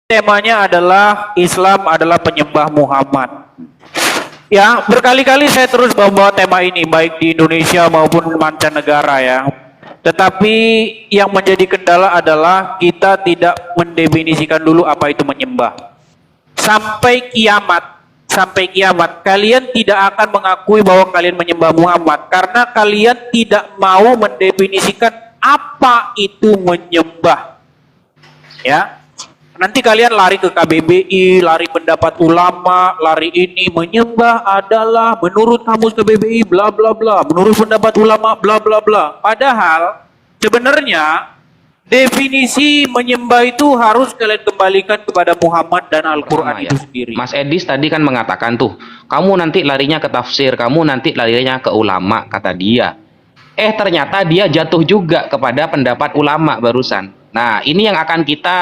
Temanya adalah Islam adalah penyembah Muhammad. Ya, berkali-kali saya terus bawa tema ini baik di Indonesia maupun mancanegara ya. Tetapi yang menjadi kendala adalah kita tidak mendefinisikan dulu apa itu menyembah. Sampai kiamat kalian tidak akan mengakui bahwa kalian menyembah Muhammad karena kalian tidak mau mendefinisikan apa itu menyembah. Ya. Nanti kalian lari ke KBBI, lari pendapat ulama, lari ini menyembah adalah menurut kamus KBBI bla bla bla, menurut pendapat ulama bla bla bla. Padahal sebenarnya definisi menyembah itu harus kalian kembalikan kepada Muhammad dan Al-Qur'an itu sendiri. Mas Edis tadi kan mengatakan tuh, kamu nanti larinya ke tafsir, kamu nanti larinya ke ulama, kata dia. Ternyata dia jatuh juga kepada pendapat ulama barusan. Nah, ini yang akan kita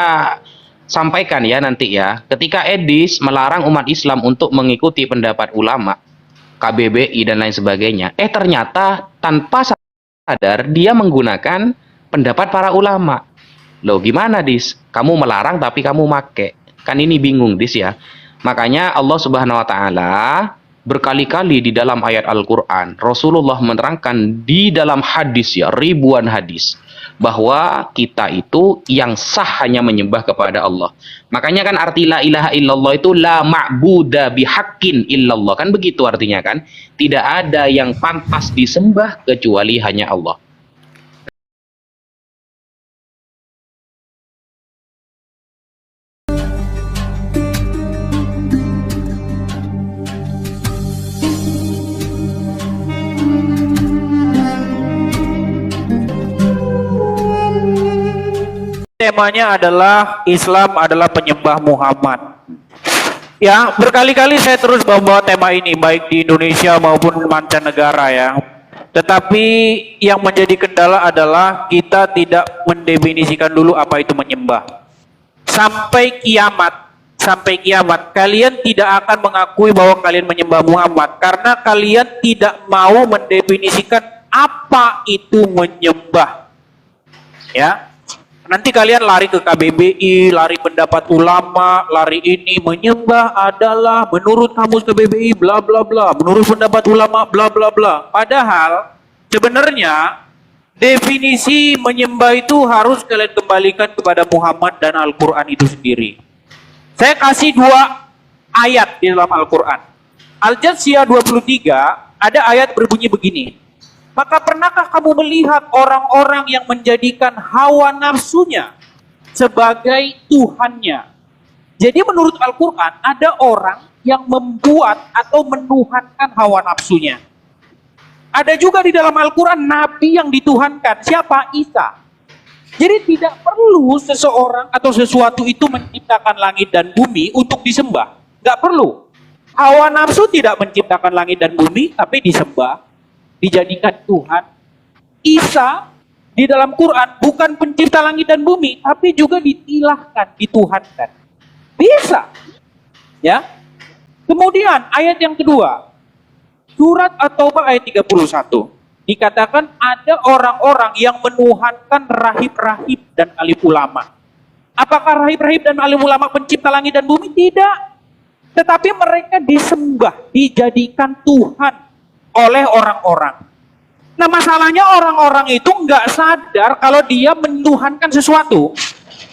sampaikan ya nanti ya. Ketika Edis melarang umat Islam untuk mengikuti pendapat ulama, KBBI dan lain sebagainya, ternyata tanpa sadar dia menggunakan pendapat para ulama. Loh gimana Dis? Kamu melarang tapi kamu make. Kan ini bingung Dis ya. Makanya Allah Subhanahu wa taala berkali-kali di dalam ayat Al-Qur'an, Rasulullah menerangkan di dalam hadis ya, ribuan hadis, bahwa kita itu yang sah hanya menyembah kepada Allah. Makanya kan arti la ilaha illallah itu la ma'buda bihaqqin illallah, kan begitu artinya kan, tidak ada yang pantas disembah kecuali hanya Allah. Temanya adalah Islam adalah penyembah Muhammad. Ya, berkali-kali saya terus bawa tema ini baik di Indonesia maupun mancanegara ya. Tetapi yang menjadi kendala adalah kita tidak mendefinisikan dulu apa itu menyembah. Sampai kiamat kalian tidak akan mengakui bahwa kalian menyembah Muhammad karena kalian tidak mau mendefinisikan apa itu menyembah. Ya. Nanti kalian lari ke KBBI, lari pendapat ulama, lari ini menyembah adalah menurut kamus KBBI bla bla bla, menurut pendapat ulama bla bla bla. Padahal sebenarnya definisi menyembah itu harus kalian kembalikan kepada Muhammad dan Al-Qur'an itu sendiri. Saya kasih dua ayat di dalam Al-Qur'an. Al-Jathiyah 23 ada ayat berbunyi begini. Maka pernahkah kamu melihat orang-orang yang menjadikan hawa nafsunya sebagai Tuhannya? Jadi menurut Al-Quran ada orang yang membuat atau menuhankan hawa nafsunya. Ada juga di dalam Al-Quran Nabi yang dituhankan. Siapa? Isa. Jadi tidak perlu seseorang atau sesuatu itu menciptakan langit dan bumi untuk disembah. Gak perlu. Hawa nafsu tidak menciptakan langit dan bumi tapi disembah. Dijadikan Tuhan. Isa di dalam Quran bukan pencipta langit dan bumi, tapi juga ditilahkan, dituhankan. Bisa. Ya. Kemudian ayat yang kedua. Surat At-Taubah ayat 31. Dikatakan ada orang-orang yang menuhankan rahib-rahib dan alim ulama. Apakah rahib-rahib dan alim ulama pencipta langit dan bumi? Tidak. Tetapi mereka disembah, dijadikan Tuhan oleh orang-orang. Nah masalahnya orang-orang itu nggak sadar kalau dia menuhankan sesuatu.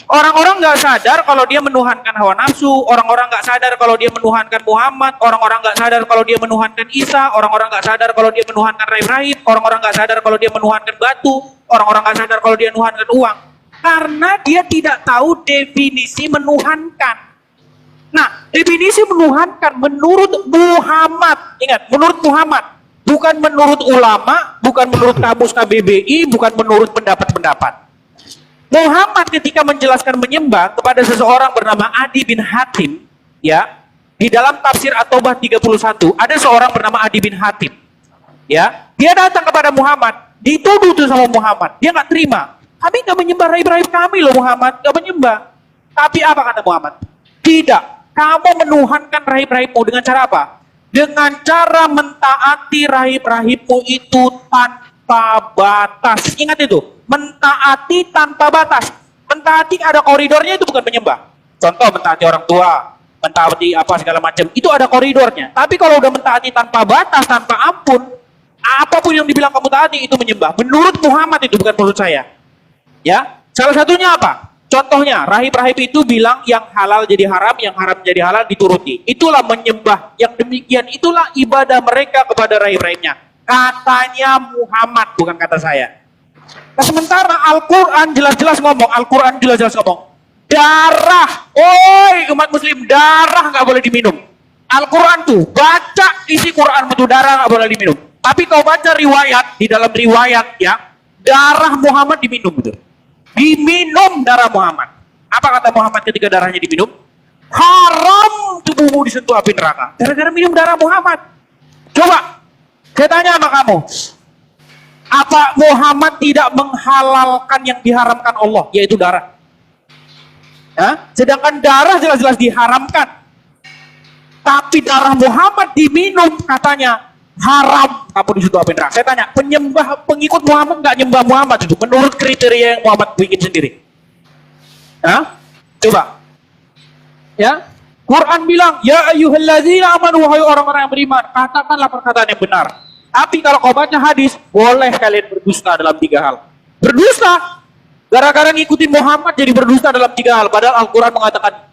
Orang-orang nggak sadar kalau dia menuhankan hawa nafsu. Orang-orang nggak sadar kalau dia menuhankan Muhammad. Orang-orang nggak sadar kalau dia menuhankan Isa. Orang-orang nggak sadar kalau dia menuhankan rahib-rahib. Orang-orang nggak sadar kalau dia menuhankan batu. Orang-orang nggak sadar kalau dia menuhankan uang. Karena dia tidak tahu definisi menuhankan. Nah definisi menuhankan menurut Muhammad. Ingat, menurut Muhammad. Bukan menurut ulama, bukan menurut kamus KBBI, bukan menurut pendapat-pendapat. Muhammad ketika menjelaskan menyembah kepada seseorang bernama Adi bin Hatim, ya, di dalam tafsir At-Taubah 31, ada seorang bernama Adi bin Hatim. Ya, dia datang kepada Muhammad, dituduh tuh sama Muhammad, dia nggak terima. Kami nggak menyembah rahib-rahib kami loh Muhammad, nggak menyembah. Tapi apa kata Muhammad? Tidak, kamu menuhankan rahib-rahibmu dengan cara apa? Dengan cara mentaati rahib-rahibmu itu tanpa batas. Ingat itu, mentaati tanpa batas. Mentaati ada koridornya itu bukan menyembah. Contoh mentaati orang tua, mentaati apa segala macam, itu ada koridornya. Tapi kalau udah mentaati tanpa batas, tanpa ampun, apapun yang dibilang kamu taati itu menyembah. Menurut Muhammad itu, bukan menurut saya. Ya, salah satunya apa? Contohnya, rahib-rahib itu bilang yang halal jadi haram, yang haram jadi halal dituruti. Itulah menyembah. Yang demikian itulah ibadah mereka kepada rahib-rahibnya. Katanya Muhammad, bukan kata saya. Nah, sementara Al-Quran jelas-jelas ngomong, darah, oi umat muslim, darah nggak boleh diminum. Al-Quran tuh, baca isi Quran itu darah nggak boleh diminum. Tapi kau baca riwayat, di dalam riwayat ya, darah Muhammad diminum gitu. Diminum darah Muhammad. Apa kata Muhammad ketika darahnya diminum? Haram tubuhmu disentuh api neraka. Gara-gara minum darah Muhammad. Coba, saya tanya sama kamu. Apa Muhammad tidak menghalalkan yang diharamkan Allah, yaitu darah? Hah? Sedangkan darah jelas-jelas diharamkan. Tapi darah Muhammad diminum, katanya haram, kamu disitu api neraka. Saya tanya, pengikut Muhammad nggak nyembah Muhammad itu menurut kriteria yang Muhammad bikin sendiri? Hah? Coba. Ya, Quran bilang, ya ayyuhalladzina amanu, wahai orang-orang yang beriman, katakanlah perkataan yang benar. Tapi kalau kau baca hadis, boleh kalian berdusta dalam 3 hal. Berdusta gara-gara ngikutin Muhammad jadi berdusta dalam 3 hal. Padahal Al-Quran mengatakan,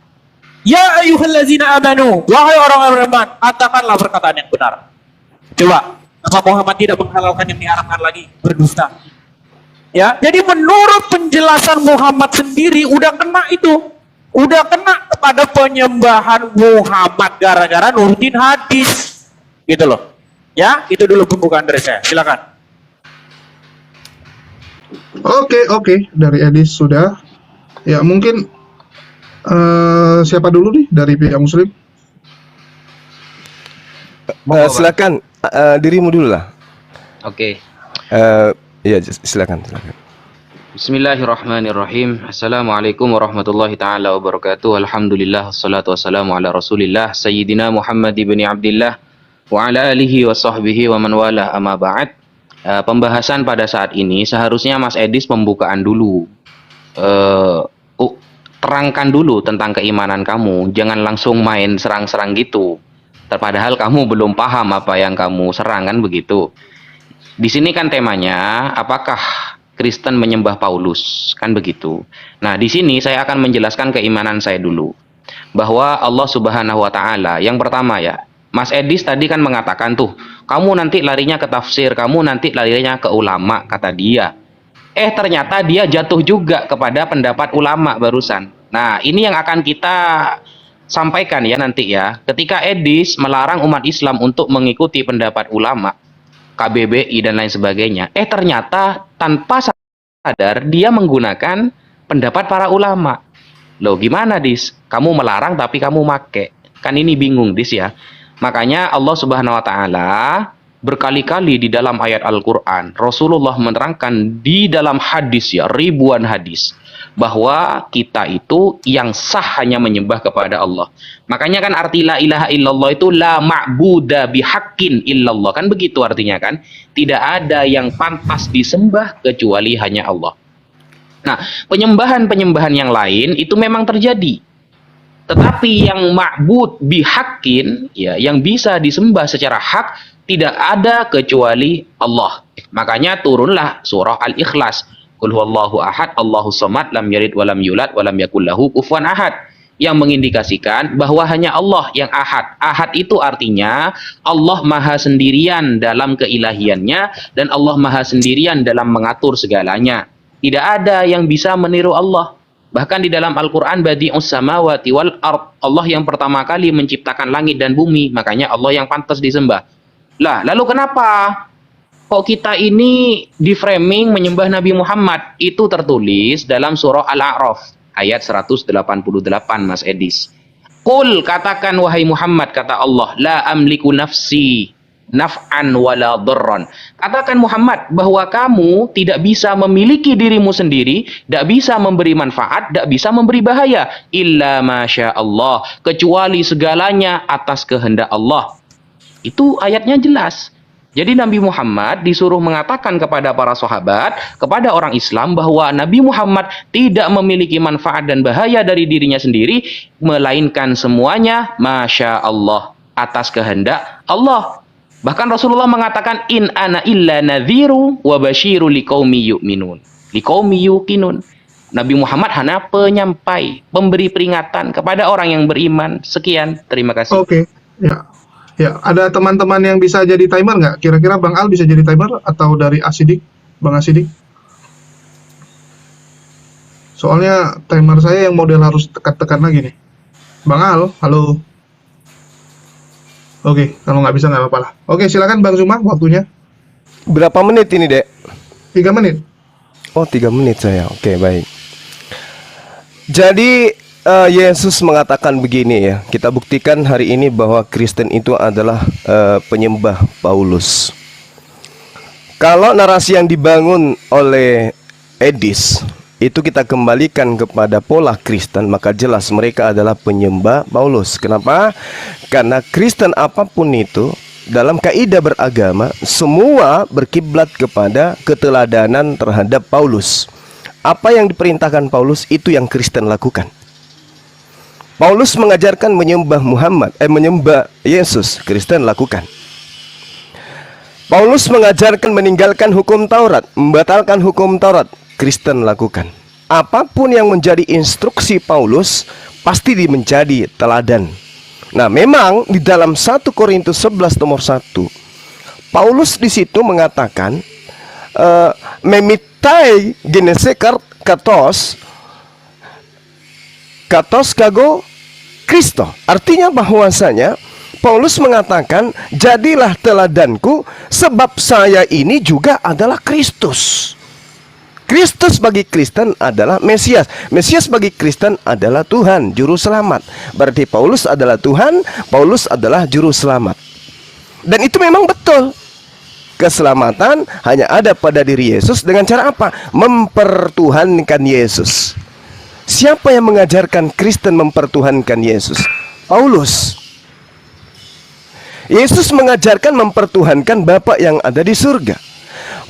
ya ayyuhalladzina amanu, wahai orang-orang yang beriman, katakanlah perkataan yang benar. Coba, apa Muhammad tidak menghalalkan yang diharamkan lagi? Berdusta. Ya, jadi menurut penjelasan Muhammad sendiri udah kena itu. Udah kena kepada penyembahan Muhammad gara-gara nurutin hadis. Gitu loh. Ya, itu dulu pembukaan dari saya. Silakan. Oke. Dari Edis sudah. Ya, mungkin siapa dulu nih dari pihak Muslim? Silakan dirimu dulu lah. Oke. Ya, silakan. Bismillahirrahmanirrahim. Assalamualaikum warahmatullahi taala wabarakatuh. Alhamdulillah, wassalatu wassalamu ala Rasulillah Sayyidina Muhammad ibn Abdillah wa ala alihi wa sahbihi wa man wala, amma ba'd. Pembahasan pada saat ini seharusnya Mas Edis pembukaan dulu. Terangkan dulu tentang keimanan kamu, jangan langsung main serang-serang gitu. Padahal kamu belum paham apa yang kamu serang, kan begitu. Di sini kan temanya, apakah Kristen menyembah Paulus, kan begitu. Nah, di sini saya akan menjelaskan keimanan saya dulu. Bahwa Allah Subhanahu wa taala, yang pertama ya, Mas Edis tadi kan mengatakan tuh, kamu nanti larinya ke tafsir, kamu nanti larinya ke ulama, kata dia. Ternyata dia jatuh juga kepada pendapat ulama barusan. Nah, ini yang akan kita sampaikan ya nanti ya. Ketika Edis melarang umat Islam untuk mengikuti pendapat ulama, KBBI dan lain sebagainya, ternyata tanpa sadar dia menggunakan pendapat para ulama. Loh, gimana Dis? Kamu melarang tapi kamu make. Kan ini bingung Dis ya. Makanya Allah Subhanahu wa taala berkali-kali di dalam ayat Al-Quran, Rasulullah menerangkan di dalam hadis ya, ribuan hadis, bahwa kita itu yang sah hanya menyembah kepada Allah. Makanya kan arti la ilaha illallah itu la ma'buda bihaqqin illallah, kan begitu artinya kan. Tidak ada yang pantas disembah kecuali hanya Allah. Nah, penyembahan-penyembahan yang lain itu memang terjadi. Tetapi yang ma'bud bihaqqin, ya, yang bisa disembah secara hak, tidak ada kecuali Allah. Makanya turunlah surah Al-Ikhlas. Qul huwallahu ahad, Allahus samad, lam yalid walam yulad walam yakul lahu kufuwan ahad. Yang mengindikasikan bahwa hanya Allah yang ahad. Ahad itu artinya Allah maha sendirian dalam keilahiannya dan Allah maha sendirian dalam mengatur segalanya. Tidak ada yang bisa meniru Allah. Bahkan di dalam Al-Quran, badi'us samawati wal ard, Allah yang pertama kali menciptakan langit dan bumi. Makanya Allah yang pantas disembah. Lah, lalu kenapa kok kita ini di framing menyembah Nabi Muhammad? Itu tertulis dalam surah Al-A'raf ayat 188, Mas Edis. Qul, katakan wahai Muhammad, kata Allah, la amliku nafsi naf'an wala dharran. Katakan Muhammad bahwa kamu tidak bisa memiliki dirimu sendiri, tidak bisa memberi manfaat, tidak bisa memberi bahaya, illa masya Allah, kecuali segalanya atas kehendak Allah. Itu ayatnya jelas. Jadi Nabi Muhammad disuruh mengatakan kepada para sahabat, kepada orang Islam bahwa Nabi Muhammad tidak memiliki manfaat dan bahaya dari dirinya sendiri, melainkan semuanya Masya Allah, atas kehendak Allah. Bahkan Rasulullah mengatakan, in ana illa nadhiru wa basyiru liqaumi yu'minun. Liqaumi yuqinun. Nabi Muhammad hanya penyampai, pemberi peringatan kepada orang yang beriman. Sekian, terima kasih. Oke, ya. Ya, ada teman-teman yang bisa jadi timer nggak? Kira-kira Bang Al bisa jadi timer atau dari Asidik, Bang Asidik? Soalnya timer saya yang model harus tekan-tekan lagi nih. Bang Al, halo. Oke, kalau nggak bisa nggak apa-apa lah. Oke, silakan Bang Zuma, waktunya. Berapa menit ini, Dek? 3 menit. Oh, 3 menit saya. Oke, baik. Jadi Yesus mengatakan begini ya. Kita buktikan hari ini bahwa Kristen itu adalah penyembah Paulus. Kalau narasi yang dibangun oleh Edis itu kita kembalikan kepada pola Kristen, maka jelas mereka adalah penyembah Paulus. Kenapa? Karena Kristen apapun itu dalam kaidah beragama semua berkiblat kepada keteladanan terhadap Paulus. Apa yang diperintahkan Paulus itu yang Kristen lakukan. Paulus mengajarkan menyembah menyembah Yesus, Kristen lakukan. Paulus mengajarkan meninggalkan hukum Taurat, membatalkan hukum Taurat, Kristen lakukan. Apapun yang menjadi instruksi Paulus pasti menjadi teladan. Nah, memang di dalam 1 Korintus 11 nomor 1, Paulus di situ mengatakan memitai genese katos kago Kristo. Artinya bahwasanya Paulus mengatakan, jadilah teladanku sebab saya ini juga adalah Kristus. Kristus bagi Kristen adalah Mesias. Mesias bagi Kristen adalah Tuhan, juru selamat. Berarti Paulus adalah Tuhan, Paulus adalah juru selamat. Dan itu memang betul. Keselamatan hanya ada pada diri Yesus dengan cara apa? Mempertuhankan Yesus. Siapa yang mengajarkan Kristen mempertuhankan Yesus? Paulus. Yesus mengajarkan mempertuhankan Bapa yang ada di surga.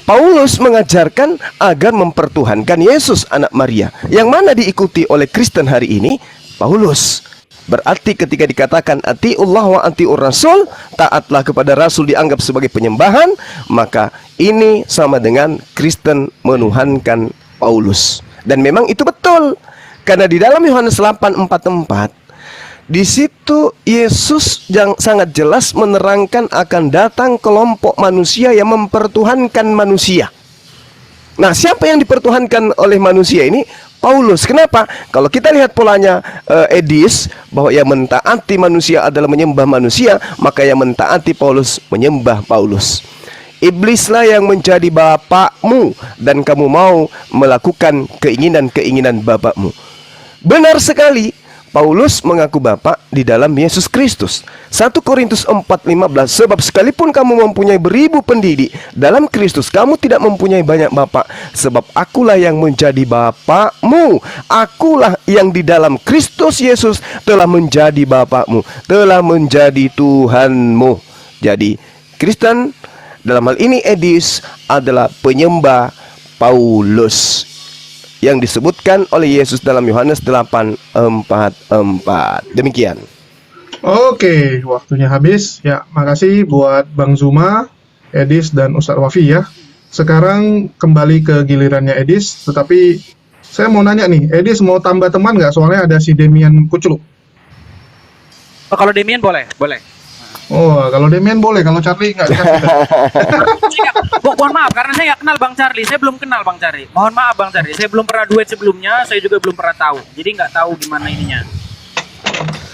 Paulus mengajarkan agar mempertuhankan Yesus anak Maria. Yang mana diikuti oleh Kristen hari ini? Paulus. Berarti ketika dikatakan atiullah wa atiur rasul, taatlah kepada rasul dianggap sebagai penyembahan, maka ini sama dengan Kristen menuhankan Paulus. Dan memang itu betul. Karena di dalam Yohanes 8:44 di situ Yesus yang sangat jelas menerangkan akan datang kelompok manusia yang mempertuhankan manusia. Nah, siapa yang dipertuhankan oleh manusia ini? Paulus. Kenapa? Kalau kita lihat polanya Edis, bahwa yang mentaati manusia adalah menyembah manusia, maka yang mentaati Paulus menyembah Paulus. Iblislah yang menjadi bapakmu dan kamu mau melakukan keinginan-keinginan bapakmu. Benar sekali, Paulus mengaku Bapa di dalam Yesus Kristus. 1 Korintus 4:15, sebab sekalipun kamu mempunyai beribu pendidik, dalam Kristus kamu tidak mempunyai banyak bapa, sebab akulah yang menjadi bapakmu. Akulah yang di dalam Kristus Yesus telah menjadi bapakmu, telah menjadi Tuhanmu. Jadi Kristen dalam hal ini Edis adalah penyembah Paulus yang disebutkan oleh Yesus dalam Yohanes 8:44. Demikian. Oke, waktunya habis. Ya, makasih buat Bang Zuma, Edis, dan Ustadz Wafi ya. Sekarang kembali ke gilirannya Edis, tetapi saya mau nanya nih, Edis mau tambah teman nggak? Soalnya ada si Demian Kuculuk. Oh, kalau Demian boleh, boleh. Oh, kalau Demian boleh, kalau Charlie nggak dikasih. Mohon maaf, karena saya nggak kenal Bang Charlie. Saya belum kenal Bang Charlie. Mohon maaf Bang Charlie. Saya belum pernah duet sebelumnya. Saya juga belum pernah tahu. Jadi nggak tahu gimana ininya.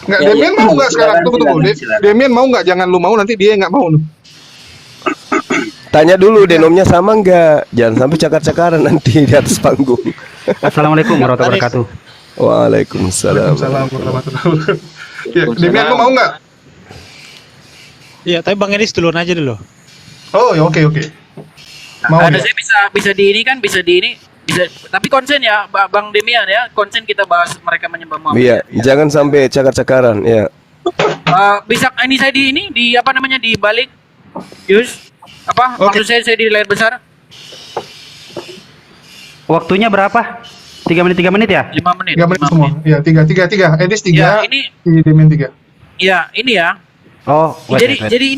Nggak, Demian mau nggak sekarang? Tunggu. Demian mau nggak? Jangan lu mau, nanti dia nggak mau. Tanya dulu denomnya sama nggak? Jangan sampai cakar-cakaran nanti di atas panggung. Assalamualaikum warahmatullahi wabarakatuh. Waalaikumsalam. Assalamualaikum warahmatullahi wabarakatuh. Ya, Demian lu mau nggak? Iya, tapi Bang Edis duluan aja dulu. Oh, ya, oke. Mau Ada ya? saya bisa di ini kan, bisa di ini. Bisa, tapi konsen ya Bang Demian ya. Konsen kita bahas mereka menyembah Muhammad. Iya, jangan sampai cakar-cakaran ya. Bisa ini saya di apa namanya di balik Yus. Apa? Oke. Maksud saya di layar besar Waktunya berapa? 3 menit ya? 5 menit. 3 menit 5 semua. Iya, 3. Edis 3, Ya, ini- si Demin 3. Ya, ini ya. Oh, wait. Jadi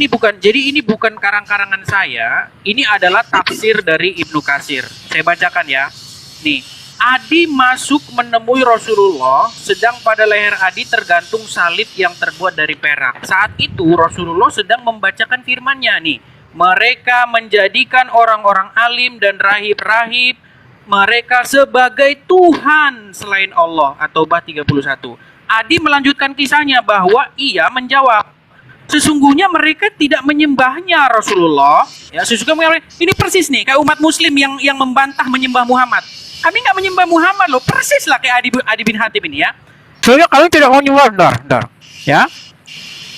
ini bukan karang-karangan saya. Ini adalah tafsir dari Ibnu Katsir. Saya bacakan ya. Nih, Adi masuk menemui Rasulullah, sedang pada leher Adi tergantung salib yang terbuat dari perak. Saat itu Rasulullah sedang membacakan firman-Nya nih. Mereka menjadikan orang-orang alim dan rahib-rahib mereka sebagai Tuhan selain Allah. At-Taubah 31. Adi melanjutkan kisahnya bahwa ia menjawab, sesungguhnya mereka tidak menyembahnya Rasulullah. Ya, sesungguhnya ini persis nih kayak umat Muslim yang membantah menyembah Muhammad. Kami nggak menyembah Muhammad loh, persis lah kayak Adi bin Hatim ini ya. Soalnya kami tidak mau menyembah, ya.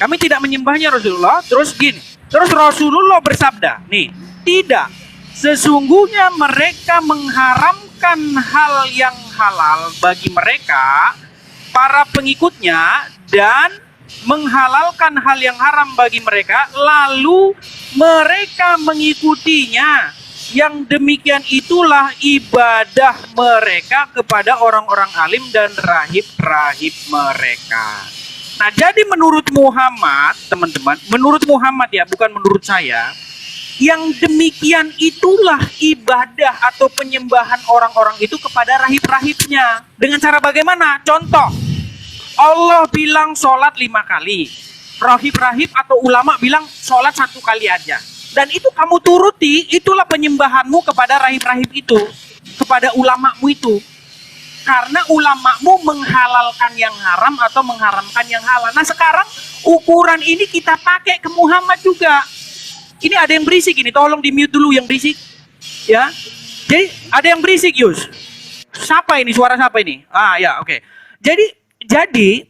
Kami tidak menyembahnya Rasulullah. Terus gini, terus Rasulullah bersabda, nih, tidak. Sesungguhnya mereka mengharamkan hal yang halal bagi mereka, para pengikutnya, dan menghalalkan hal yang haram bagi mereka, lalu mereka mengikutinya. Yang demikian itulah ibadah mereka kepada orang-orang alim dan rahib-rahib mereka. Nah, jadi menurut Muhammad, teman-teman, menurut Muhammad ya, bukan menurut saya, yang demikian itulah ibadah atau penyembahan orang-orang itu kepada rahib-rahibnya. Dengan cara bagaimana? Contoh, Allah bilang sholat 5 kali. Rahib-rahib atau ulama bilang sholat 1 kali aja. Dan itu kamu turuti, itulah penyembahanmu kepada rahib-rahib itu. Kepada ulamamu itu. Karena ulamamu menghalalkan yang haram atau mengharamkan yang halal. Nah sekarang ukuran ini kita pakai ke Muhammad juga. Ini ada yang berisik ini, tolong di mute dulu yang berisik. Ya. Jadi ada yang berisik, Yus. Siapa ini? Suara siapa ini? Ah ya, oke. Jadi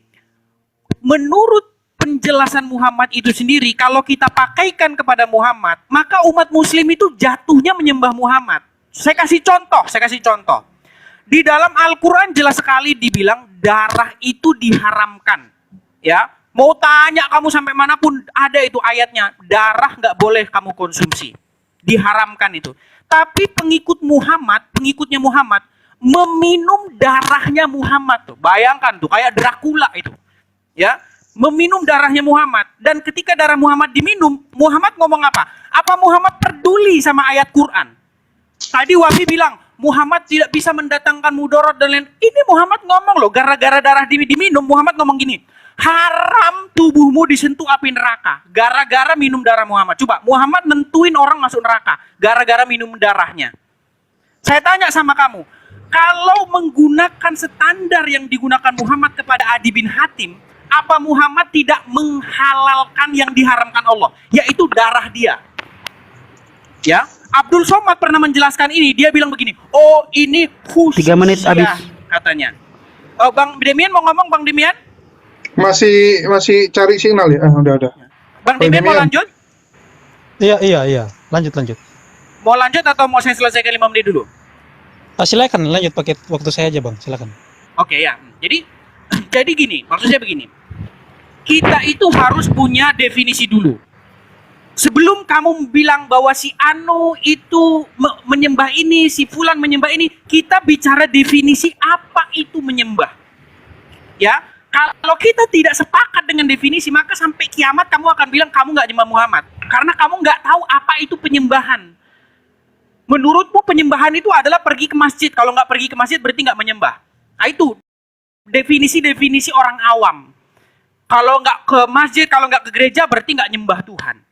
menurut penjelasan Muhammad itu sendiri, kalau kita pakaikan kepada Muhammad, maka umat muslim itu jatuhnya menyembah Muhammad. Saya kasih contoh. Di dalam Al-Quran jelas sekali dibilang darah itu diharamkan. Ya. Mau tanya kamu sampai manapun ada itu ayatnya, darah nggak boleh kamu konsumsi, diharamkan itu. Tapi pengikutnya Muhammad meminum darahnya Muhammad tuh, bayangkan tuh kayak Dracula itu, ya, meminum darahnya Muhammad. Dan ketika darah Muhammad diminum, Muhammad ngomong apa? Apa Muhammad peduli sama ayat Quran? Tadi Wafi bilang Muhammad tidak bisa mendatangkan mudarat dan lain. Ini Muhammad ngomong loh, gara-gara darah diminum, Muhammad ngomong gini. Haram tubuhmu disentuh api neraka gara-gara minum darah Muhammad. Coba Muhammad nentuin orang masuk neraka gara-gara minum darahnya. Saya tanya sama kamu, kalau menggunakan standar yang digunakan Muhammad kepada Adi bin Hatim, apa Muhammad tidak menghalalkan yang diharamkan Allah, yaitu darah dia? Ya, Abdul Somad pernah menjelaskan ini. Dia bilang begini, oh ini khusus 3 menit habis katanya. Oh, Bang Demian mau ngomong, Bang Demian? Masih cari signal ya? Udah. Bang Demian mau lanjut? Iya. Lanjut. Mau lanjut atau mau saya selesaikan 5 menit dulu? Silakan lanjut pakai waktu saya aja, Bang. Silakan. Oke ya. Jadi gini, maksud saya begini. Kita itu harus punya definisi dulu. Sebelum kamu bilang bahwa si Anu itu menyembah ini, si Fulan menyembah ini, kita bicara definisi apa itu menyembah. Ya, kalau kita tidak sepakat dengan definisi, maka sampai kiamat kamu akan bilang kamu nggak nyembah Muhammad. Karena kamu nggak tahu apa itu penyembahan. Menurutmu penyembahan itu adalah pergi ke masjid. Kalau nggak pergi ke masjid berarti nggak menyembah. Nah itu definisi-definisi orang awam. Kalau nggak ke masjid, kalau nggak ke gereja berarti nggak nyembah Tuhan.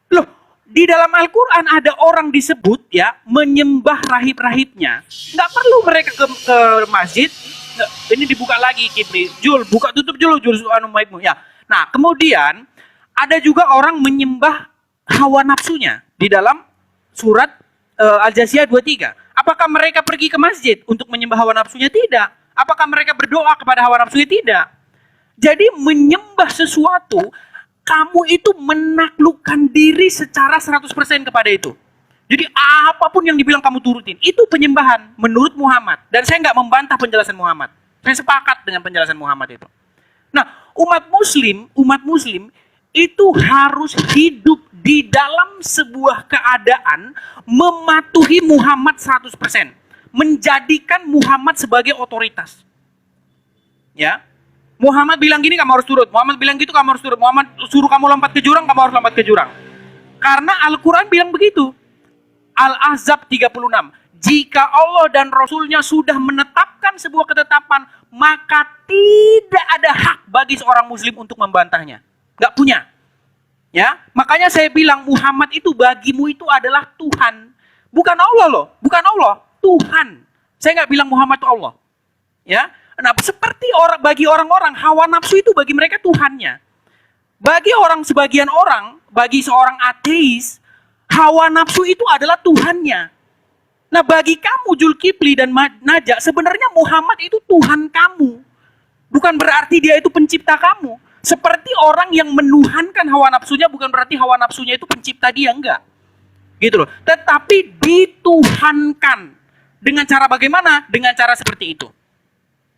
Loh, di dalam Al-Quran ada orang disebut ya menyembah rahib-rahibnya. Nggak perlu mereka ke masjid. Ini dibuka lagi Kipri. Jul, buka tutup dulu Jul anu mic-mu ya. Nah, kemudian ada juga orang menyembah hawa nafsunya di dalam surat Al-Jasiyah 23. Apakah mereka pergi ke masjid untuk menyembah hawa nafsunya? Tidak. Apakah mereka berdoa kepada hawa nafsunya? Tidak. Jadi menyembah sesuatu, kamu itu menaklukkan diri secara 100% kepada itu. Jadi apapun yang dibilang kamu turutin, itu penyembahan menurut Muhammad. Dan saya nggak membantah penjelasan Muhammad. Saya sepakat dengan penjelasan Muhammad itu. Nah, umat muslim itu harus hidup di dalam sebuah keadaan mematuhi Muhammad 100%, menjadikan Muhammad sebagai otoritas. Ya. Muhammad bilang gini, kamu harus turut. Muhammad bilang gitu, kamu harus turut. Muhammad suruh kamu lompat ke jurang, kamu harus lompat ke jurang. Karena Al-Quran bilang begitu. Al-Ahzab 36. Jika Allah dan Rasulnya sudah menetapkan sebuah ketetapan, maka tidak ada hak bagi seorang muslim untuk membantahnya. Nggak punya. Ya, makanya saya bilang Muhammad itu bagimu itu adalah Tuhan. Bukan Allah loh, bukan Allah, Tuhan. Saya nggak bilang Muhammad itu Allah. Ya, nah seperti bagi orang-orang hawa nafsu itu bagi mereka Tuhannya. Bagi sebagian orang, bagi seorang ateis, hawa nafsu itu adalah Tuhannya. Nah bagi kamu Zulkifli dan Najak, sebenarnya Muhammad itu Tuhan kamu. Bukan berarti dia itu pencipta kamu. Seperti orang yang menuhankan hawa nafsunya, bukan berarti hawa nafsunya itu pencipta dia, enggak. Gitu loh. Tetapi dituhankan. Dengan cara bagaimana? Dengan cara seperti itu.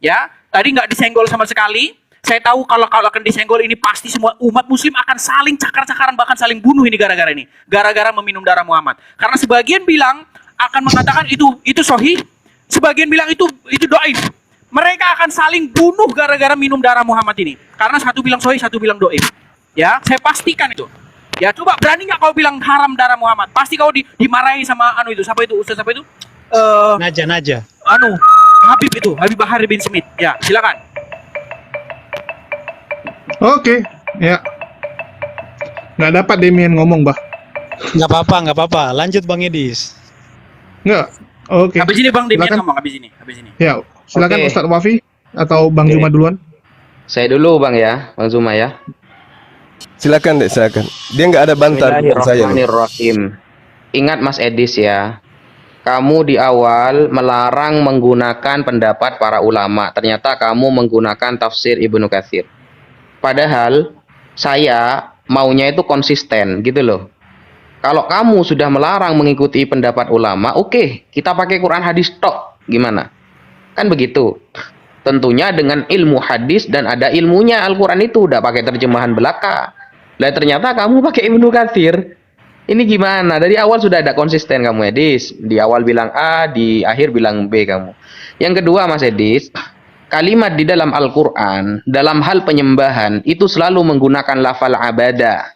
Ya, tadi nggak disenggol sama sekali. Saya tahu kalau akan disenggol ini pasti semua umat muslim akan saling cakar-cakaran, bahkan saling bunuh ini gara-gara ini. Gara-gara meminum darah Muhammad. Karena sebagian bilang akan mengatakan itu sahih, sebagian bilang itu dhaif. Mereka akan saling bunuh gara-gara minum darah Muhammad ini. Karena satu bilang sahih, satu bilang dhaif. Ya, saya pastikan itu. Ya, coba berani nggak kau bilang haram darah Muhammad? Pasti kau dimarahi sama siapa itu? Ustaz siapa itu? Naja. Habib itu, Habib Bahari bin Smith. Ya, silakan. Oke, ya. Nggak dapat Demian ngomong, Bah. Nggak apa-apa. Lanjut Bang Edis. Nggak. Oke. Habis ini Bang Demian Silakan. ngomong, habis ini. Ya, silakan Oke. Ustadz Wafi atau Bang Zuma duluan. Saya dulu Bang ya, Bang Zuma ya. Silakan deh, silakan. Dia nggak ada bantar buat saya. nih. Bismillahirrahmanirrahim. Ingat Mas Edis ya, kamu di awal melarang menggunakan pendapat para ulama. Ternyata kamu menggunakan tafsir Ibnu Katsir. Padahal saya maunya itu konsisten gitu loh. Kalau kamu sudah melarang mengikuti pendapat ulama, oke, kita pakai Quran hadis tok. Gimana? Kan begitu. Tentunya dengan ilmu hadis dan ada ilmunya Al-Quran itu, udah pakai terjemahan belaka. Lah ternyata kamu pakai Ibnu Katsir. Ini gimana? Dari awal sudah ada konsisten kamu Edis. Di awal bilang A, di akhir bilang B kamu. Yang kedua Mas Edis, kalimat di dalam Al-Quran, dalam hal penyembahan, itu selalu menggunakan lafal abada.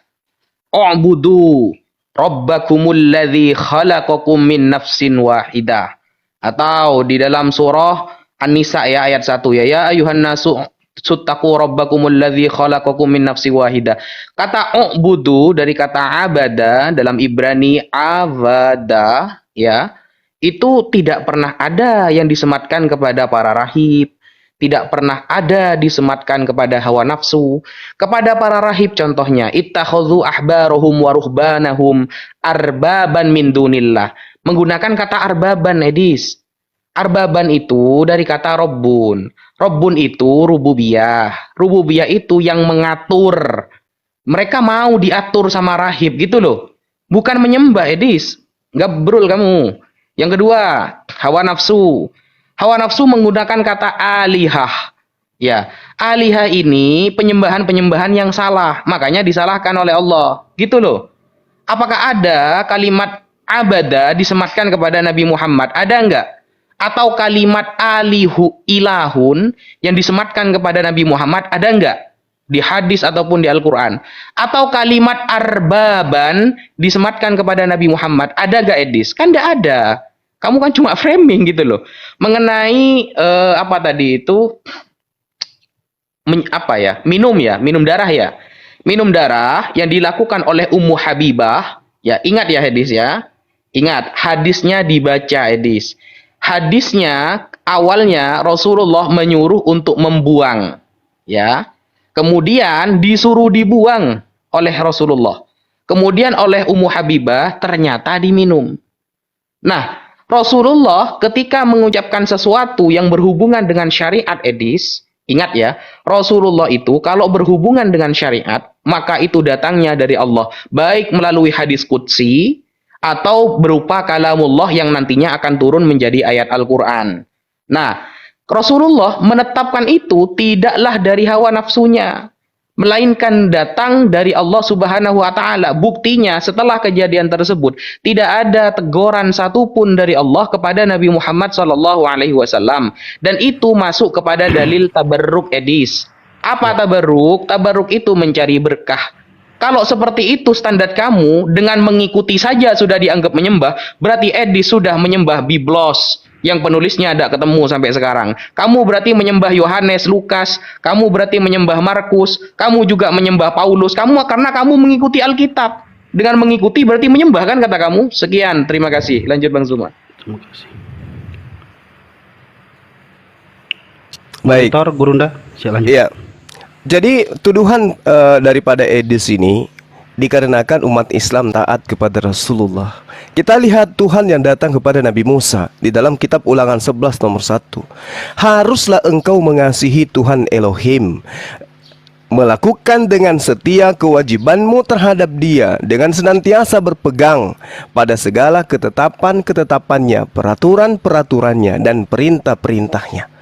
U'budu rabbakumul ladzi khalaqakum min nafsin wahidah. Atau di dalam surah An-Nisa ya ayat 1 ya ayuhan nasu suttaqu rabbakumul ladzi khalaqakum min nafsin wahidah. Kata u'budu dari kata abada dalam Ibrani avada ya, itu tidak pernah ada yang disematkan kepada para rahib. Tidak pernah ada disematkan kepada hawa nafsu. Kepada para rahib contohnya, ittakhadhu ahbarahum wa ruhbanahum arbaban min dunillah. Menggunakan kata arbaban Edis. Arbaban itu dari kata robbun. Robbun itu rububiyah. Rububiyah itu yang mengatur. Mereka mau diatur sama rahib gitu loh. Bukan menyembah Edis. Gabrul kamu. Yang kedua, hawa nafsu. Hawa nafsu menggunakan kata alihah. Ya, alihah ini penyembahan-penyembahan yang salah, makanya disalahkan oleh Allah. Gitu loh. Apakah ada kalimat abada disematkan kepada Nabi Muhammad? Ada enggak? Atau kalimat alihu ilahun yang disematkan kepada Nabi Muhammad ada enggak? Di hadis ataupun di Al-Quran. Atau kalimat arbaban disematkan kepada Nabi Muhammad ada enggak Edis? Kan enggak ada. Kamu kan cuma framing gitu loh. Mengenai apa tadi itu minum darah ya. Minum darah yang dilakukan oleh Ummu Habibah, ya ingat ya Hadis ya. Ingat, hadisnya dibaca Hadis. Hadisnya awalnya Rasulullah menyuruh untuk membuang, ya. Kemudian disuruh dibuang oleh Rasulullah. Kemudian oleh Ummu Habibah ternyata diminum. Nah, Rasulullah ketika mengucapkan sesuatu yang berhubungan dengan syariat Edis, ingat ya, Rasulullah itu kalau berhubungan dengan syariat, maka itu datangnya dari Allah, baik melalui hadis qudsi atau berupa kalamullah yang nantinya akan turun menjadi ayat Al-Quran. Nah, Rasulullah menetapkan itu tidaklah dari hawa nafsunya. melainkan datang dari Allah Subhanahu wa taala. Buktinya setelah kejadian tersebut tidak ada teguran satupun dari Allah kepada Nabi Muhammad sallallahu alaihi wasallam, dan itu masuk kepada dalil tabarruk edis. Apa tabarruk? Tabarruk itu mencari berkah. Kalau seperti itu standar kamu, dengan mengikuti saja sudah dianggap menyembah, berarti edis sudah menyembah Biblos yang penulisnya ada ketemu sampai sekarang. Kamu berarti menyembah Yohanes, Lukas, kamu berarti menyembah Markus, kamu juga menyembah Paulus, karena kamu mengikuti Alkitab. Dengan mengikuti berarti menyembah kan kata kamu? Sekian, terima kasih. Lanjut Bang Zuma. Terima kasih. Baik. Tor Gurunda, silakan. Iya. Jadi tuduhan daripada Edis ini dikarenakan umat Islam taat kepada Rasulullah. Kita lihat Tuhan yang datang kepada Nabi Musa di dalam kitab Ulangan 11 nomor 1. Haruslah engkau mengasihi Tuhan Elohim, melakukan dengan setia kewajibanmu terhadap Dia, dengan senantiasa berpegang pada segala ketetapan-ketetapannya, peraturan-peraturannya, dan perintah-perintahnya.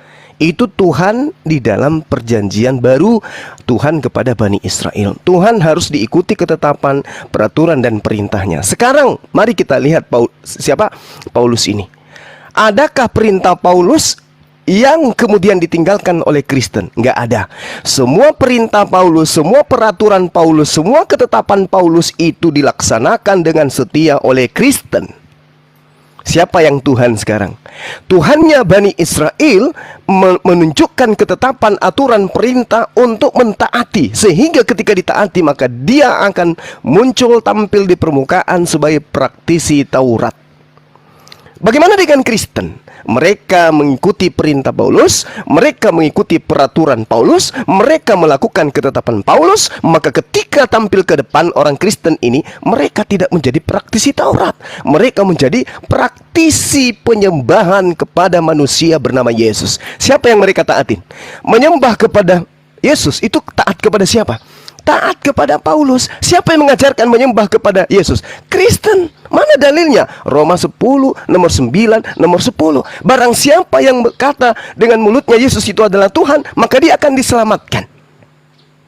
Itu Tuhan di dalam perjanjian baru, Tuhan kepada Bani Israel. Tuhan harus diikuti ketetapan, peraturan, dan perintahnya. Sekarang mari kita lihat Paulus ini. Adakah perintah Paulus yang kemudian ditinggalkan oleh Kristen? Enggak ada. Semua perintah Paulus, semua peraturan Paulus, semua ketetapan Paulus itu dilaksanakan dengan setia oleh Kristen. Siapa yang Tuhan sekarang? Tuhannya Bani Israel menunjukkan ketetapan, aturan, perintah untuk mentaati, sehingga ketika ditaati maka dia akan muncul tampil di permukaan sebagai praktisi Taurat. Bagaimana dengan Kristen? Mereka mengikuti perintah Paulus, mereka mengikuti peraturan Paulus, mereka melakukan ketetapan Paulus. Maka ketika tampil ke depan orang Kristen ini, mereka tidak menjadi praktisi Taurat, mereka menjadi praktisi penyembahan kepada manusia bernama Yesus. Siapa yang mereka taatin? Menyembah kepada Yesus. Itu taat kepada siapa? Taat kepada Paulus. Siapa yang mengajarkan menyembah kepada Yesus? Kristen. Mana dalilnya? Roma 10 nomor 9 nomor 10. Barang siapa yang berkata dengan mulutnya Yesus itu adalah Tuhan, maka dia akan diselamatkan.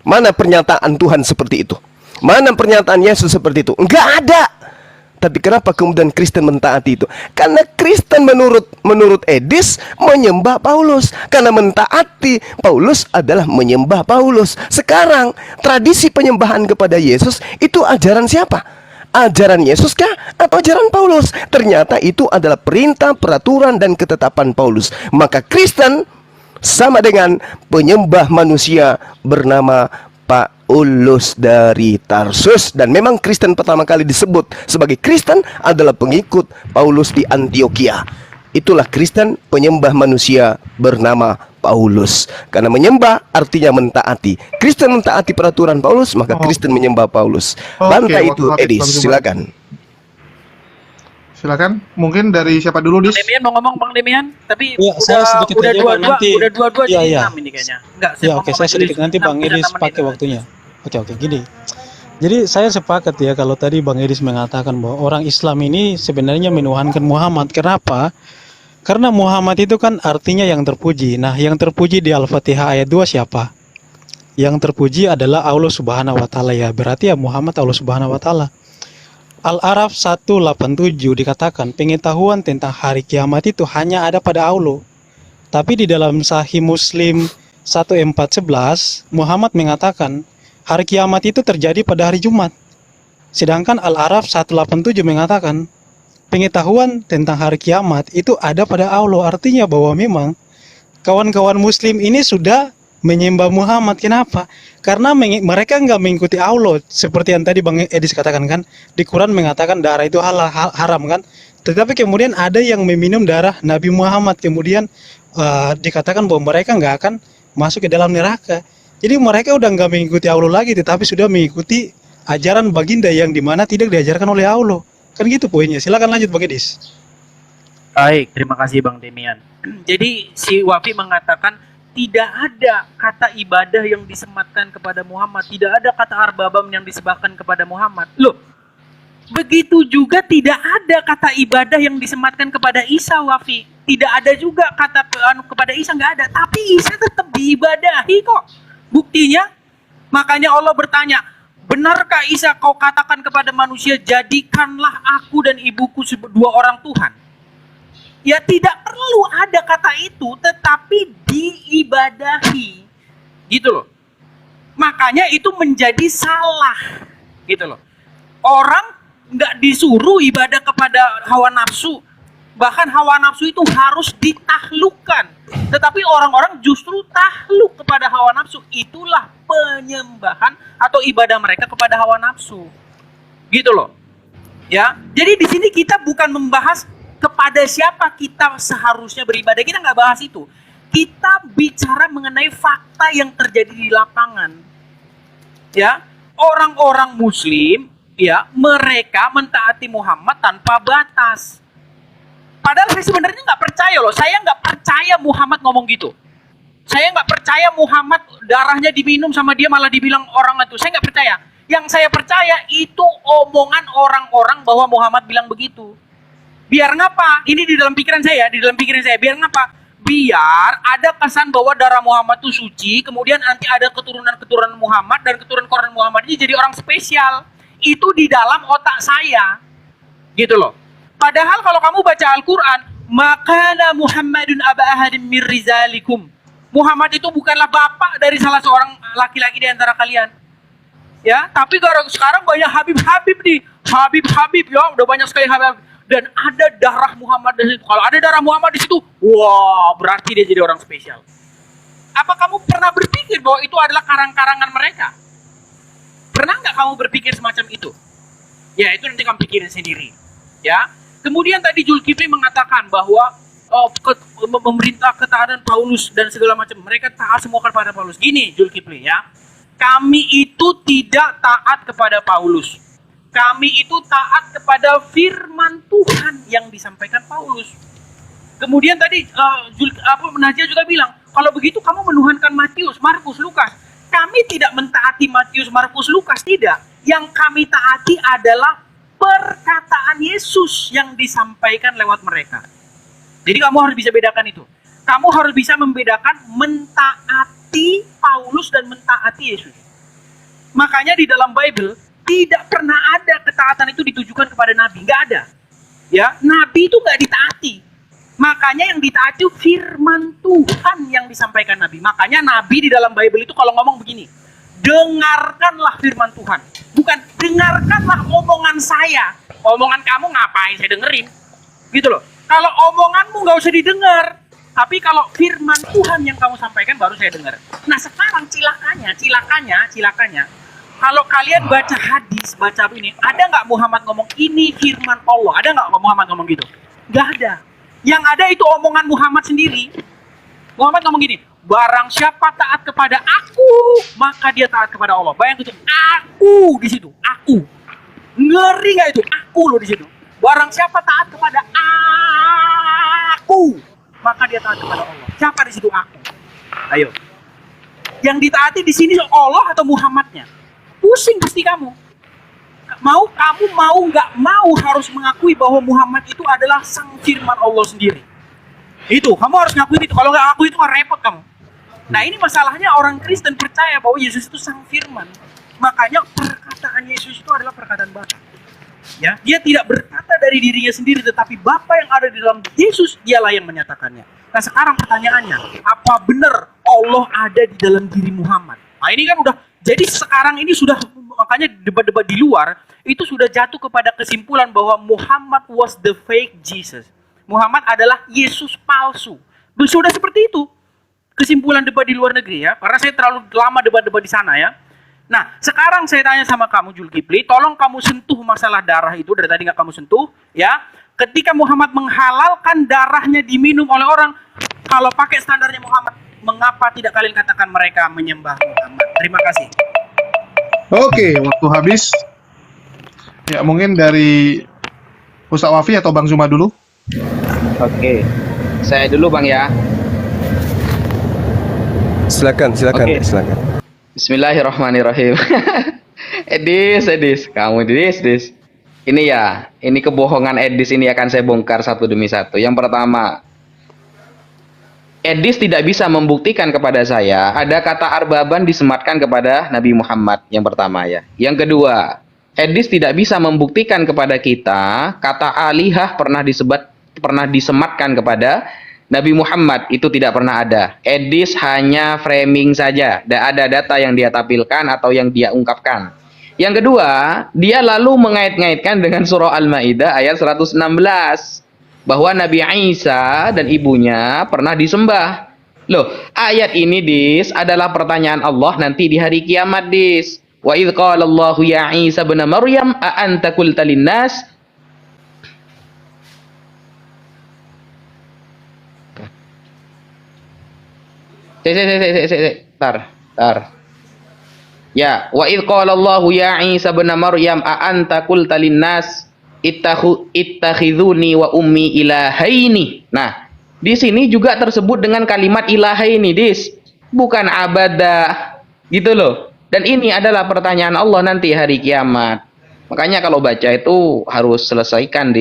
Mana pernyataan Tuhan seperti itu? Mana pernyataan Yesus seperti itu? Enggak ada. Tapi kenapa kemudian Kristen mentaati itu? Karena Kristen menurut Edis menyembah Paulus. Karena mentaati Paulus adalah menyembah Paulus. Sekarang tradisi penyembahan kepada Yesus itu ajaran siapa? Ajaran Yesus kah? Atau ajaran Paulus? Ternyata itu adalah perintah, peraturan, dan ketetapan Paulus. Maka Kristen sama dengan penyembah manusia bernama Paulus dari Tarsus. Dan memang Kristen pertama kali disebut sebagai Kristen adalah pengikut Paulus di Antioquia. Itulah Kristen, penyembah manusia bernama Paulus. Karena menyembah artinya mentaati. Kristen mentaati peraturan Paulus, maka Kristen menyembah Paulus. Bantai itu Edis, silakan. Silakan. Mungkin dari siapa dulu, Dis? Bang Demian mau ngomong, Bang Demian, tapi Ya, saya sedikit udah aja, dua Bang, nanti. udah dua Iya, jadi iya. 6 ini kayaknya. Enggak, Ya oke, ngomong saya aja sedikit dulu. nanti Bang 6 Edis menit pakai aja. waktunya. Oke, gini. Jadi saya sepakat ya kalau tadi Bang Edis mengatakan bahwa orang Islam ini sebenarnya menuhankan Muhammad. Kenapa? Karena Muhammad itu kan artinya yang terpuji. Nah, yang terpuji di Al-Fatihah ayat 2 siapa? Yang terpuji adalah Allah Subhanahu wa taala ya. Berarti ya Muhammad Allah Subhanahu wa taala. Al-Araf 187 dikatakan pengetahuan tentang hari kiamat itu hanya ada pada Allah. Tapi di dalam Sahih Muslim 1411 Muhammad mengatakan hari kiamat itu terjadi pada hari Jumat. Sedangkan Al-Araf 187 mengatakan pengetahuan tentang hari kiamat itu ada pada Allah. Artinya bahwa memang kawan-kawan muslim ini sudah menyembah Muhammad. Kenapa? Karena mereka nggak mengikuti Allah. Seperti yang tadi Bang Edis katakan kan, di Quran mengatakan darah itu haram kan. Tetapi kemudian ada yang meminum darah Nabi Muhammad. Kemudian dikatakan bahwa mereka nggak akan masuk ke dalam neraka. Jadi mereka udah nggak mengikuti Allah lagi, tetapi sudah mengikuti ajaran baginda yang dimana tidak diajarkan oleh Allah. Kan gitu poinnya. Silakan lanjut Bang Edis. Baik, terima kasih Bang Demian. Jadi si Wafi mengatakan tidak ada kata ibadah yang disematkan kepada Muhammad, tidak ada kata arbabam yang disebahkan kepada Muhammad. Loh, begitu juga tidak ada kata ibadah yang disematkan kepada Isa, Wafi. Tidak ada juga kata kepada Isa, nggak ada. Tapi Isa tetap diibadahi kok. Buktinya Makanya Allah bertanya, benarkah Isa kau katakan kepada manusia, jadikanlah aku dan ibuku dua orang Tuhan? Ya tidak perlu ada kata itu, tetapi diibadahi. Gitu loh. Makanya itu menjadi salah. Gitu loh. Orang nggak disuruh ibadah kepada hawa nafsu. Bahkan hawa nafsu itu harus ditaklukkan. Tetapi orang-orang justru takluk kepada hawa nafsu. Itulah penyembahan atau ibadah mereka kepada hawa nafsu. Gitu loh. Ya. Jadi di sini kita bukan membahas kepada siapa kita seharusnya beribadah. Kita nggak bahas itu. Kita bicara mengenai fakta yang terjadi di lapangan. Ya. Orang-orang muslim, ya, mereka mentaati Muhammad tanpa batas. Padahal saya sebenarnya nggak percaya loh. Saya nggak percaya Muhammad ngomong gitu. Saya nggak percaya Muhammad darahnya diminum sama dia malah dibilang orang itu. Saya nggak percaya. Yang saya percaya itu omongan orang-orang bahwa Muhammad bilang begitu. Biar ngapa? Ini di dalam pikiran saya, Biar ngapa? Biar ada kesan bahwa darah Muhammad itu suci. Kemudian nanti ada keturunan-keturunan Muhammad dan keturunan Muhammad ini jadi orang spesial. Itu di dalam otak saya. Gitu loh. Padahal kalau kamu baca Al-Quran, makana Muhammadun aba ahadin min rizalikum. Muhammad itu bukanlah bapak dari salah seorang laki-laki di antara kalian. Ya, tapi sekarang banyak Habib-Habib nih. Habib-Habib ya, udah banyak sekali Habib. Dan ada darah Muhammad di situ. Kalau ada darah Muhammad di situ, wah, berarti dia jadi orang spesial. Apa kamu pernah berpikir bahwa itu adalah karang-karangan mereka? Pernah nggak kamu berpikir semacam itu? Ya, itu nanti kamu pikirin sendiri. Ya. Kemudian tadi Zulkifli mengatakan bahwa memerintah ketaatan Paulus dan segala macam, mereka taat semua kepada Paulus. Gini Zulkifli ya, kami itu tidak taat kepada Paulus. Kami itu taat kepada firman Tuhan yang disampaikan Paulus. Kemudian tadi Najia juga bilang, kalau begitu kamu menuhankan Matius, Markus, Lukas. Kami tidak mentaati Matius, Markus, Lukas, tidak. Yang kami taati adalah perkataan Yesus yang disampaikan lewat mereka. Jadi kamu harus bisa bedakan itu. Kamu harus bisa membedakan mentaati Paulus dan mentaati Yesus. Makanya di dalam Bible tidak pernah ada ketaatan itu ditujukan kepada Nabi, nggak ada. Ya, Nabi itu nggak ditaati. Makanya yang ditaati firman Tuhan yang disampaikan Nabi. Makanya Nabi di dalam Bible itu kalau ngomong begini, dengarkanlah firman Tuhan. Bukan dengarkanlah omongan saya. Omongan kamu ngapain saya dengerin? Gitu loh. Kalau omonganmu nggak usah didengar. Tapi kalau firman Tuhan yang kamu sampaikan baru saya dengar. Nah sekarang cilakannya. Kalau kalian baca hadis, baca ini, ada nggak Muhammad ngomong ini firman Allah? Ada nggak Muhammad ngomong gitu? Nggak ada. Yang ada itu omongan Muhammad sendiri. Muhammad ngomong gini, barang siapa taat kepada aku, maka dia taat kepada Allah. Bayang itu, aku di situ, aku. Ngeri nggak itu? Aku loh di situ. Barang siapa taat kepada aku, maka dia taat kepada Allah. Siapa di situ aku? Ayo. Yang ditaati di sini Allah atau Muhammadnya? Pusing pasti kamu. Kamu mau nggak mau harus mengakui bahwa Muhammad itu adalah sang firman Allah sendiri. Itu, kamu harus ngakui itu. Kalau nggak ngaku itu kan repot kamu. Nah ini masalahnya orang Kristen percaya bahwa Yesus itu sang firman. Makanya perkataan Yesus itu adalah perkataan Bapa. Ya, dia tidak berkata dari dirinya sendiri, tetapi Bapa yang ada di dalam Yesus, dialah yang menyatakannya. Nah sekarang pertanyaannya, apa benar Allah ada di dalam diri Muhammad? Nah ini kan udah, jadi sekarang ini sudah, makanya debat-debat di luar, itu sudah jatuh kepada kesimpulan bahwa Muhammad was the fake Jesus. Muhammad adalah Yesus palsu. Sudah seperti itu kesimpulan debat di luar negeri ya, karena saya terlalu lama debat-debat di sana ya. Nah, sekarang saya tanya sama kamu Zulkifli, tolong kamu sentuh masalah darah itu, dari tadi nggak kamu sentuh, ya. Ketika Muhammad menghalalkan darahnya diminum oleh orang, kalau pakai standarnya Muhammad, mengapa tidak kalian katakan mereka menyembah Muhammad? Terima kasih. Oke, waktu habis. Ya, mungkin dari Ustaz Wafi atau Bang Zuma dulu. Oke. Saya dulu Bang ya. Silakan. Oke. Silakan. Bismillahirrahmanirrahim. Edis. Kamu Edis. Ini kebohongan Edis ini akan saya bongkar satu demi satu. Yang pertama, Edis tidak bisa membuktikan kepada saya ada kata arbaban disematkan kepada Nabi Muhammad, yang pertama ya. Yang kedua, Edis tidak bisa membuktikan kepada kita kata alihah pernah disematkan kepada Nabi Muhammad, itu tidak pernah ada. Edis hanya framing saja, tidak ada data yang dia tampilkan atau yang dia ungkapkan. Yang kedua, dia lalu mengait-ngaitkan dengan surah Al-Maidah ayat 116 bahwa Nabi Isa dan ibunya pernah disembah. Loh, ayat ini adalah pertanyaan Allah nanti di hari kiamat Wa idz qala Allahu ya Isa ibn Maryam a anta qulta linnas Tar. Ya, wa idz qala Allahu ya Isa ibn Maryam a anta qulta linnas ittakhiduni wa ummi ilahaini. Nah, di sini juga tersebut dengan kalimat ilahaini, bukan abada, gitu loh. Dan ini adalah pertanyaan Allah nanti hari kiamat. Makanya kalau baca itu harus selesaikan,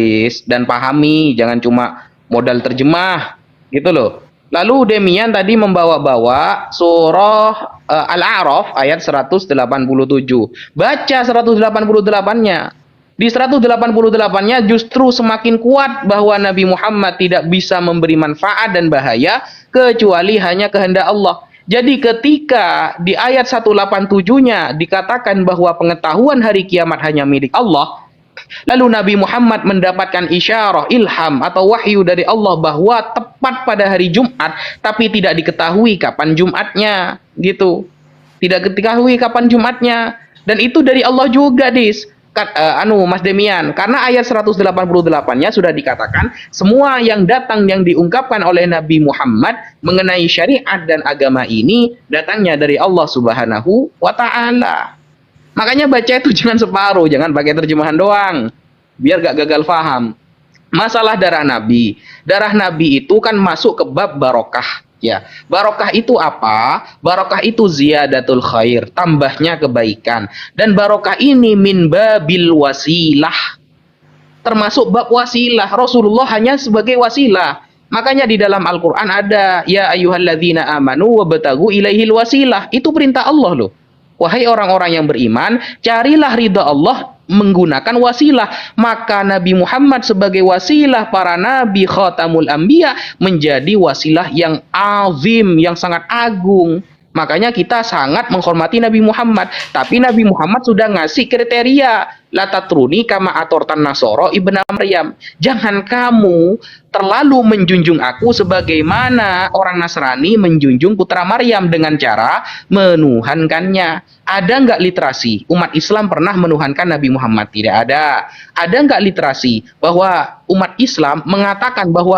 dan pahami, jangan cuma modal terjemah, gitu loh. Lalu Demian tadi membawa-bawa surah Al-A'raf ayat 187. Baca 188-nya. Di 188-nya justru semakin kuat bahwa Nabi Muhammad tidak bisa memberi manfaat dan bahaya kecuali hanya kehendak Allah. Jadi ketika di ayat 187-nya dikatakan bahwa pengetahuan hari kiamat hanya milik Allah, lalu Nabi Muhammad mendapatkan isyarah, ilham atau wahyu dari Allah bahwa tepat pada hari Jumat, tapi tidak diketahui kapan Jumatnya, gitu. Tidak diketahui kapan Jumatnya, dan itu dari Allah juga, Mas Demian, karena ayat 188-nya sudah dikatakan semua yang datang yang diungkapkan oleh Nabi Muhammad mengenai syariat dan agama ini datangnya dari Allah Subhanahu wa Ta'ala. Makanya baca itu jangan separuh, jangan pakai terjemahan doang, biar gak gagal faham. Masalah darah Nabi itu kan masuk ke bab barokah. Ya, barokah itu apa? Barokah itu ziyadatul khair, tambahnya kebaikan. Dan barokah ini min babil wasilah. Termasuk bab wasilah. Rasulullah hanya sebagai wasilah. Makanya di dalam Al-Quran ada ya ayyuhalladzina amanu wabtagu ilaihil wasilah. Itu perintah Allah loh. Wahai orang-orang yang beriman, carilah ridha Allah menggunakan wasilah. Maka Nabi Muhammad sebagai wasilah para nabi khatamul anbiya menjadi wasilah yang azim, yang sangat agung. Makanya kita sangat menghormati Nabi Muhammad. Tapi Nabi Muhammad sudah ngasih kriteria. La tatruni kama atortan Nasoro ibn Maryam. Jangan kamu terlalu menjunjung aku sebagaimana orang Nasrani menjunjung putra Maryam dengan cara menuhankannya. Ada nggak literasi umat Islam pernah menuhankan Nabi Muhammad? Tidak ada. Ada nggak literasi bahwa umat Islam mengatakan bahwa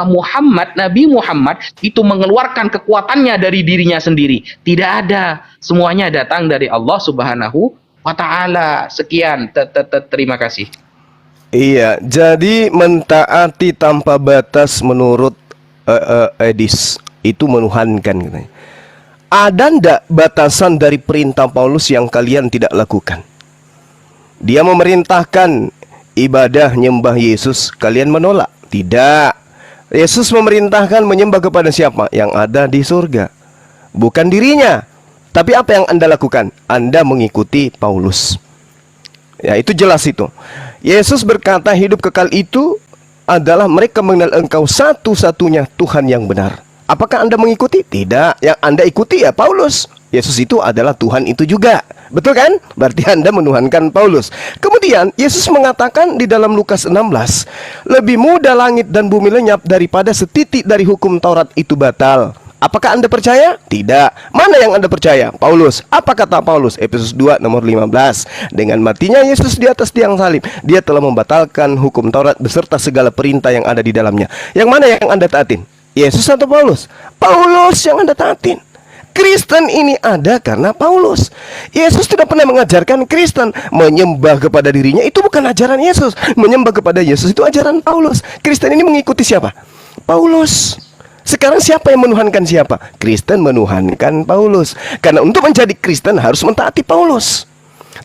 Nabi Muhammad itu mengeluarkan kekuatannya dari dirinya sendiri? Tidak ada. Semuanya datang dari Allah Subhanahu wa Ta'ala. Sekian. Terima kasih. Iya, jadi mentaati tanpa batas menurut Edis itu menuhankan katanya. Ada ndak batasan dari perintah Paulus yang kalian tidak lakukan? Dia memerintahkan ibadah nyembah Yesus, kalian menolak? Tidak. Yesus memerintahkan menyembah kepada siapa? Yang ada di surga, bukan dirinya. Tapi apa yang Anda lakukan? Anda mengikuti Paulus. Ya, itu jelas itu. Yesus berkata hidup kekal itu adalah mereka mengenal Engkau satu-satunya Tuhan yang benar. Apakah Anda mengikuti? Tidak. Yang Anda ikuti ya Paulus. Yesus itu adalah Tuhan itu juga. Betul kan? Berarti Anda menuhankan Paulus. Kemudian Yesus mengatakan di dalam Lukas 16, lebih mudah langit dan bumi lenyap daripada setitik dari hukum Taurat itu batal. Apakah Anda percaya? Tidak. Mana yang Anda percaya? Paulus. Apa kata Paulus? Efesus 2 nomor 15. Dengan matinya Yesus di atas tiang salib, dia telah membatalkan hukum Taurat beserta segala perintah yang ada di dalamnya. Yang mana yang Anda taatin? Yesus atau Paulus? Paulus yang Anda taatin. Kristen ini ada karena Paulus. Yesus tidak pernah mengajarkan Kristen menyembah kepada dirinya. Itu bukan ajaran Yesus. Menyembah kepada Yesus itu ajaran Paulus. Kristen ini mengikuti siapa? Paulus. Sekarang siapa yang menuhankan siapa? Kristen menuhankan Paulus. Karena untuk menjadi Kristen harus mentaati Paulus.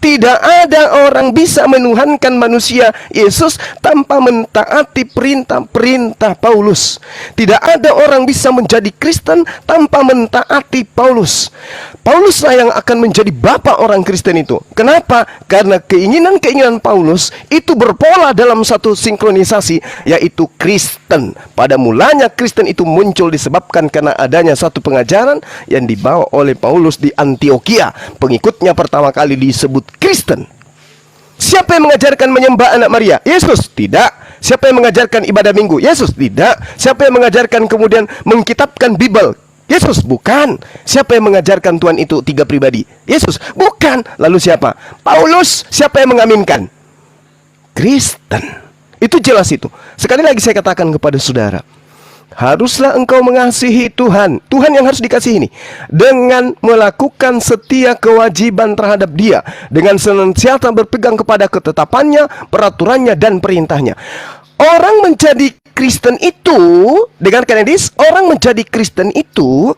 Tidak ada orang bisa menuhankan manusia Yesus tanpa mentaati perintah-perintah Paulus. Tidak ada orang bisa menjadi Kristen tanpa mentaati Paulus. Pauluslah yang akan menjadi bapak orang Kristen itu. Kenapa? Karena keinginan-keinginan Paulus itu berpola dalam satu sinkronisasi, yaitu Kristen. Pada mulanya Kristen itu muncul disebabkan karena adanya satu pengajaran yang dibawa oleh Paulus di Antioquia. Pengikutnya pertama kali disebut Kristen. Siapa yang mengajarkan menyembah anak Maria? Yesus? Tidak. Siapa yang mengajarkan ibadah minggu? Yesus? Tidak. Siapa yang mengajarkan kemudian mengkitabkan Bible? Yesus? Bukan. Siapa yang mengajarkan Tuhan itu 3 pribadi? Yesus? Bukan. Lalu siapa? Paulus. Siapa yang mengaminkan? Kristen. Itu jelas itu. Sekali lagi saya katakan kepada saudara, haruslah engkau mengasihi Tuhan. Tuhan yang harus dikasihi ini, dengan melakukan setia kewajiban terhadap Dia, dengan senantiasa berpegang kepada ketetapannya, peraturannya, dan perintahnya. Orang menjadi Kristen itu, dengarkan ini, orang menjadi Kristen itu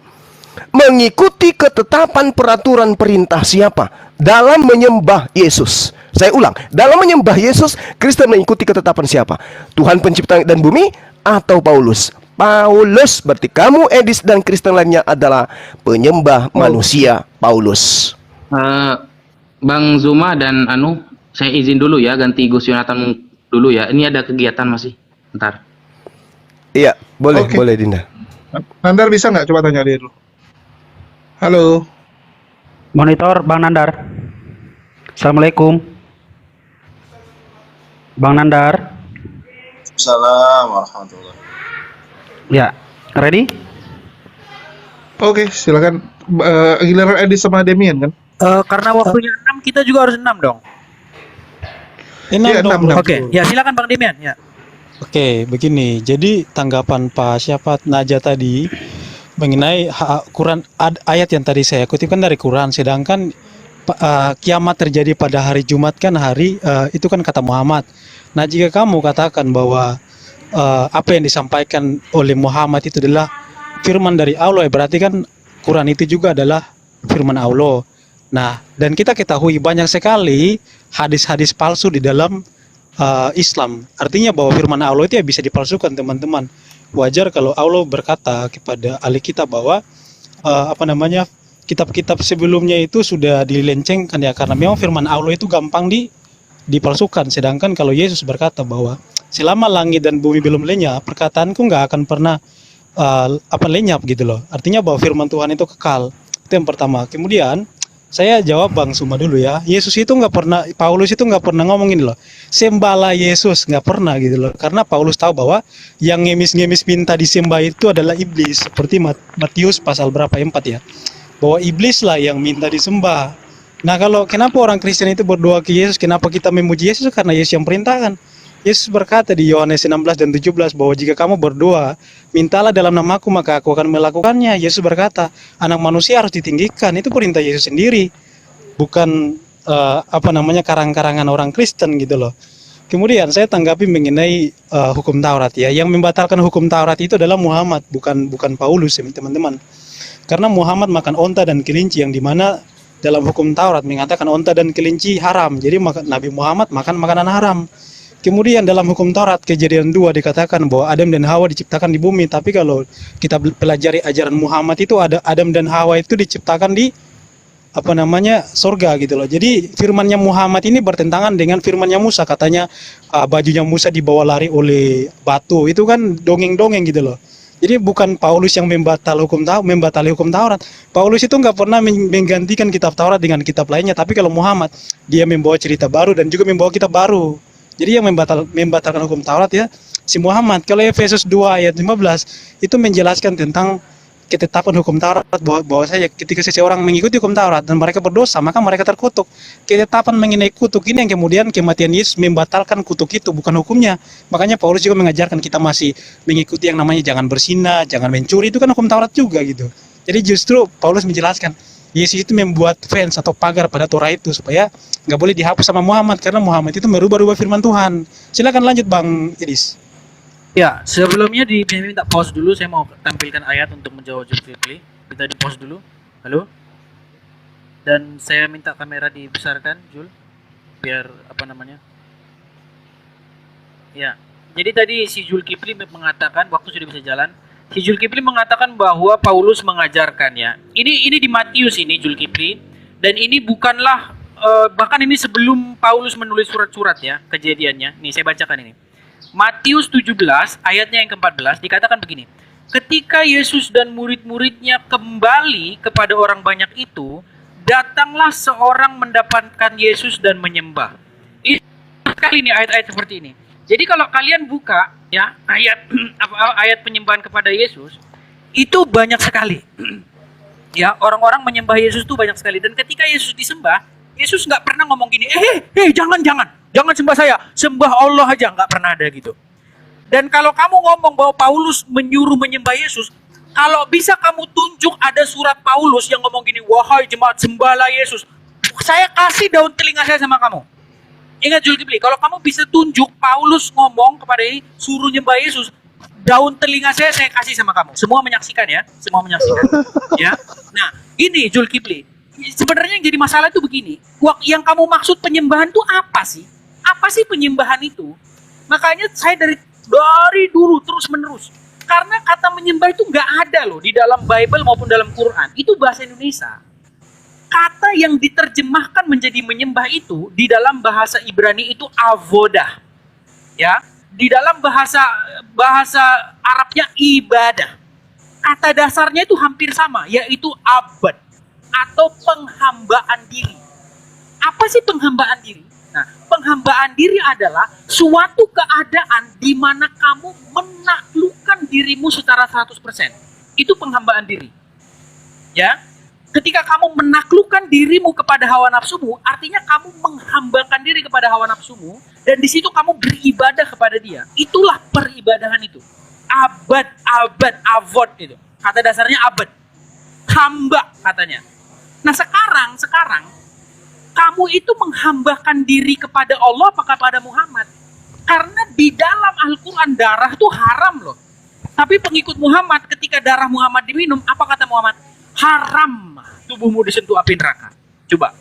mengikuti ketetapan peraturan perintah siapa? Dalam menyembah Yesus. Saya ulang, dalam menyembah Yesus, Kristen mengikuti ketetapan siapa? Tuhan pencipta dan bumi atau Paulus? Paulus. Berarti kamu, Edis, dan Kristen lainnya adalah penyembah manusia Paulus. Bang Zuma dan saya izin dulu ya, ganti Gus Yonatan dulu ya. Ini ada kegiatan masih. Ntar. Iya, boleh, Oke. boleh Dinda. Nandar bisa nggak coba tanya dia dulu? Halo. Monitor Bang Nandar. Assalamualaikum. Bang Nandar. Assalamualaikum warahmatullahi. Ya, ready? Oke, silakan. Giliran Edis sama Demian kan? Karena waktunya 6, kita juga harus 6 dong. Iya, 6. Oke, ya silakan Bang Demian ya. Oke, begini. Jadi tanggapan Pak siapa Naja tadi mengenai Quran ayat yang tadi saya kutipkan dari Quran, sedangkan kiamat terjadi pada hari Jumat kan itu kan kata Muhammad. Nah, jika kamu katakan bahwa apa yang disampaikan oleh Muhammad itu adalah firman dari Allah, berarti kan Quran itu juga adalah firman Allah. Nah, dan kita ketahui banyak sekali hadis-hadis palsu di dalam Islam. Artinya bahwa firman Allah itu ya bisa dipalsukan, teman-teman. Wajar kalau Allah berkata kepada ahli kitab bahwa kitab-kitab sebelumnya itu sudah dilencengkan ya, karena memang firman Allah itu gampang dipalsukan. Sedangkan kalau Yesus berkata bahwa selama langit dan bumi belum lenyap, perkataanku nggak akan pernah lenyap gitu loh. Artinya bahwa firman Tuhan itu kekal. Itu yang pertama. Kemudian saya jawab Bang Suma dulu ya. Paulus itu nggak pernah ngomongin loh, sembahlah Yesus, nggak pernah gitu loh. Karena Paulus tahu bahwa yang ngemis-ngemis minta disembah itu adalah iblis. Seperti Matius pasal berapa 4 ya, bahwa iblis lah yang minta disembah. Nah, kenapa orang Kristen itu berdoa ke Yesus, kenapa kita memuji Yesus? Karena Yesus yang perintahkan. Yesus berkata di Yohanes 16 dan 17 bahwa jika kamu berdoa, mintalah dalam namaku maka aku akan melakukannya. Yesus berkata, anak manusia harus ditinggikan. Itu perintah Yesus sendiri, bukan karang-karangan orang Kristen gitu loh. Kemudian saya tanggapi mengenai hukum Taurat ya. Yang membatalkan hukum Taurat itu adalah Muhammad, bukan Paulus ya, teman-teman. Karena Muhammad makan onta dan kelinci, yang dimana dalam hukum Taurat mengatakan onta dan kelinci haram. Jadi Nabi Muhammad makan makanan haram. Kemudian dalam hukum Taurat Kejadian 2 dikatakan bahwa Adam dan Hawa diciptakan di bumi. Tapi kalau kita pelajari ajaran Muhammad itu ada Adam dan Hawa itu diciptakan di surga gitu loh. Jadi firmannya Muhammad ini bertentangan dengan firmannya Musa. Katanya bajunya Musa dibawa lari oleh batu. Itu kan dongeng-dongeng gitu loh. Jadi bukan Paulus yang membatali hukum Taurat. Paulus itu nggak pernah menggantikan kitab Taurat dengan kitab lainnya. Tapi kalau Muhammad, dia membawa cerita baru dan juga membawa kitab baru. Jadi yang membatalkan hukum Taurat ya si Muhammad. Kalau Efesus 2 ayat 15 itu menjelaskan tentang ketetapan hukum Taurat, bahwa ketika seseorang mengikuti hukum Taurat dan mereka berdosa, maka mereka terkutuk. Ketetapan mengenai kutuk ini yang kemudian kematian Yesus membatalkan kutuk itu, bukan hukumnya. Makanya Paulus juga mengajarkan kita masih mengikuti yang namanya jangan berzina, jangan mencuri, itu kan hukum Taurat juga gitu. Jadi justru Paulus menjelaskan Yesus itu membuat fence atau pagar pada Torah itu supaya nggak boleh dihapus sama Muhammad, karena Muhammad itu merubah-rubah firman Tuhan. Silakan lanjut Bang Edis. Ya, sebelumnya minta pause dulu, saya mau tampilkan ayat untuk menjawab Zulkifli. Kita di pause dulu. Halo? Dan saya minta kamera dibesarkan, Jul, biar apa namanya? Ya. Jadi tadi si Zulkifli mengatakan, waktu sudah bisa jalan, si Zulkifli mengatakan bahwa Paulus mengajarkan ya. Ini di Matius ini Zulkifli, dan ini bukanlah bahkan ini sebelum Paulus menulis surat-surat ya, kejadiannya. Nih saya bacakan ini. Matius 17 ayatnya yang ke-14 dikatakan begini. Ketika Yesus dan murid-muridnya kembali kepada orang banyak itu, datanglah seorang mendapatkan Yesus dan menyembah. Ini sekali nih ayat-ayat seperti ini. Jadi kalau kalian buka ya ayat penyembahan kepada Yesus itu banyak sekali. Ya, orang-orang menyembah Yesus itu banyak sekali, dan ketika Yesus disembah, Yesus nggak pernah ngomong gini, jangan sembah saya, sembah Allah aja, nggak pernah ada gitu. Dan kalau kamu ngomong bahwa Paulus menyuruh menyembah Yesus, kalau bisa kamu tunjuk ada surat Paulus yang ngomong gini, wahai jemaat sembahlah Yesus, saya kasih daun telinga saya sama kamu. Ingat Zulkifli, kalau kamu bisa tunjuk Paulus ngomong kepada ini, suruh nyembah Yesus, daun telinga saya kasih sama kamu. Semua menyaksikan ya, semua menyaksikan. Ya, nah ini Zulkifli. Sebenarnya yang jadi masalah itu begini, yang kamu maksud penyembahan itu apa sih? Apa sih penyembahan itu? Makanya saya dari dulu terus menerus, karena kata menyembah itu nggak ada loh di dalam Bible maupun dalam Quran. Itu bahasa Indonesia. Kata yang diterjemahkan menjadi menyembah itu di dalam bahasa Ibrani itu avodah. Ya, di dalam bahasa Arabnya ibadah. Kata dasarnya itu hampir sama, yaitu abad atau penghambaan diri. Apa sih penghambaan diri? Nah, penghambaan diri adalah suatu keadaan di mana kamu menaklukkan dirimu secara 100%. Itu penghambaan diri. Ya. Ketika kamu menaklukkan dirimu kepada hawa nafsumu, artinya kamu menghambakan diri kepada hawa nafsumu, dan di situ kamu beribadah kepada dia. Itulah peribadahan itu. Avod itu. Kata dasarnya abad. Hamba katanya. Nah sekarang kamu itu menghambakan diri kepada Allah apa kepada Muhammad? Karena di dalam Al-Quran darah itu haram loh. Tapi pengikut Muhammad ketika darah Muhammad diminum, apa kata Muhammad? Haram tubuhmu disentuh api neraka. Coba.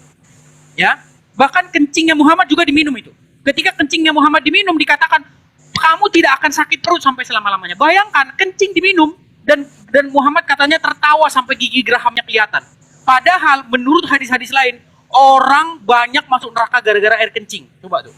Ya. Bahkan kencingnya Muhammad juga diminum itu. Ketika kencingnya Muhammad diminum dikatakan kamu tidak akan sakit perut sampai selama-lamanya. Bayangkan kencing diminum dan Muhammad katanya tertawa sampai gigi gerahamnya kelihatan. Padahal menurut hadis-hadis lain orang banyak masuk neraka gara-gara air kencing. Coba tuh.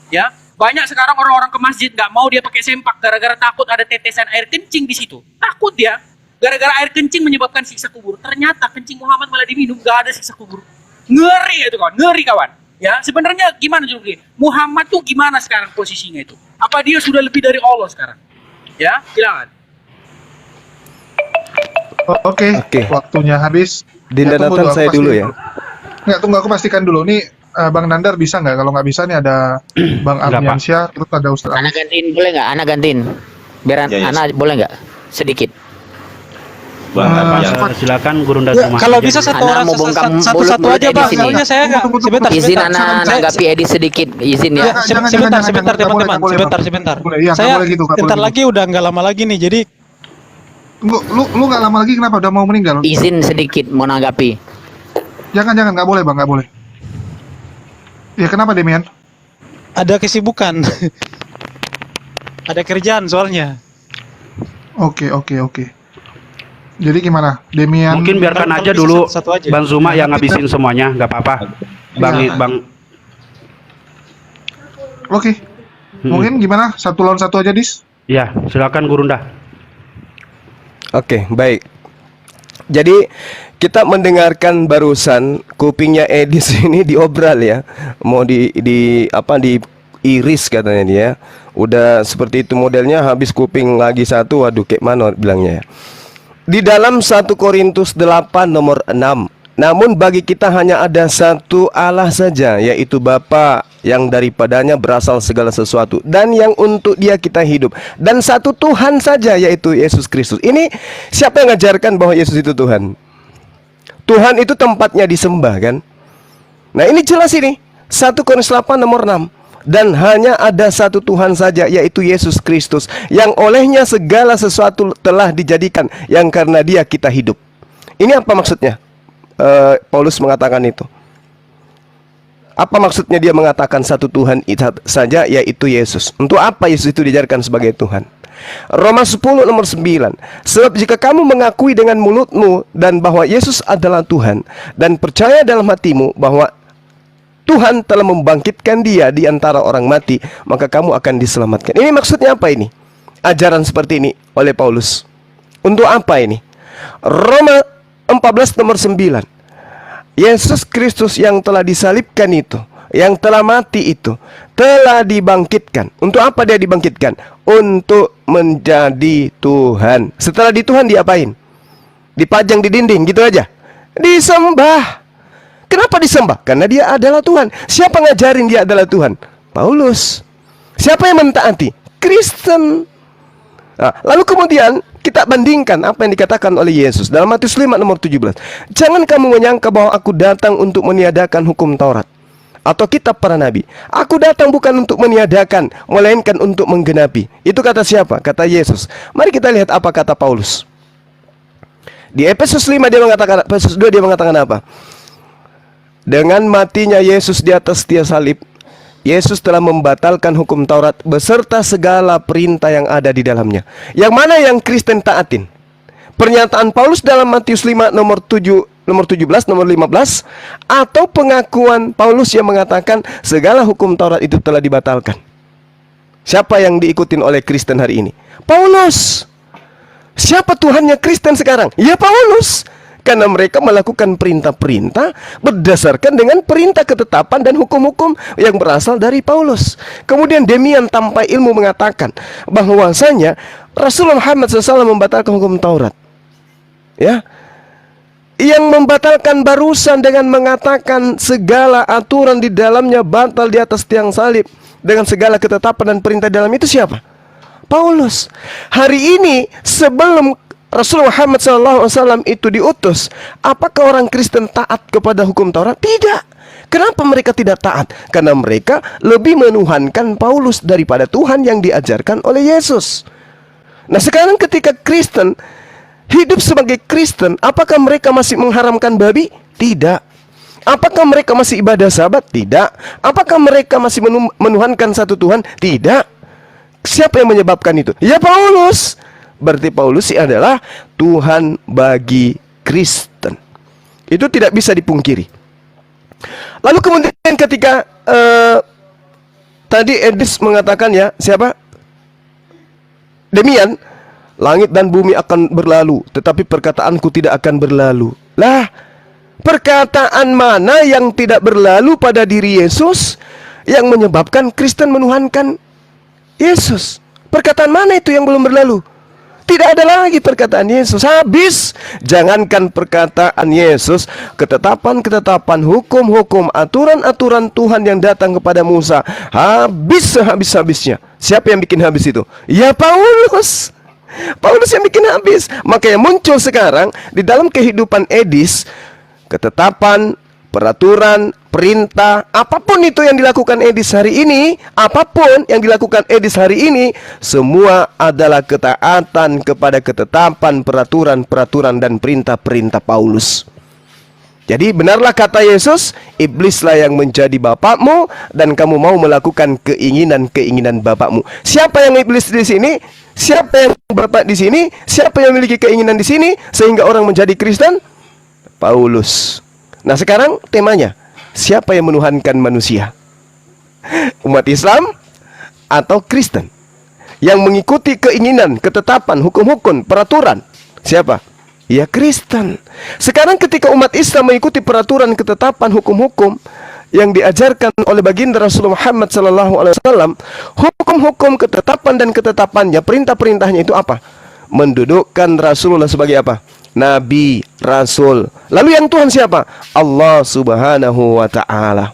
Ya. Banyak sekarang orang-orang ke masjid nggak mau dia pakai sempak gara-gara takut ada tetesan air kencing di situ. Takut dia. Gara-gara air kencing menyebabkan siksa kubur. Ternyata kencing Muhammad malah diminum, gak ada siksa kubur. Ngeri itu kawan, ngeri kawan. Ya, sebenarnya gimana juga? Muhammad tuh gimana sekarang posisinya itu? Apa dia sudah lebih dari Allah sekarang? Ya, silakan. Oke. Waktunya habis. Dinda Nathan saya dulu ya. Nggak, tunggu aku pastikan dulu. Nih Bang Nandar bisa nggak? Kalau nggak bisa nih ada Bang Ardiansyah, terus ada Ustaz. Anak gantiin boleh nggak? Anak gantiin. Biar anak boleh nggak? Sedikit. Silakan Guru Ya, Dharma. kalau bisa satu orang satu aja Bang. Soalnya saya nggak sebentar. Izin anak nanggapi Edi sedikit, izin ya. Sebentar teman-teman. Sebentar. Saya bentar lagi udah nggak lama lagi nih. Jadi Lu nggak lama lagi kenapa? Udah mau meninggal? Izin sedikit mau nanggapi. Jangan, nggak boleh Bang, nggak boleh. Ya kenapa Demian? ada kesibukan. Ada kerjaan soalnya. Oke. Jadi gimana, Demian? Mungkin biarkan Kalau aja bisa dulu satu aja. Bang Zuma yang ngabisin semuanya, nggak apa-apa. Bang. Oke. Mungkin gimana? 1 lawan 1 aja, Dis? Ya, silakan Gurunda. Oke, baik. Jadi kita mendengarkan barusan kupingnya Edis ini diobral ya. Mau diiris katanya dia. Udah seperti itu modelnya, habis kuping lagi satu, waduh kayak mana bilangnya ya. Di dalam 1 Korintus 8 nomor 6. Namun bagi kita hanya ada satu Allah saja, yaitu Bapa, yang daripadanya berasal segala sesuatu dan yang untuk Dia kita hidup, dan satu Tuhan saja, yaitu Yesus Kristus. Ini siapa yang mengajarkan bahwa Yesus itu Tuhan? Tuhan itu tempatnya disembah kan? Nah ini jelas ini 1 Korintus 8 nomor 6. Dan hanya ada satu Tuhan saja, yaitu Yesus Kristus, yang olehnya segala sesuatu telah dijadikan, yang karena Dia kita hidup. Ini apa maksudnya? Paulus mengatakan itu? Apa maksudnya dia mengatakan satu Tuhan saja, yaitu Yesus? Untuk apa Yesus itu diajarkan sebagai Tuhan? Roma 10 nomor 9. Sebab jika kamu mengakui dengan mulutmu dan bahwa Yesus adalah Tuhan, dan percaya dalam hatimu bahwa Tuhan telah membangkitkan dia di antara orang mati, maka kamu akan diselamatkan. Ini maksudnya apa ini? Ajaran seperti ini oleh Paulus. Untuk apa ini? Roma 14 nomor 9. Yesus Kristus yang telah disalibkan itu, yang telah mati itu, telah dibangkitkan. Untuk apa dia dibangkitkan? Untuk menjadi Tuhan. Setelah di Tuhan diapain? Dipajang di dinding gitu aja? Disembah. Kenapa disembah? Karena dia adalah Tuhan. Siapa ngajarin dia adalah Tuhan? Paulus. Siapa yang mentaati? Kristen. Nah, lalu kemudian kita bandingkan apa yang dikatakan oleh Yesus dalam Matius 5 nomor 17. Jangan kamu menyangka bahwa aku datang untuk meniadakan hukum Taurat atau kitab para nabi. Aku datang bukan untuk meniadakan, melainkan untuk menggenapi. Itu kata siapa? Kata Yesus. Mari kita lihat apa kata Paulus. Di Efesus 5 dia mengatakan, Efesus 2 dia mengatakan apa? Dengan matinya Yesus di atas tiang salib, Yesus telah membatalkan hukum Taurat beserta segala perintah yang ada di dalamnya. Yang mana yang Kristen taatin? Pernyataan Paulus dalam Matius 5 nomor 17, nomor 15, atau pengakuan Paulus yang mengatakan segala hukum Taurat itu telah dibatalkan? Siapa yang diikutin oleh Kristen hari ini? Paulus. Siapa Tuhannya Kristen sekarang? Ya Paulus. Karena mereka melakukan perintah-perintah berdasarkan dengan perintah ketetapan dan hukum-hukum yang berasal dari Paulus. Kemudian Demian tanpa ilmu mengatakan bahwasanya Rasulullah Muhammad SAW membatalkan hukum Taurat. Ya, yang membatalkan barusan dengan mengatakan segala aturan di dalamnya batal di atas tiang salib dengan segala ketetapan dan perintah dalam itu siapa? Paulus. Hari ini sebelum Rasulullah Muhammad SAW itu diutus, apakah orang Kristen taat kepada hukum Taurat? Tidak. Kenapa mereka tidak taat? Karena mereka lebih menuhankan Paulus daripada Tuhan yang diajarkan oleh Yesus. Nah sekarang ketika Kristen hidup sebagai Kristen, apakah mereka masih mengharamkan babi? Tidak. Apakah mereka masih ibadah Sabat? Tidak. Apakah mereka masih menuhankan satu Tuhan? Tidak. Siapa yang menyebabkan itu? Ya Paulus. Berarti Paulus adalah Tuhan bagi Kristen. Itu tidak bisa dipungkiri. Lalu kemudian ketika tadi Edis mengatakan ya, siapa? Demian, langit dan bumi akan berlalu, tetapi perkataanku tidak akan berlalu. Lah, perkataan mana yang tidak berlalu pada diri Yesus yang menyebabkan Kristen menuhankan Yesus? Perkataan mana itu yang belum berlalu? Tidak ada lagi perkataan Yesus. Habis. Jangankan perkataan Yesus, ketetapan-ketetapan, hukum-hukum, aturan-aturan Tuhan yang datang kepada Musa, habis sehabis-habisnya. Siapa yang bikin habis itu? Ya Paulus. Paulus yang bikin habis. Makanya muncul sekarang di dalam kehidupan Edis, ketetapan, peraturan, perintah, apapun itu yang dilakukan Edis hari ini, apapun yang dilakukan Edis hari ini, semua adalah ketaatan kepada ketetapan, peraturan dan perintah-perintah Paulus. Jadi benarlah kata Yesus, iblislah yang menjadi bapakmu dan kamu mau melakukan keinginan-keinginan bapakmu. Siapa yang iblis di sini? Siapa yang bapak di sini? Siapa yang memiliki keinginan di sini sehingga orang menjadi Kristen? Paulus. Nah sekarang temanya, siapa yang menuhankan manusia? Umat Islam atau Kristen? Yang mengikuti keinginan, ketetapan, hukum-hukum, peraturan. Siapa? Ya Kristen. Sekarang ketika umat Islam mengikuti peraturan, ketetapan, hukum-hukum yang diajarkan oleh baginda Rasulullah Muhammad SAW, hukum-hukum, ketetapan dan ketetapannya, perintah-perintahnya itu apa? Mendudukkan Rasulullah sebagai apa? Nabi, Rasul. Lalu yang Tuhan siapa? Allah Subhanahu wa Ta'ala.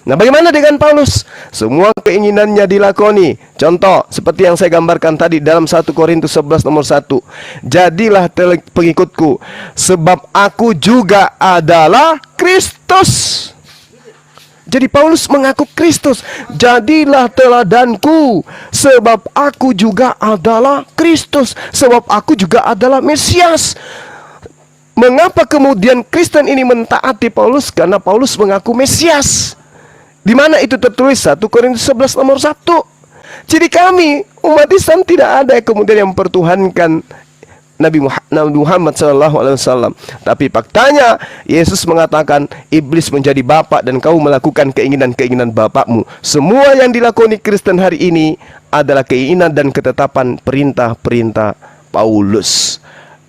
Nah bagaimana dengan Paulus? Semua keinginannya dilakoni. Contoh seperti yang saya gambarkan tadi dalam 1 Korintus 11 nomor 1. Jadilah pengikutku, sebab aku juga adalah Kristus. Jadi Paulus mengaku Kristus. Jadilah teladanku, sebab aku juga adalah Kristus, sebab aku juga adalah Mesias. Mengapa kemudian Kristen ini mentaati Paulus? Karena Paulus mengaku Mesias. Di mana itu tertulis? 1 Korintus 11 nomor 1. Jadi kami umat Islam tidak ada kemudian yang mempertuhankan Nabi Muhammad SAW. Tapi faktanya Yesus mengatakan iblis menjadi bapak dan kau melakukan keinginan-keinginan bapakmu. Semua yang dilakoni Kristen hari ini adalah keinginan dan ketetapan perintah-perintah Paulus.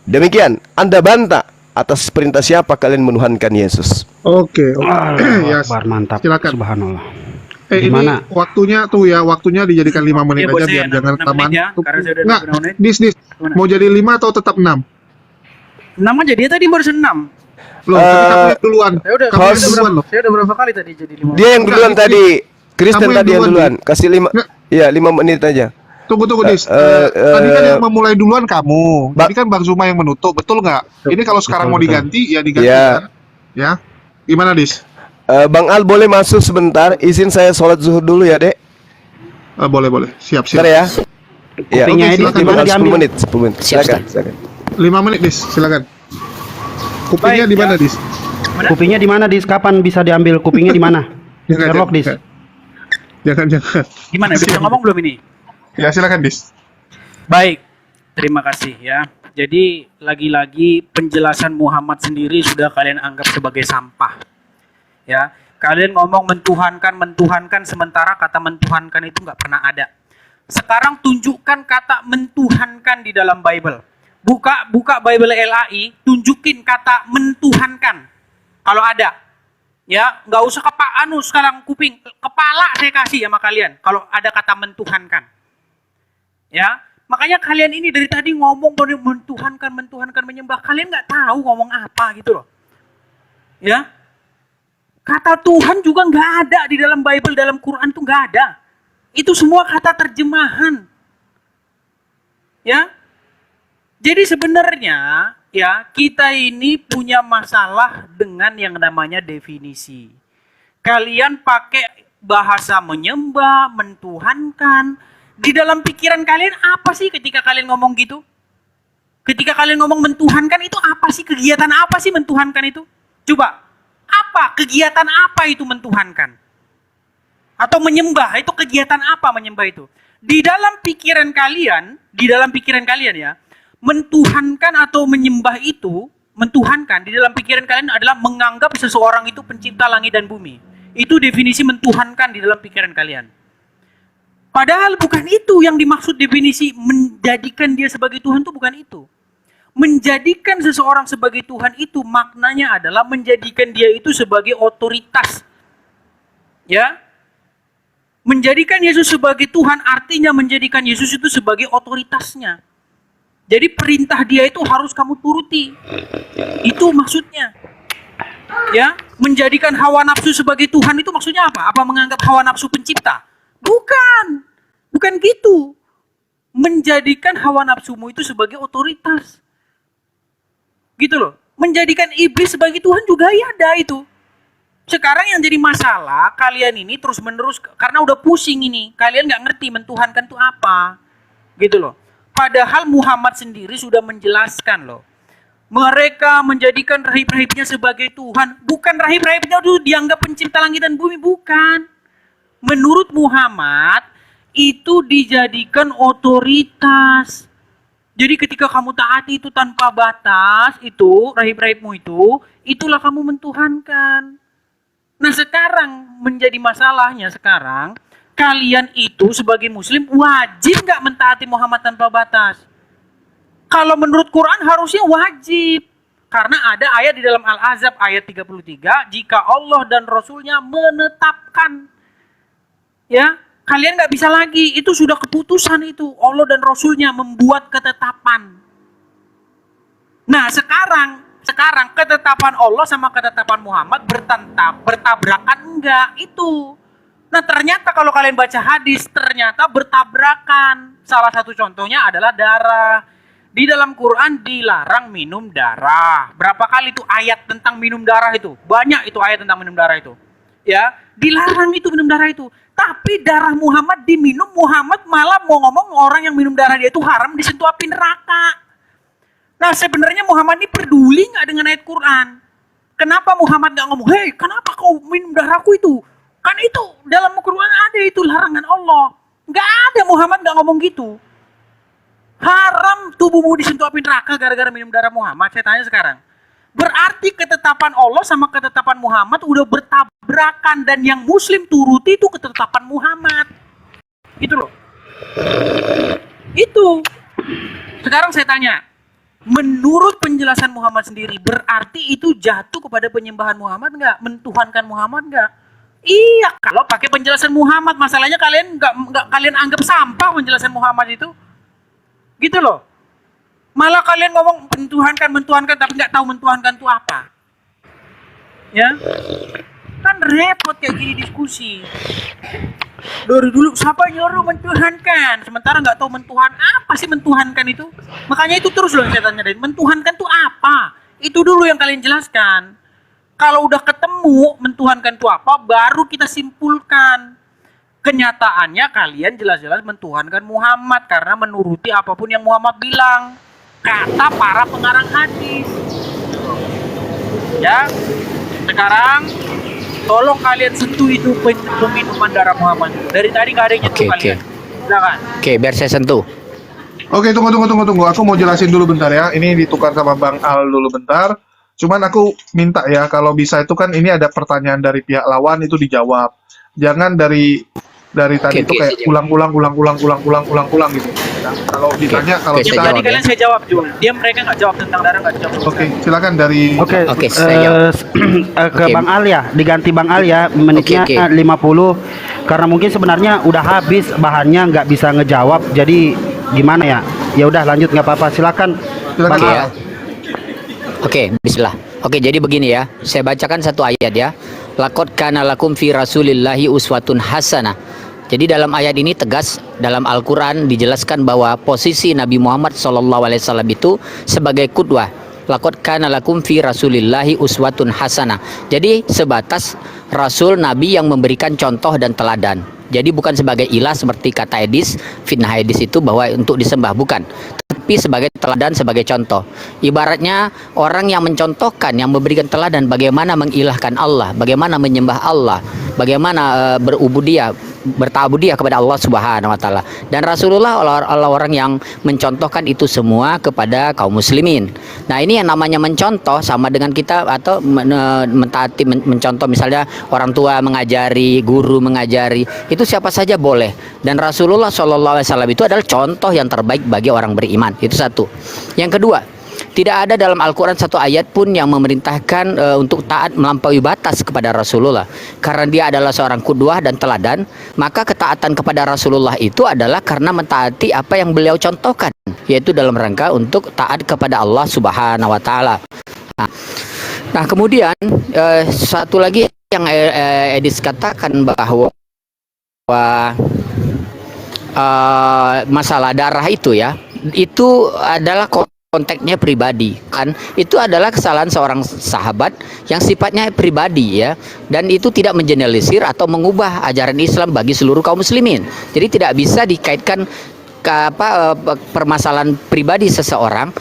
Demikian, Anda bantah atas perintah siapa kalian menuhankan Yesus? Oke, Allahu ya, Akbar, mantap. silakan. Subhanallah. Ini Gimana? waktunya dijadikan 5 menit Ya, aja bos, biar ya, jangan 6 taman. menit ya, karena saya udah Nggak, 6 menit. dis, Gimana? mau jadi 5 atau tetap 6? 6 aja, dia tadi baru 6. Loh, tapi kamu yang duluan. Saya udah, Kamu yang duluan loh. saya udah berapa kali tadi jadi 5 Dia yang duluan Enggak, tadi. Kristen kamu yang tadi yang duluan, duluan. Kasih 5. Nggak. Ya, 5 menit aja. Tunggu, dis. Tadi kan yang memulai duluan kamu. Jadi kan Bang Zuma yang menutup, betul nggak? Ini kalau sekarang mau diganti, ya diganti Ya. kan? Ya. Gimana, dis? Bang Al boleh masuk sebentar. Izin saya sholat zuhur dulu ya, Dek. Boleh. Siap. Bentar ya. Ya, Kupingnya oke, Edis silakan. di mana 10 diambil? menit, 10 menit. Siap, Silakan, Ustaz. silakan. 5 menit, dis. Silakan. Kupingnya Baik, di mana, ya. dis? Kupingnya di mana, Dis? Kapan bisa diambil? Kupingnya di mana? Sherlock, Dis. Jangan. Gimana, bisa ngomong belum ini? Ya, silakan, dis. Baik, terima kasih ya. Jadi lagi-lagi penjelasan Muhammad sendiri sudah kalian anggap sebagai sampah. Ya, kalian ngomong mentuhankan sementara kata mentuhankan itu nggak pernah ada. Sekarang tunjukkan kata mentuhankan di dalam Bible. Buka Bible LAI, tunjukin kata mentuhankan. Kalau ada, ya nggak usah sekarang kuping, kepala saya kasih sama kalian. Kalau ada kata mentuhankan, ya. Makanya kalian ini dari tadi ngomong mentuhankan, menyembah. Kalian nggak tahu ngomong apa gitu loh. Ya. Kata Tuhan juga nggak ada di dalam Bible, dalam Quran tuh nggak ada. Itu semua kata terjemahan. Ya. Jadi sebenarnya ya kita ini punya masalah dengan yang namanya definisi. Kalian pakai bahasa menyembah, mentuhankan. Di dalam pikiran kalian apa sih ketika kalian ngomong gitu? Ketika kalian ngomong mentuhankan itu apa sih? Kegiatan apa sih mentuhankan itu? Coba, apa? Kegiatan apa itu mentuhankan? Atau menyembah, itu kegiatan apa menyembah itu? Di dalam pikiran kalian ya, mentuhankan atau menyembah itu, mentuhankan di dalam pikiran kalian adalah menganggap seseorang itu pencipta langit dan bumi. Itu definisi mentuhankan di dalam pikiran kalian. Padahal bukan itu yang dimaksud definisi menjadikan dia sebagai Tuhan itu bukan itu. Menjadikan seseorang sebagai Tuhan itu maknanya adalah menjadikan dia itu sebagai otoritas. Ya. Menjadikan Yesus sebagai Tuhan artinya menjadikan Yesus itu sebagai otoritasnya. Jadi perintah dia itu harus kamu turuti. Itu maksudnya. Ya, menjadikan hawa nafsu sebagai Tuhan itu maksudnya apa? Apa menganggap hawa nafsu pencipta? Bukan gitu. Menjadikan hawa nafsumu itu sebagai otoritas. Gitu loh. Menjadikan iblis sebagai Tuhan juga ya ada itu. Sekarang yang jadi masalah, kalian ini terus-menerus, karena udah pusing ini. Kalian nggak ngerti mentuhankan itu apa. Gitu loh. Padahal Muhammad sendiri sudah menjelaskan loh. Mereka menjadikan rahib-rahibnya sebagai Tuhan. Bukan rahib-rahibnya itu dianggap pencipta langit dan bumi. Bukan. Menurut Muhammad, itu dijadikan otoritas. Jadi ketika kamu taati itu tanpa batas, itu rahib-rahibmu itu, itulah kamu mentuhankan. Nah sekarang menjadi masalahnya sekarang, kalian itu sebagai muslim wajib nggak mentaati Muhammad tanpa batas? Kalau menurut Quran harusnya wajib. Karena ada ayat di dalam Al-Ahzab ayat 33, jika Allah dan Rasulnya menetapkan. Ya, kalian nggak bisa lagi, itu sudah keputusan itu. Allah dan Rasulnya membuat ketetapan. Nah sekarang ketetapan Allah sama ketetapan Muhammad bertabrakan enggak itu. Nah ternyata kalau kalian baca hadis ternyata bertabrakan. Salah satu contohnya adalah darah. Di dalam Quran dilarang minum darah. Berapa kali itu ayat tentang minum darah itu? Banyak itu ayat tentang minum darah itu. Ya, dilarang itu minum darah itu. Tapi darah Muhammad diminum, Muhammad malah mau ngomong orang yang minum darah dia itu haram disentuh api neraka. Nah sebenarnya Muhammad ini peduli nggak dengan ayat Quran? Kenapa Muhammad nggak ngomong, hei kenapa kau minum darahku itu? Kan itu dalam Quran ada itu larangan Allah. Nggak ada, Muhammad nggak ngomong gitu. Haram tubuhmu disentuh api neraka gara-gara minum darah Muhammad. Saya tanya sekarang. Berarti ketetapan Allah sama ketetapan Muhammad udah bertabrakan, dan yang Muslim turuti itu ketetapan Muhammad. Gitu loh. Itu. Sekarang saya tanya, menurut penjelasan Muhammad sendiri, berarti itu jatuh kepada penyembahan Muhammad nggak? Mentuhankan Muhammad nggak? Iya, kalau pakai penjelasan Muhammad. Masalahnya kalian nggak kalian anggap sampah penjelasan Muhammad itu. Gitu loh. Malah kalian ngomong mentuhankan, tapi nggak tahu mentuhankan itu apa. Ya, kan repot kayak gini diskusi. Dari dulu siapa nyuruh mentuhankan, sementara nggak tahu mentuhan apa sih mentuhankan itu. Makanya itu terus loh saya tanya, mentuhankan itu apa? Itu dulu yang kalian jelaskan. Kalau udah ketemu mentuhankan itu apa, baru kita simpulkan. Kenyataannya kalian jelas-jelas mentuhankan Muhammad karena menuruti apapun yang Muhammad bilang, kata para pengarang hadis. Ya, sekarang tolong kalian sentuh itu peminuman darah Muhammad. Dari tadi nggak ada yang nyentuh kalian. Silakan. Oke, biar saya sentuh. Oke, tunggu. Aku mau jelasin dulu bentar ya. Ini ditukar sama Bang Al dulu bentar. Cuman aku minta ya, kalau bisa itu kan ini ada pertanyaan dari pihak lawan itu dijawab. Jangan dari tadi itu kayak ulang-ulang gitu. Nah, kalau ditanya, kalau kita jadi kalian saya jawab juga. Dia mereka nggak jawab tentang darah, nggak jawab. Oke, silakan dari Oke, saya jawab. Ke Oke. Bang Al ya, diganti Bang Al ya, menitnya Oke. 50, karena mungkin sebenarnya udah habis bahannya, nggak bisa ngejawab, jadi gimana ya? Ya udah lanjut, nggak apa-apa, silakan Bang Oke Al. ya. Oke, bismillah. Oke, jadi begini ya. Saya bacakan satu ayat ya. Laqad kana lakum fi Rasulillahi uswatun hasanah. Jadi dalam ayat ini tegas, dalam Al-Quran dijelaskan bahwa posisi Nabi Muhammad SAW itu sebagai qudwah. Laqad kana lakum fi Rasulillahi uswatun hasanah. Jadi sebatas Rasul Nabi yang memberikan contoh dan teladan. Jadi bukan sebagai ilah seperti kata Edis, fitnah Edis itu bahwa untuk disembah, bukan. Tapi sebagai teladan, sebagai contoh. Ibaratnya orang yang mencontohkan, yang memberikan teladan bagaimana mengilahkan Allah, bagaimana menyembah Allah, bagaimana berta'budiyah kepada Allah Subhanahu wa taala. Dan Rasulullah adalah orang yang mencontohkan itu semua kepada kaum muslimin. Nah, ini yang namanya mencontoh sama dengan kita atau mentaati mencontoh, misalnya orang tua mengajari, guru mengajari, itu siapa saja boleh. Dan Rasulullah SAW itu adalah contoh yang terbaik bagi orang beriman. Itu satu. Yang kedua, tidak ada dalam Al-Quran satu ayat pun yang memerintahkan untuk taat melampaui batas kepada Rasulullah. Karena dia adalah seorang qudwah dan teladan, maka ketaatan kepada Rasulullah itu adalah karena mentaati apa yang beliau contohkan, yaitu dalam rangka untuk taat kepada Allah Subhanahu wa taala. Nah, kemudian satu lagi yang Edis katakan bahwa masalah darah itu ya, itu adalah konteksnya pribadi, kan itu adalah kesalahan seorang sahabat yang sifatnya pribadi ya, dan itu tidak mengeneralisir atau mengubah ajaran Islam bagi seluruh kaum muslimin. Jadi tidak bisa dikaitkan ke permasalahan pribadi seseorang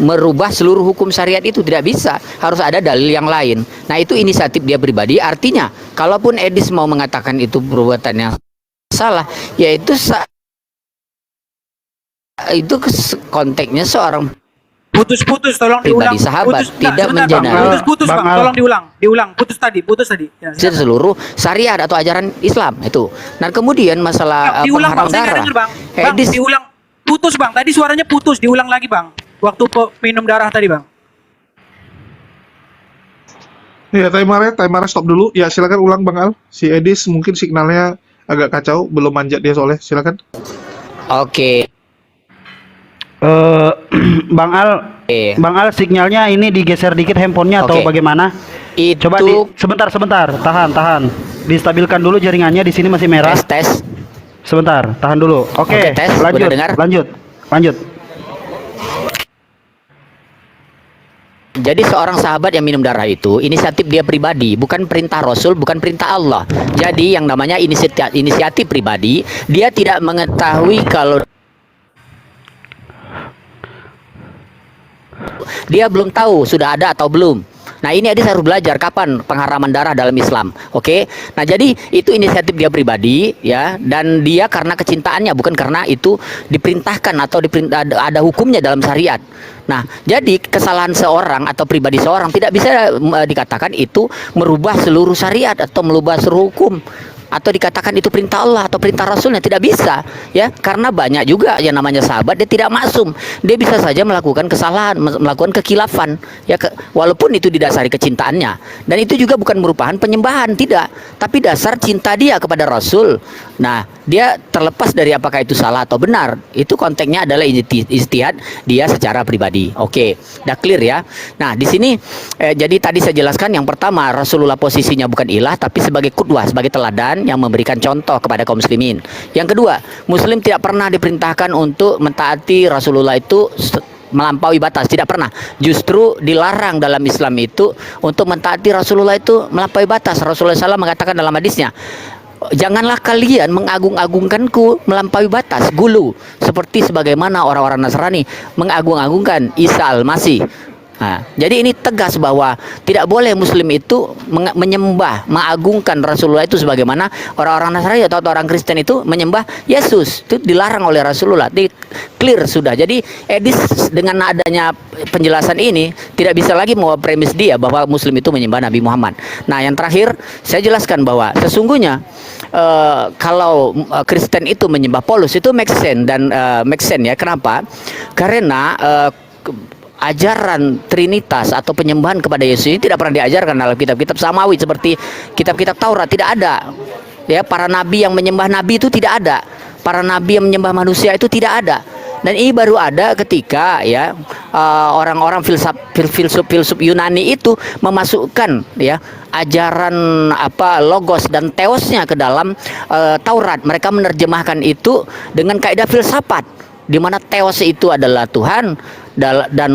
merubah seluruh hukum syariat, itu tidak bisa, harus ada dalil yang lain. Nah, itu inisiatif dia pribadi. Artinya kalaupun Edis mau mengatakan itu perbuatannya salah, yaitu itu konteksnya seorang Putus, tolong diulang. pribadi sahabat, tidak sebentar, Bang. mengeneralisir Putus, Bang. Tolong diulang. Putus tadi. Ya, seluruh syariat atau ajaran Islam itu. Nah, kemudian masalah diulang, pengharam Bang. Saya nggak darah. denger, Bang. Bang, Edis, diulang. Putus, Bang. Tadi suaranya putus. Diulang lagi, Bang. Waktu minum darah tadi, Bang. ya timernya stop dulu. Ya silakan ulang Bang Al. Si Edis mungkin signalnya agak kacau, belum manjat dia soalnya. Silakan. Oke. Bang Al, sinyalnya ini digeser dikit handphonenya atau Oke. bagaimana? Itu Coba sebentar, tahan. Distabilkan dulu jaringannya, di sini masih merah. tes. Sebentar, tahan dulu. Oke, Oke, tes. Udah dengar? lanjut. Jadi seorang sahabat yang minum darah itu inisiatif dia pribadi, bukan perintah Rasul, bukan perintah Allah. Jadi yang namanya inisiatif pribadi, dia tidak mengetahui kalau Dia belum tahu sudah ada atau belum. Nah, ini Edis harus belajar kapan pengharaman darah dalam Islam. Oke. Nah, jadi itu inisiatif dia pribadi ya, dan dia karena kecintaannya, bukan karena itu diperintahkan atau ada hukumnya dalam syariat. Nah, jadi kesalahan seorang atau pribadi seorang tidak bisa dikatakan itu merubah seluruh syariat atau merubah seluruh hukum, atau dikatakan itu perintah Allah atau perintah Rasulnya. Tidak bisa ya, karena banyak juga yang namanya sahabat dia tidak maksum, dia bisa saja melakukan kesalahan, melakukan kekilafan ya, walaupun itu didasari kecintaannya, dan itu juga bukan merupakan penyembahan, tidak, tapi dasar cinta dia kepada Rasul. Nah, dia terlepas dari apakah itu salah atau benar, itu konteksnya adalah ijtihad dia secara pribadi. Oke, udah clear ya. Nah, di sini jadi tadi saya jelaskan yang pertama, Rasulullah posisinya bukan ilah tapi sebagai qudwah, sebagai teladan yang memberikan contoh kepada kaum muslimin. Yang kedua, muslim tidak pernah diperintahkan untuk mentaati Rasulullah itu melampaui batas, tidak pernah. Justru dilarang dalam Islam itu untuk mentaati Rasulullah itu melampaui batas. Rasulullah SAW mengatakan dalam hadisnya, janganlah kalian mengagung-agungkanku melampaui batas, gulu, seperti sebagaimana orang-orang Nasrani mengagung-agungkan Isa Al-Masih. Nah, jadi ini tegas bahwa tidak boleh muslim itu menyembah, mengagungkan Rasulullah itu sebagaimana orang-orang Nasrani atau orang Kristen itu menyembah Yesus. Itu dilarang oleh Rasulullah. Clear sudah. Jadi Edis dengan adanya penjelasan ini tidak bisa lagi membawa premis dia bahwa muslim itu menyembah Nabi Muhammad. Nah, yang terakhir saya jelaskan bahwa sesungguhnya kalau Kristen itu menyembah Paulus itu make sense, dan make sense ya. Kenapa? Karena ajaran Trinitas atau penyembahan kepada Yesus ini tidak pernah diajarkan dalam kitab-kitab samawi seperti kitab-kitab Taurat, tidak ada. Ya, para nabi yang menyembah nabi itu tidak ada. Para nabi yang menyembah manusia itu tidak ada. Dan ini baru ada ketika ya orang-orang filsuf Yunani itu memasukkan ya ajaran logos dan teosnya ke dalam Taurat. Mereka menerjemahkan itu dengan kaidah filsafat, di mana teos itu adalah Tuhan dan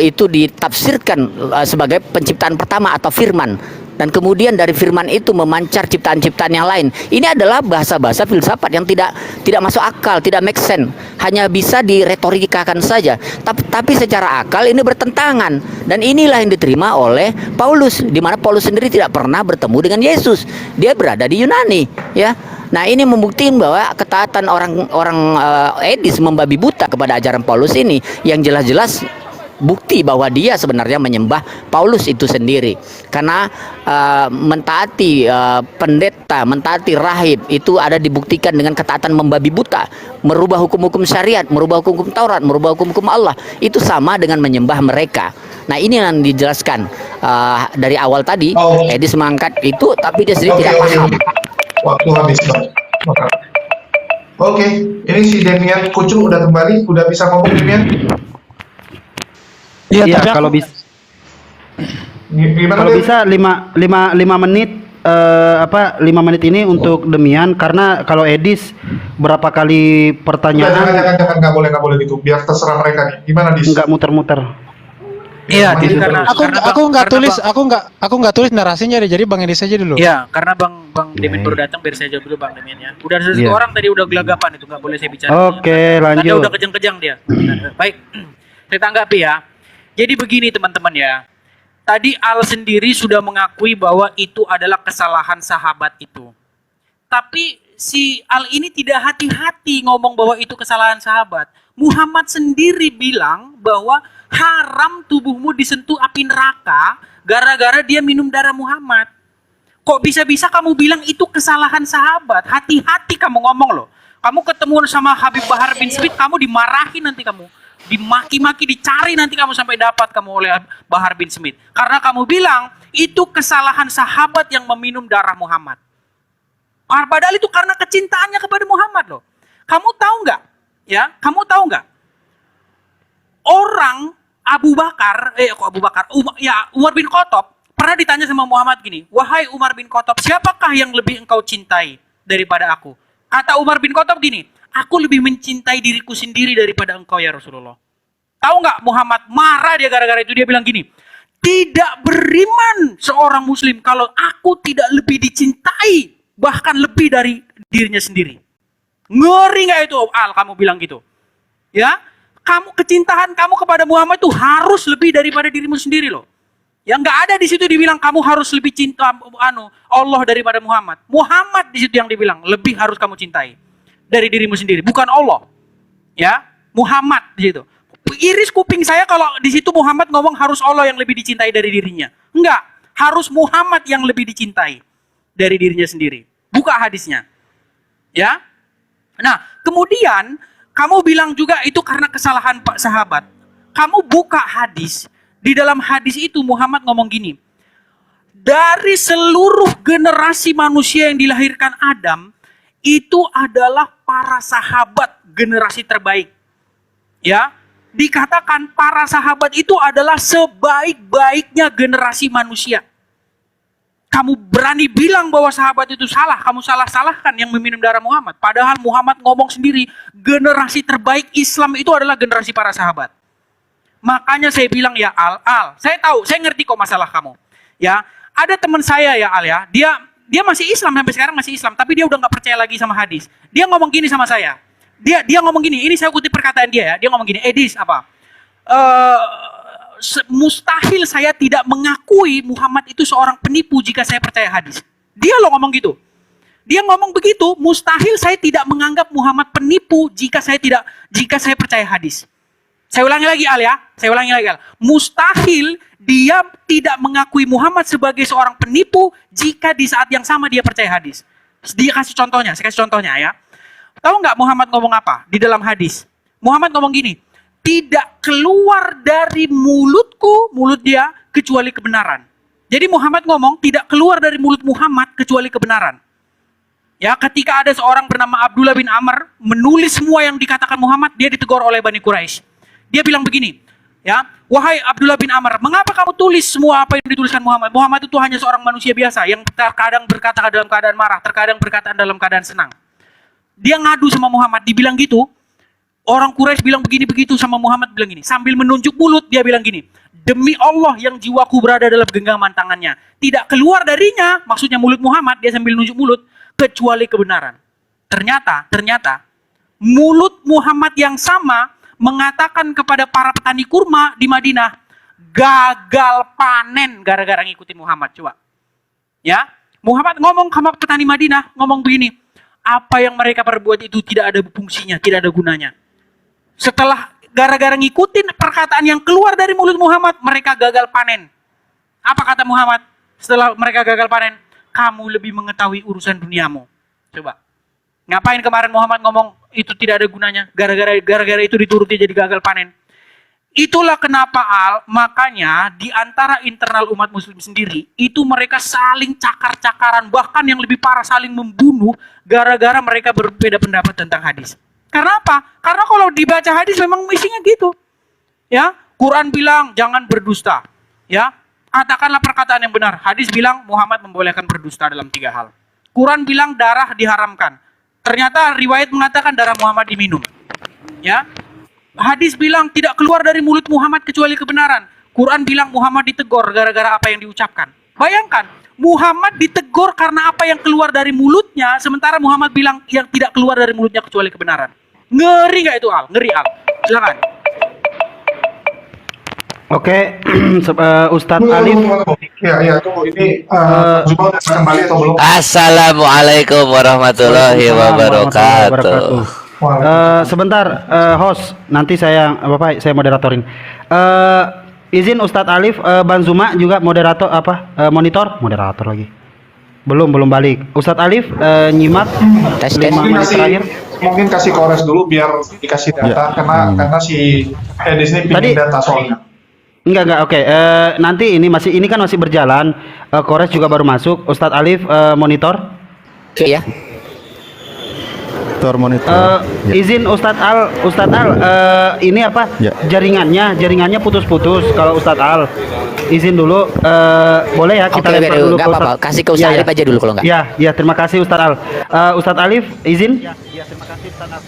itu ditafsirkan sebagai penciptaan pertama atau firman, dan kemudian dari firman itu memancar ciptaan-ciptaan yang lain. Ini adalah bahasa-bahasa filsafat yang tidak masuk akal, tidak make sense, hanya bisa diretorikakan saja. Tapi secara akal ini bertentangan, dan inilah yang diterima oleh Paulus, di mana Paulus sendiri tidak pernah bertemu dengan Yesus, dia berada di Yunani ya. Nah, ini membuktikan bahwa ketaatan orang Edis membabi buta kepada ajaran Paulus ini yang jelas-jelas bukti bahwa dia sebenarnya menyembah Paulus itu sendiri. Karena mentaati pendeta, mentaati rahib itu ada dibuktikan dengan ketaatan membabi buta, merubah hukum-hukum syariat, merubah hukum-hukum Taurat, merubah hukum-hukum Allah. Itu sama dengan menyembah mereka. Nah, ini yang dijelaskan dari awal tadi. Edis mengangkat itu tapi dia sendiri tidak paham. Waktu habis, Bang. Oke, ini si Demian Kucung udah kembali, udah bisa ngomong, Demian? Iya, kalau bisa. Gimana Kalau Dem? bisa 5 menit 5 menit ini untuk Demian, karena kalau Edis berapa kali Jangan, pertanyaan nggak boleh gitu. Biar terserah mereka nih. Gimana, Dis? nggak muter-muter. Iya, Maju jadi dulu. karena Aku nggak tulis narasinya deh, jadi Bang Edis aja dulu. Iya, karena Bang Demin baru datang, biar saya jawab dulu Bang Demin ya. Udah ada satu Iya. orang tadi udah gelagapan, itu nggak boleh saya bicara. Oke, Tadi lanjut. udah kejang-kejang dia. Baik, saya tanggapi ya. Jadi begini teman-teman ya. Tadi Al sendiri sudah mengakui bahwa itu adalah kesalahan sahabat itu. Tapi si Al ini tidak hati-hati ngomong bahwa itu kesalahan sahabat. Muhammad sendiri bilang bahwa haram tubuhmu disentuh api neraka gara-gara dia minum darah Muhammad. Kok bisa-bisa kamu bilang itu kesalahan sahabat? Hati-hati kamu ngomong loh. Kamu ketemu sama Habib Bahar bin Smith, kamu dimarahin nanti kamu. Dimaki-maki, dicari nanti kamu sampai dapat kamu oleh Bahar bin Smith. Karena kamu bilang itu kesalahan sahabat yang meminum darah Muhammad. Padahal itu karena kecintaannya kepada Muhammad loh. Kamu tahu nggak? Ya, kamu tahu nggak? Orang Umar bin Khattab pernah ditanya sama Muhammad gini, wahai Umar bin Khattab, siapakah yang lebih engkau cintai daripada aku? Kata Umar bin Khattab gini, aku lebih mencintai diriku sendiri daripada engkau ya Rasulullah. Tahu nggak Muhammad marah dia gara-gara itu, dia bilang gini, tidak beriman seorang muslim kalau aku tidak lebih dicintai, bahkan lebih dari dirinya sendiri. Ngeri nggak itu Al, kamu bilang gitu? Ya, Kecintaan kamu kepada Muhammad itu harus lebih daripada dirimu sendiri loh. Yang nggak ada di situ dibilang kamu harus lebih cinta Allah daripada Muhammad. Muhammad di situ yang dibilang lebih harus kamu cintai dari dirimu sendiri, bukan Allah. Ya, Muhammad di situ. Iris kuping saya kalau di situ Muhammad ngomong harus Allah yang lebih dicintai dari dirinya. Enggak, harus Muhammad yang lebih dicintai dari dirinya sendiri. Buka hadisnya. Ya. Nah, kemudian kamu bilang juga itu karena kesalahan Pak sahabat. Kamu buka hadis. Di dalam hadis itu Muhammad ngomong gini. Dari seluruh generasi manusia yang dilahirkan Adam, itu adalah para sahabat generasi terbaik. Ya, dikatakan para sahabat itu adalah sebaik-baiknya generasi manusia. Kamu berani bilang bahwa sahabat itu salah, kamu salah-salahkan yang meminum darah Muhammad. Padahal Muhammad ngomong sendiri, generasi terbaik Islam itu adalah generasi para sahabat. Makanya saya bilang ya Al, saya tahu, saya ngerti kok masalah kamu. Ya, ada teman saya ya Al ya, dia masih Islam sampai sekarang masih Islam, tapi dia udah nggak percaya lagi sama hadis. Dia ngomong gini sama saya. Dia ngomong gini, ini saya kutip perkataan dia ya. Dia ngomong gini, Edis apa? Mustahil saya tidak mengakui Muhammad itu seorang penipu jika saya percaya hadis. Dia loh ngomong gitu. Dia ngomong begitu, mustahil saya tidak menganggap Muhammad penipu jika saya percaya hadis. Saya ulangi lagi Al ya, saya ulangi lagi Al. Mustahil dia tidak mengakui Muhammad sebagai seorang penipu jika di saat yang sama dia percaya hadis. Dia kasih contohnya, saya kasih contohnya ya. Tahu nggak Muhammad ngomong apa di dalam hadis? Muhammad ngomong gini, tidak keluar dari mulut dia kecuali kebenaran. Jadi Muhammad ngomong tidak keluar dari mulut Muhammad kecuali kebenaran. Ya, ketika ada seorang bernama Abdullah bin Amr menulis semua yang dikatakan Muhammad, dia ditegur oleh Bani Quraisy. Dia bilang begini, ya, wahai Abdullah bin Amr, mengapa kamu tulis semua apa yang dituliskan Muhammad? Muhammad itu hanya seorang manusia biasa yang terkadang berkata dalam keadaan marah, terkadang berkata dalam keadaan senang. Dia ngadu sama Muhammad, dibilang gitu. Orang Quraisy bilang begini begitu sama Muhammad bilang gini. Sambil menunjuk mulut dia bilang gini. Demi Allah yang jiwaku berada dalam genggaman tangannya. Tidak keluar darinya, maksudnya mulut Muhammad, dia sambil nunjuk mulut, kecuali kebenaran. Ternyata mulut Muhammad yang sama mengatakan kepada para petani kurma di Madinah, gagal panen gara-gara ngikutin Muhammad. Coba. Ya, Muhammad ngomong sama petani Madinah, ngomong begini. Apa yang mereka perbuat itu tidak ada fungsinya, tidak ada gunanya. Setelah gara-gara ngikutin perkataan yang keluar dari mulut Muhammad, mereka gagal panen. Apa kata Muhammad? Setelah mereka gagal panen, kamu lebih mengetahui urusan duniamu. Coba. Ngapain kemarin Muhammad ngomong itu tidak ada gunanya? Gara-gara itu dituruti jadi gagal panen. Itulah kenapa makanya di antara internal umat muslim sendiri, itu mereka saling cakar-cakaran, bahkan yang lebih parah saling membunuh gara-gara mereka berbeda pendapat tentang hadis. Karena apa? Karena kalau dibaca hadis memang isinya gitu. Ya, Quran bilang jangan berdusta. Ya, katakanlah perkataan yang benar. Hadis bilang Muhammad membolehkan berdusta dalam 3 hal. Quran bilang darah diharamkan. Ternyata riwayat mengatakan darah Muhammad diminum. Ya. Hadis bilang tidak keluar dari mulut Muhammad kecuali kebenaran. Quran bilang Muhammad ditegur gara-gara apa yang diucapkan. Bayangkan, Muhammad ditegur karena apa yang keluar dari mulutnya, sementara Muhammad bilang yang tidak keluar dari mulutnya kecuali kebenaran. Ngeri nggak itu Al? Ngeri Al. Silakan. Oke, Ustadz Alif. Ya, tunggu. Ini Zuma udah kembali atau belum? Assalamualaikum warahmatullahi wabarakatuh. Sebentar, host, nanti saya moderatorin. Izin Ustadz Alif, Bang Zuma juga moderator monitor lagi. Belum balik. Ustadz Alif nyimak Tes. 5 menit terakhir. Mungkin kasih kores dulu biar dikasih data karena si Edis ini pingin data soalnya. Enggak, oke. Nanti ini kan masih berjalan. Kores juga baru masuk. Ustadz Alif monitor. Iya. Monitor. Izin Ustadz Al, ini apa? Ya. Jaringannya putus-putus. Kalau Ustadz Al, izin dulu. Boleh ya kita lempar dulu ke Ustadz. Apa-apa. Kasih ke Ustadz Alif aja dulu kalau enggak. Ya, terima kasih Ustadz Al. Ustadz Alif, izin? Ya, terima kasih Ustadz Al.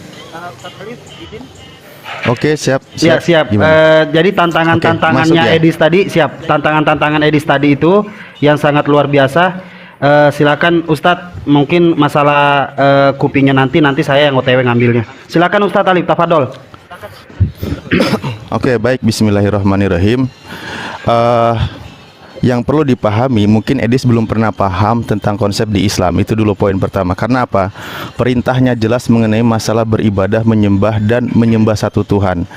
Ustadz Alif, izin? Oke, siap. Siap. Jadi tantangannya Edis tadi siap. Tantangan Edis tadi itu yang sangat luar biasa. Silakan Ustadz, mungkin masalah kupingnya nanti saya yang OTW ngambilnya. Silakan Ustadz Alif, tafadol. Oke, baik. Bismillahirrahmanirrahim. Eh, yang perlu dipahami, mungkin Edis belum pernah paham tentang konsep di Islam. Itu dulu poin pertama. Karena apa? Perintahnya jelas mengenai masalah beribadah, menyembah, dan menyembah satu Tuhan.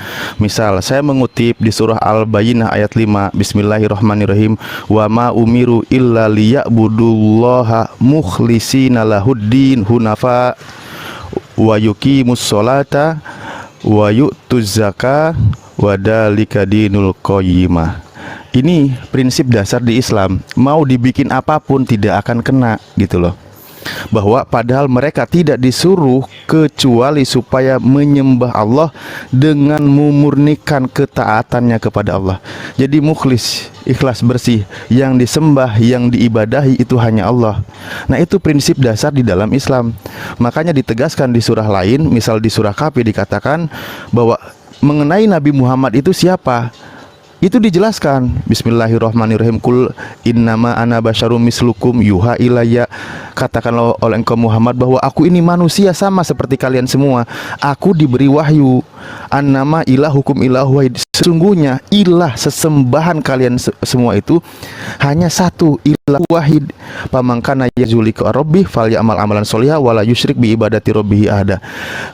Misal, saya mengutip di surah Al-Bayyinah ayat 5. Bismillahirrahmanirrahim. Wa ma umiru illa liya'budullaha mukhlishina lahuddin hunafa wa yuqimus sholata wa yu'tuz zakah wa dzalika dinul qayyimah. Ini prinsip dasar di Islam. Mau dibikin apapun tidak akan kena gitu loh. Bahwa padahal mereka tidak disuruh kecuali supaya menyembah Allah dengan memurnikan ketaatannya kepada Allah. Jadi mukhlis, ikhlas bersih, yang disembah, yang diibadahi itu hanya Allah. Nah, itu prinsip dasar di dalam Islam. Makanya ditegaskan di surah lain, misal di surah Kahfi dikatakan bahwa mengenai Nabi Muhammad itu siapa? Itu dijelaskan. Bismillahirrahmanirrahim. Kul innama ana basyarum mislukum yuha ilayya. Katakanlah oleh engkau Muhammad bahwa aku ini manusia sama seperti kalian semua. Aku diberi wahyu. Annama ilahukum ilahu wahid. Sesungguhnya ilah, sesembahan kalian semua itu hanya satu, ilah wahid. Pamangkana yazulika rabbih falyamal amalan sholihah wala yusyrik bi ibadati rabbih ahada.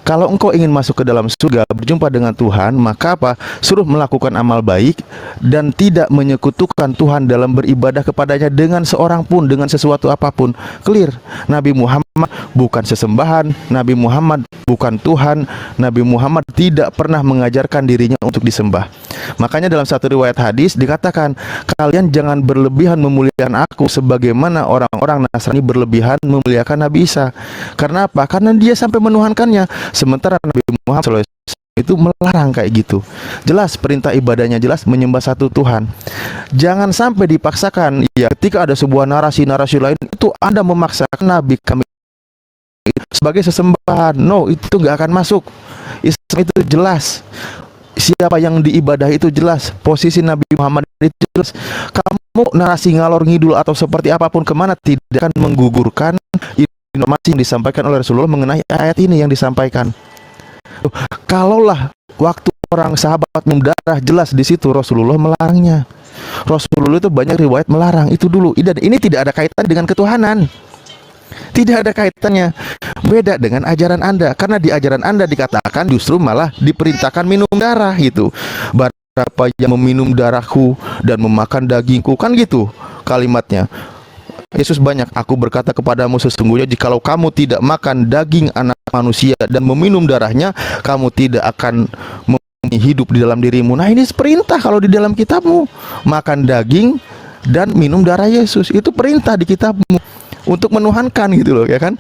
Kalau engkau ingin masuk ke dalam surga, berjumpa dengan Tuhan, maka apa? Suruh melakukan amal baik dan tidak menyekutukan Tuhan dalam beribadah kepadanya dengan seorang pun, dengan sesuatu apapun. Clear. Nabi Muhammad bukan sesembahan, Nabi Muhammad bukan Tuhan, Nabi Muhammad tidak pernah mengajarkan dirinya untuk disembah. Makanya dalam satu riwayat hadis dikatakan, kalian jangan berlebihan memuliakan aku sebagaimana orang-orang Nasrani berlebihan memuliakan Nabi Isa. Karena apa? Karena dia sampai menuhankannya. Sementara Nabi Muhammad SAW itu melarang kayak gitu. Jelas perintah ibadahnya, jelas menyembah satu Tuhan. Jangan sampai dipaksakan. Ya, ketika ada sebuah narasi-narasi lain itu Anda memaksakan Nabi kami sebagai sesembahan. No, itu nggak akan masuk. Islam itu jelas. Siapa yang diibadahi itu jelas. Posisi Nabi Muhammad itu jelas. Kamu narasi ngalor ngidul atau seperti apapun kemana tidak akan menggugurkan informasi yang disampaikan oleh Rasulullah mengenai ayat ini yang disampaikan. Kalaulah waktu orang sahabat mendarah, jelas di situ Rasulullah melarangnya. Rasulullah itu banyak riwayat melarang itu dulu. Dan ini tidak ada kaitan dengan ketuhanan. Tidak ada kaitannya. Beda dengan ajaran Anda. Karena di ajaran Anda dikatakan justru malah diperintahkan minum darah gitu. Berapa yang meminum darahku dan memakan dagingku, kan gitu kalimatnya. Yesus banyak, aku berkata kepadamu sesungguhnya jikalau kamu tidak makan daging anak manusia dan meminum darahnya, kamu tidak akan hidup di dalam dirimu. Nah, ini perintah kalau di dalam kitabmu. Makan daging dan minum darah Yesus, itu perintah di kitabmu untuk menuhankan gitu loh, ya kan?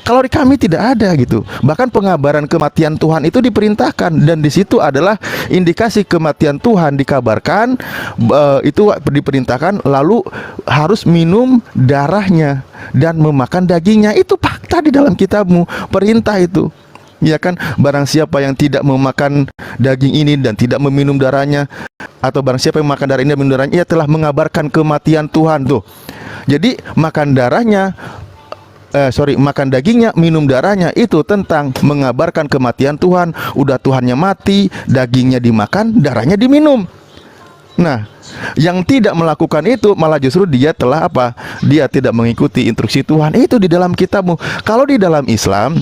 Kalau di kami tidak ada gitu. Bahkan pengabaran kematian Tuhan itu diperintahkan, dan di situ adalah indikasi kematian Tuhan dikabarkan, itu diperintahkan, lalu harus minum darahnya dan memakan dagingnya. Itu fakta di dalam kitabmu, perintah itu. Ya kan, barang siapa yang tidak memakan daging ini dan tidak meminum darahnya, atau barang siapa yang makan darah ini dan minum darahnya, ia telah mengabarkan kematian Tuhan tuh. Jadi makan darahnya, makan dagingnya, minum darahnya itu tentang mengabarkan kematian Tuhan. Udah Tuhannya mati, dagingnya dimakan, darahnya diminum. Nah, yang tidak melakukan itu malah justru dia telah apa? Dia tidak mengikuti instruksi Tuhan. Itu di dalam kitabmu. Kalau di dalam Islam,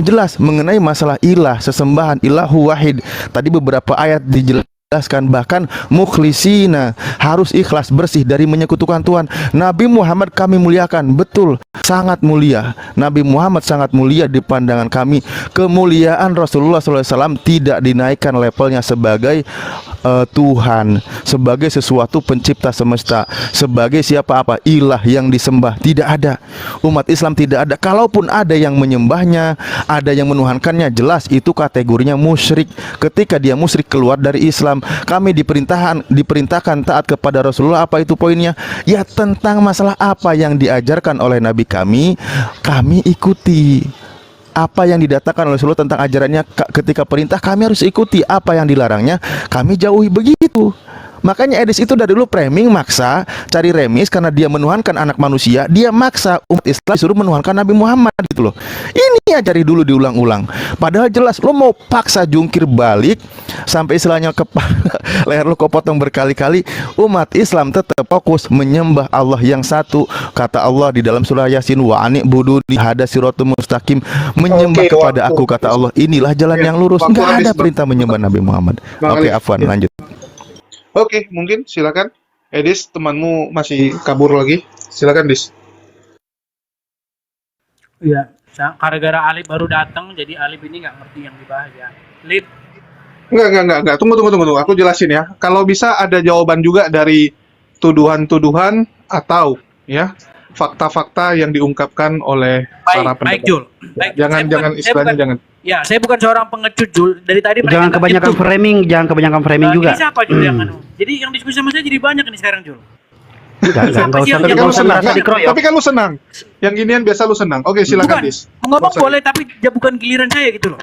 jelas mengenai masalah ilah, sesembahan, ilahu wahid. Tadi beberapa ayat dijelaskan, bahkan mukhlisina, harus ikhlas bersih dari menyekutukan Tuhan. Nabi Muhammad kami muliakan, betul, sangat mulia. Nabi Muhammad sangat mulia di pandangan kami. Kemuliaan Rasulullah SAW tidak dinaikkan levelnya sebagai Tuhan, sebagai sesuatu pencipta semesta, sebagai siapa apa ilah yang disembah. Tidak ada. Umat Islam tidak ada. Kalaupun ada yang menyembahnya, ada yang menuhankannya, jelas itu kategorinya musyrik. Ketika dia musyrik keluar dari Islam. Kami diperintahkan taat kepada Rasulullah. Apa itu poinnya? Ya, tentang masalah apa yang diajarkan oleh Nabi kami ikuti. Apa yang didatakan oleh Rasulullah tentang ajarannya ketika perintah, kami harus ikuti. Apa yang dilarangnya, kami jauhi. Begitu. Makanya Edis itu dari dulu framing maksa, cari remis karena dia menuhankan anak manusia, dia maksa umat Islam disuruh menuhankan Nabi Muhammad gitu loh. Ini ya cari dulu diulang-ulang. Padahal jelas lo mau paksa jungkir balik sampai istilahnya leher lo kepotong berkali-kali, umat Islam tetap fokus menyembah Allah yang satu. Kata Allah di dalam surah Yasin, wa ani'buduni hada siratul mustaqim, menyembah Oke, kepada waktu. aku, kata Allah, inilah jalan Ya, yang lurus. waktu Enggak habis, ada Bang. perintah menyembah Nabi Muhammad. Bang Oke, Alif, Afwan, ya. lanjut. Oke, mungkin silakan. Edis, temanmu masih kabur lagi. Silakan, Dis. Iya, gara-gara Alif baru datang, jadi Alif ini nggak ngerti yang dibahas ya. Alif, Enggak. Tunggu. Aku jelasin ya. Kalau bisa ada jawaban juga dari tuduhan-tuduhan atau ya fakta-fakta yang diungkapkan oleh para baik pendebat. Jul. Baik, Jangan istilahnya. Ya, saya bukan seorang pengecut Jul. Dari tadi mereka Jangan nggak kebanyakan gitu. framing, jangan kebanyakan framing juga. Ini siapa Jul yang anu? Jadi yang diskusi sama saya jadi banyak nih sekarang Jul. Enggak usah Tapi kan lu senang. merasa dikeroyok. Tapi kan lu senang. Yang ginian biasa lu senang. Oke, silakan, Bukan, Dis. ngomong Bosan. boleh tapi ya bukan giliran saya gitu loh.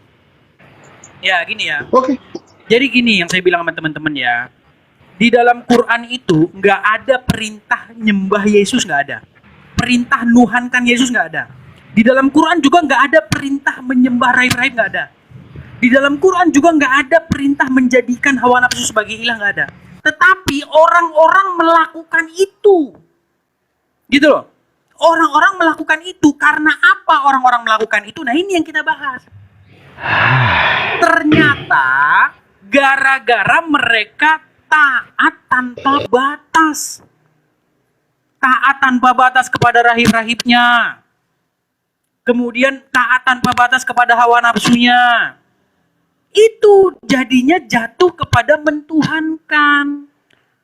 Ya, gini ya. Oke. Jadi gini yang saya bilang sama teman-teman ya. Di dalam Quran itu nggak ada perintah nyembah Yesus, nggak ada. Perintah nuhankan Yesus nggak ada. Di dalam Quran juga nggak ada perintah menyembah rahib-rahib, nggak ada. Di dalam Quran juga nggak ada perintah menjadikan hawa nafsu sebagai ilah, nggak ada. Tetapi orang-orang melakukan itu. Gitu loh. Orang-orang melakukan itu karena apa orang-orang melakukan itu? Nah, ini yang kita bahas. Ternyata gara-gara mereka taat tanpa batas. Taat tanpa batas kepada rahib-rahibnya. Kemudian taat tanpa batas kepada hawa nafsunya. Itu jadinya jatuh kepada mentuhankan.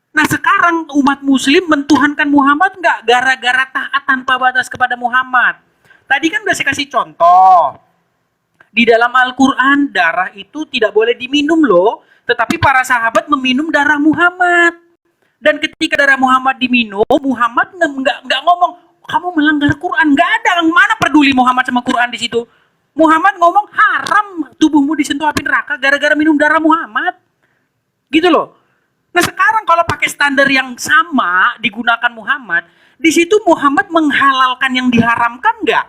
Nah sekarang umat muslim mentuhankan Muhammad nggak gara-gara taat tanpa batas kepada Muhammad. Tadi kan udah saya kasih contoh. Di dalam Al-Quran darah itu tidak boleh diminum loh. Tetapi para sahabat meminum darah Muhammad. Dan ketika darah Muhammad diminum, Muhammad nggak ngomong, kamu melanggar Quran. Nggak ada, yang mana peduli Muhammad sama Quran di situ. Muhammad ngomong haram tubuhmu disentuh api neraka gara-gara minum darah Muhammad. Gitu loh. Nah sekarang kalau pakai standar yang sama digunakan Muhammad, di situ Muhammad menghalalkan yang diharamkan nggak?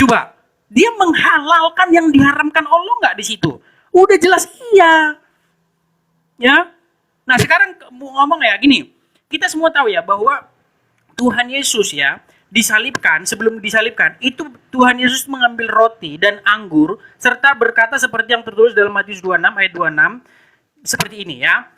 Coba, dia menghalalkan yang diharamkan Allah nggak di situ? Udah jelas iya. Ya. Nah sekarang ngomong ya gini, kita semua tahu ya bahwa Tuhan Yesus ya disalibkan, sebelum disalibkan itu Tuhan Yesus mengambil roti dan anggur serta berkata seperti yang tertulis dalam Matius 26 ayat 26 seperti ini ya.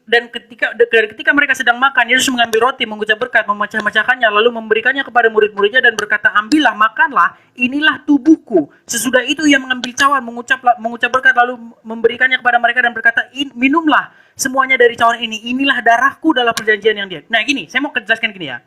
Dan ketika mereka sedang makan, Yesus mengambil roti, mengucap berkat, memecah-mecahkannya, lalu memberikannya kepada murid-muridnya dan berkata, ambillah, makanlah, inilah tubuhku. Sesudah itu ia mengambil cawan, mengucap berkat, lalu memberikannya kepada mereka dan berkata, minumlah semuanya dari cawan ini, inilah darahku dalam perjanjian yang dia. Nah gini, saya mau jelaskan gini ya.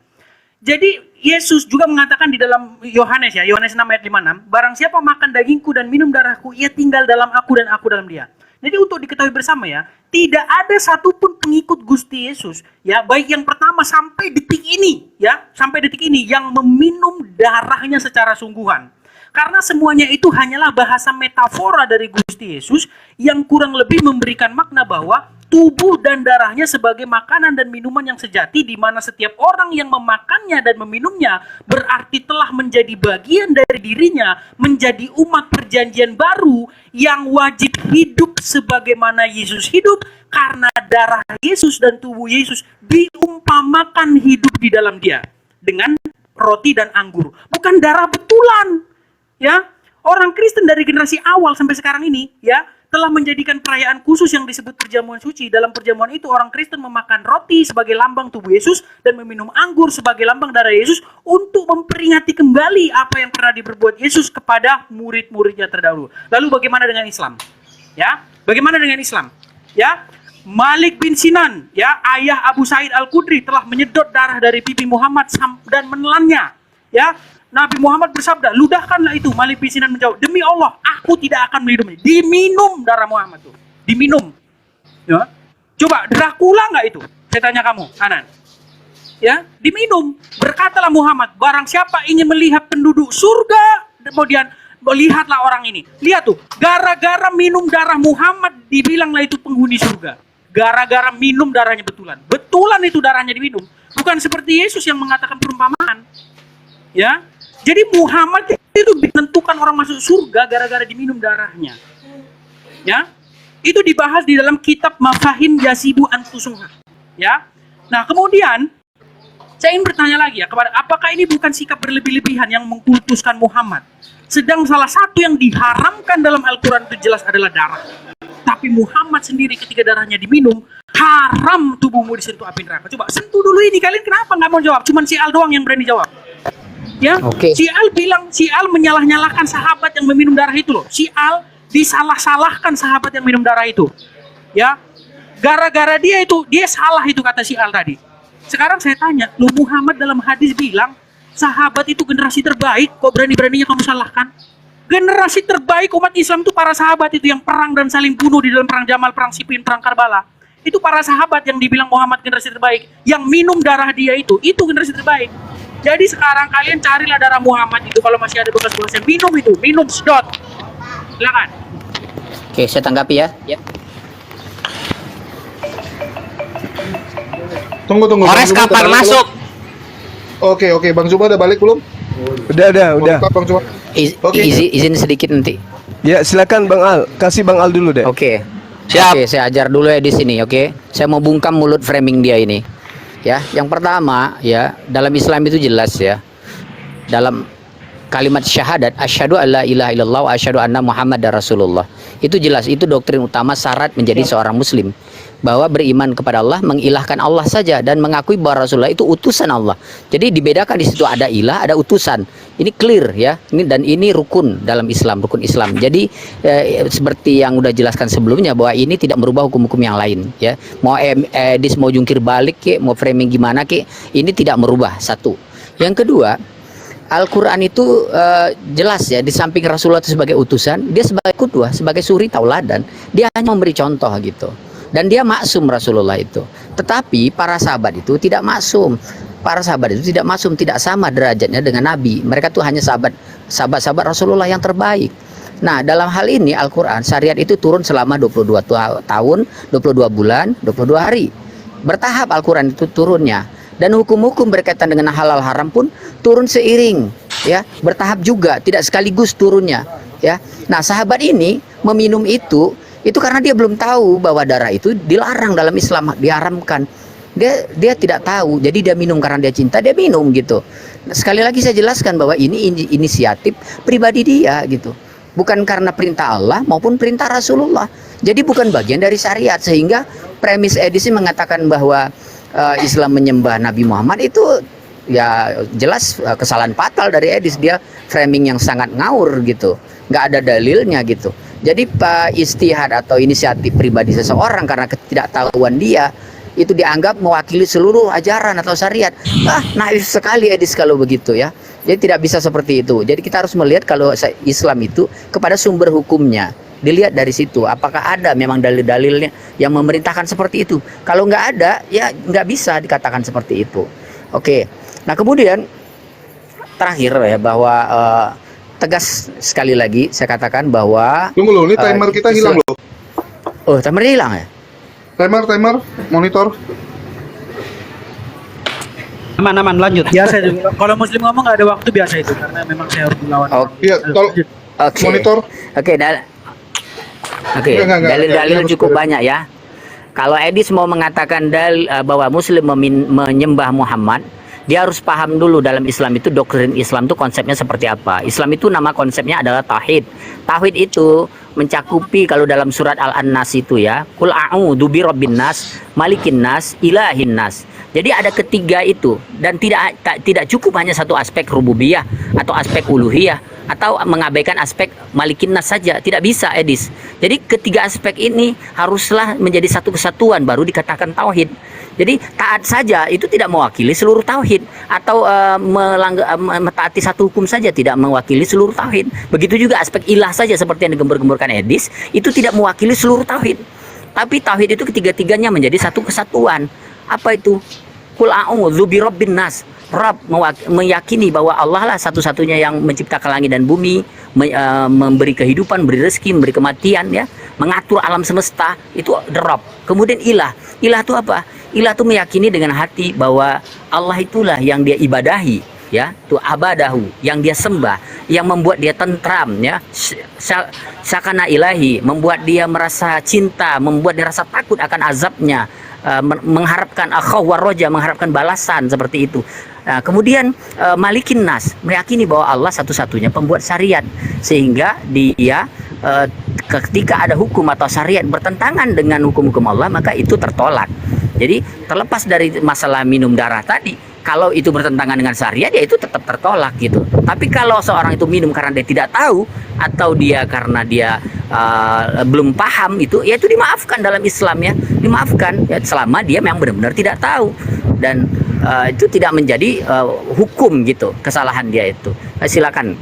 Jadi Yesus juga mengatakan di dalam Yohanes ya, Yohanes 6 ayat 56, barang siapa makan dagingku dan minum darahku, ia tinggal dalam aku dan aku dalam dia. Jadi untuk diketahui bersama ya, tidak ada satupun pengikut Gusti Yesus, ya baik yang pertama sampai detik ini, ya sampai detik ini yang meminum darahnya secara sungguhan. Karena semuanya itu hanyalah bahasa metafora dari Gusti Yesus yang kurang lebih memberikan makna bahwa tubuh dan darahnya sebagai makanan dan minuman yang sejati, di mana setiap orang yang memakannya dan meminumnya berarti telah menjadi bagian dari dirinya, menjadi umat perjanjian baru yang wajib hidup sebagaimana Yesus hidup, karena darah Yesus dan tubuh Yesus diumpamakan hidup di dalam dia dengan roti dan anggur, bukan darah betulan. Ya, orang Kristen dari generasi awal sampai sekarang ini ya telah menjadikan perayaan khusus yang disebut perjamuan suci. Dalam perjamuan itu orang Kristen memakan roti sebagai lambang tubuh Yesus dan meminum anggur sebagai lambang darah Yesus untuk memperingati kembali apa yang pernah diperbuat Yesus kepada murid-muridnya terdahulu. Lalu bagaimana dengan Islam? Ya, bagaimana dengan Islam? Ya, Malik bin Sinan, ya ayah Abu Sa'id Al-Khudri telah menyedot darah dari pipi Muhammad dan menelannya. Ya, Nabi Muhammad bersabda, ludahkanlah itu. Malik bin Sinan menjawab, demi Allah, aku tidak akan meminumnya. Diminum darah Muhammad tuh, diminum. Ya, coba Dracula nggak itu? Saya tanya kamu, Anan. Ya, diminum. Berkatalah Muhammad, barang siapa ingin melihat penduduk surga, kemudian melihatlah orang ini. Lihat tuh, gara-gara minum darah Muhammad, dibilanglah itu penghuni surga. gara-gara minum darahnya betulan. Betulan itu darahnya diminum. Bukan seperti Yesus yang mengatakan perumpamaan. Ya. Jadi Muhammad itu menentukan orang masuk surga gara-gara diminum darahnya. Ya. Itu dibahas di dalam kitab Mafahim Yasibu Antusuha. Ya. Nah, kemudian saya ingin bertanya lagi ya, apakah ini bukan sikap berlebih-lebihan yang mengkultuskan Muhammad? Sedang salah satu yang diharamkan dalam Al-Quran itu jelas adalah darah. Tapi Muhammad sendiri ketika darahnya diminum, haram tubuhmu disentuh api neraka. Coba sentuh dulu ini, kalian kenapa nggak mau jawab? Cuman si Al doang yang berani jawab. Ya, si Al menyalah-nyalahkan sahabat yang meminum darah itu loh. Si Al disalah-salahkan sahabat yang minum darah itu. Ya, gara-gara dia salah itu kata si Al tadi. Sekarang saya tanya, lu Muhammad dalam hadis bilang sahabat itu generasi terbaik, kok berani-beraninya kamu salahkan? Generasi terbaik umat Islam itu para sahabat itu yang perang dan saling bunuh di dalam perang Jamal, perang Siffin, perang Karbala. Itu para sahabat yang dibilang Muhammad generasi terbaik, yang minum darah dia itu generasi terbaik. Jadi sekarang kalian carilah darah Muhammad itu, kalau masih ada bekas-bekasnya, minum sedot. Silakan. Oke, saya tanggapi ya. Tunggu. Ores Bang Zuma kapan udah balik masuk? belum? Oke, Bang Zuma udah balik belum? Udah. Bang Zuma. Oke. Izin sedikit nanti. Ya, silakan Bang Al. Kasih Bang Al dulu deh. Oke. Siap. Oke, saya ajar dulu ya di sini, oke. Saya mau bungkam mulut framing dia ini. Ya, yang pertama ya, dalam Islam itu jelas ya. Dalam kalimat syahadat asyhadu alla ilaha illallah wa asyhadu anna muhammadar rasulullah. Itu jelas, itu doktrin utama syarat menjadi seorang muslim. Bahwa beriman kepada Allah, mengilahkan Allah saja dan mengakui bahwa Rasulullah itu utusan Allah. Jadi dibedakan di situ ada ilah, ada utusan. Ini clear ya. Ini rukun dalam Islam, rukun Islam. Jadi seperti yang udah jelaskan sebelumnya bahwa ini tidak merubah hukum-hukum yang lain ya. Mau edis mau jungkir balik ke, mau framing gimana ke, ini tidak merubah satu. Yang kedua, Al-Quran itu jelas ya, di samping Rasulullah itu sebagai utusan, dia sebagai qudwah, sebagai suri tauladan, dia hanya memberi contoh gitu. Dan dia maksum Rasulullah itu. Tetapi para sahabat itu tidak maksum. Para sahabat itu tidak maksum, tidak sama derajatnya dengan Nabi. Mereka tuh hanya sahabat-sahabat Rasulullah yang terbaik. Nah, dalam hal ini Al-Quran, syariat itu turun selama 22 tahun, 22 bulan, 22 hari. Bertahap Al-Quran itu turunnya. Dan hukum-hukum berkaitan dengan halal haram pun turun seiring, ya, bertahap juga, tidak sekaligus turunnya, ya. Nah, sahabat ini meminum itu karena dia belum tahu bahwa darah itu dilarang dalam Islam, diharamkan. Dia tidak tahu, jadi dia minum karena dia cinta, dia minum gitu. Nah, sekali lagi saya jelaskan bahwa ini inisiatif pribadi dia gitu, bukan karena perintah Allah maupun perintah Rasulullah. Jadi bukan bagian dari syariat, sehingga premis edisi mengatakan bahwa Islam menyembah Nabi Muhammad itu ya jelas kesalahan fatal dari edis. Dia framing yang sangat ngawur gitu, nggak ada dalilnya gitu. Jadi istihad atau inisiatif pribadi seseorang karena ketidaktahuan dia itu dianggap mewakili seluruh ajaran atau syariat. Naif sekali edis kalau begitu ya. Jadi tidak bisa seperti itu. Jadi kita harus melihat kalau Islam itu kepada sumber hukumnya. Dilihat dari situ, apakah ada memang dalil-dalilnya yang memerintahkan seperti itu. Kalau nggak ada, ya nggak bisa dikatakan seperti itu. Oke. Nah kemudian terakhir ya, bahwa tegas sekali lagi saya katakan bahwa Tunggu loh, ini timer kita hilang loh. Oh, timernya hilang ya? Timer, monitor. Aman, lanjut. Biasa itu. Kalau Muslim ngomong nggak ada waktu, biasa itu, karena memang saya harus melawan. Iya, tolong. Oke. Monitor. Dalil-dalil cukup banyak ya. Kalau Edis mau mengatakan bahwa Muslim menyembah Muhammad, dia harus paham dulu dalam Islam itu doktrin Islam itu konsepnya seperti apa. Islam itu nama konsepnya adalah tauhid. Tauhid itu mencakupi kalau dalam surat Al-An-Nas itu ya, Qul a'udzu birabbin nas, malikin nas, ilahin nas. Jadi ada ketiga itu, dan tidak cukup hanya satu aspek rububiyah atau aspek uluhiyah atau mengabaikan aspek malikin nas saja, tidak bisa Edis. Jadi ketiga aspek ini haruslah menjadi satu kesatuan baru dikatakan tauhid. Jadi taat saja itu tidak mewakili seluruh tauhid, atau mentaati satu hukum saja tidak mewakili seluruh tauhid. Begitu juga aspek ilah saja seperti yang digembur-gemburkan Edis, itu tidak mewakili seluruh tauhid. Tapi tauhid itu ketiga-tiganya menjadi satu kesatuan. Apa itu? Qul a'udzu birabbin nas. Rabb meyakini bahwa Allah lah satu-satunya yang menciptakan langit dan bumi, memberi kehidupan, memberi rezeki, memberi kematian ya, mengatur alam semesta, itu the Rabb. Kemudian ilah itu apa? Ilah itu meyakini dengan hati bahwa Allah itulah yang dia ibadahi, ya, tu abadahu, yang dia sembah, yang membuat dia tentram, ya, sakana ilahi, membuat dia merasa cinta, membuat dia rasa takut akan azabnya, mengharapkan akhawar roja, mengharapkan balasan seperti itu. Nah, kemudian malikin nas, meyakini bahwa Allah satu-satunya pembuat syariat, sehingga dia ketika ada hukum atau syariat bertentangan dengan hukum-hukum Allah, maka itu tertolak. Jadi terlepas dari masalah minum darah tadi, kalau itu bertentangan dengan syariat, ya itu tetap tertolak gitu. Tapi kalau seorang itu minum karena dia tidak tahu, atau dia karena dia belum paham, itu ya itu dimaafkan dalam Islam, ya, dimaafkan ya, selama dia memang benar-benar tidak tahu, dan itu tidak menjadi hukum gitu kesalahan dia itu. Silakan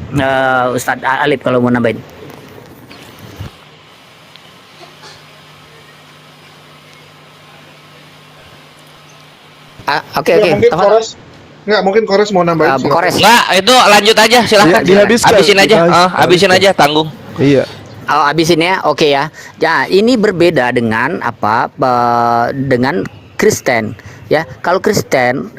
Ustadz Alif kalau mau nambahin. Oke. Mungkin Kores, nggak mungkin Kores mau nambahin. Silakan. Kores. Nggak, itu lanjut aja, silahkan. Ya, dihabiskan. Habisin aja, habisin aja, tanggung. Iya. Oh, habisin ya, oke ya. Ya, ini berbeda dengan dengan Kristen. Ya, kalau Kristen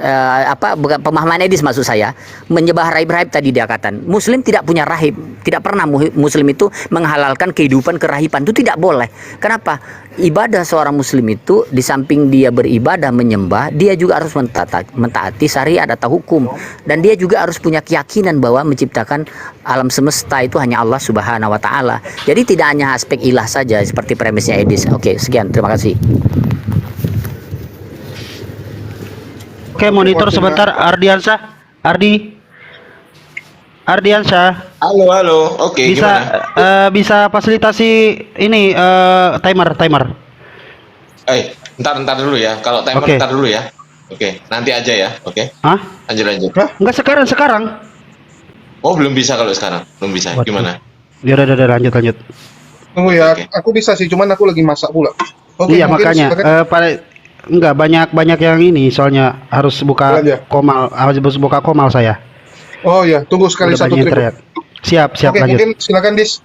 bukan pemahaman Edis maksud saya, menyembah rahib-rahib tadi dia katakan. Muslim tidak punya rahib, tidak pernah Muslim itu menghalalkan kehidupan kerahiban, itu tidak boleh. Kenapa? Ibadah seorang Muslim itu di samping dia beribadah menyembah, dia juga harus mentaati syariat atau hukum, dan dia juga harus punya keyakinan bahwa menciptakan alam semesta itu hanya Allah Subhanahu wa taala. Jadi tidak hanya aspek ilah saja seperti premisnya Edis. Oke, sekian, terima kasih. Oke, monitor sebentar. Ardiansyah. Halo. Oke, Bisa gimana? bisa fasilitasi ini timer. Ntar dulu ya. Kalau timer Oke. ntar dulu ya. Oke, nanti aja ya. Oke. Hah? Lanjut. Enggak sekarang. Oh, belum bisa kalau sekarang. Belum bisa. Waduh. Gimana? Ya udah lanjut. Tunggu ya, Oke. aku bisa sih, cuman aku lagi masak pula. Oke, Iya, mungkin makanya silakan. enggak banyak yang ini, soalnya harus buka Belanja. komal saya. Oh ya, tunggu sekali Udah satu banyak yang trip. teriak. Siap, Oke, lanjut. mungkin silakan Dis.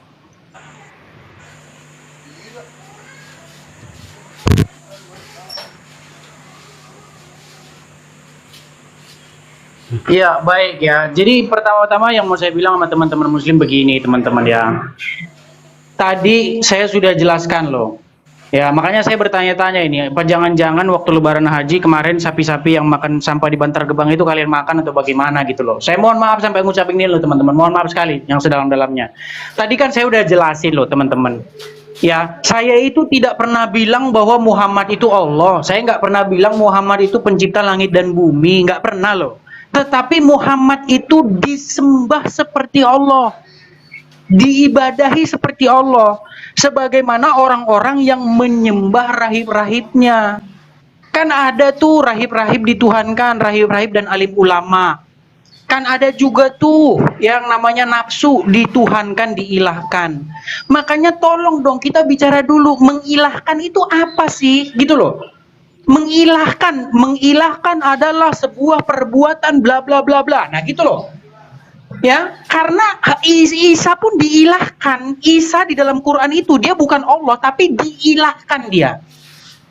Iya, baik ya. Jadi pertama-tama yang mau saya bilang sama teman-teman muslim begini, teman-teman ya. Tadi saya sudah jelaskan loh. Ya, makanya saya bertanya-tanya ini, apa jangan-jangan waktu lebaran haji kemarin sapi-sapi yang makan sampah di Bantar Gebang itu kalian makan atau bagaimana gitu loh. Saya mohon maaf sampai ngucapin ini loh teman-teman. Mohon maaf sekali yang sedalam-dalamnya. Tadi kan saya udah jelasin loh teman-teman. Ya, saya itu tidak pernah bilang bahwa Muhammad itu Allah. Saya nggak pernah bilang Muhammad itu pencipta langit dan bumi. Nggak pernah loh. Tetapi Muhammad itu disembah seperti Allah, diibadahi seperti Allah, sebagaimana orang-orang yang menyembah rahib-rahibnya. Kan ada tuh rahib-rahib dituhankan, rahib-rahib dan alim ulama. Kan ada juga tuh yang namanya nafsu dituhankan, diilahkan. Makanya tolong dong kita bicara dulu, mengilahkan itu apa sih? Gitu loh. Mengilahkan adalah sebuah perbuatan bla bla bla bla. Nah, gitu loh. Ya, karena Isa pun diilahkan. Isa di dalam Quran itu dia bukan Allah, tapi diilahkan dia.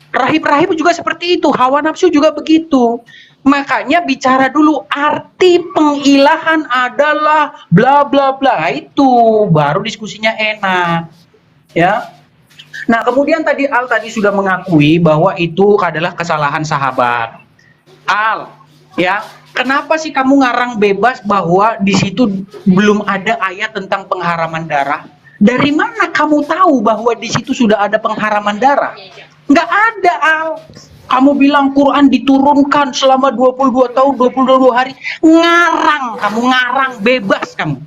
Rahib-rahib juga seperti itu, hawa nafsu juga begitu. Makanya bicara dulu arti pengilahan adalah bla bla bla, itu baru diskusinya enak. Ya. Nah, kemudian tadi Al tadi sudah mengakui bahwa itu adalah kesalahan sahabat. Al, ya, kenapa sih kamu ngarang bebas bahwa di situ belum ada ayat tentang pengharaman darah? Dari mana kamu tahu bahwa di situ sudah ada pengharaman darah? Nggak ada, Al. Kamu bilang Quran diturunkan selama 22 tahun, 22 hari. Kamu ngarang bebas kamu.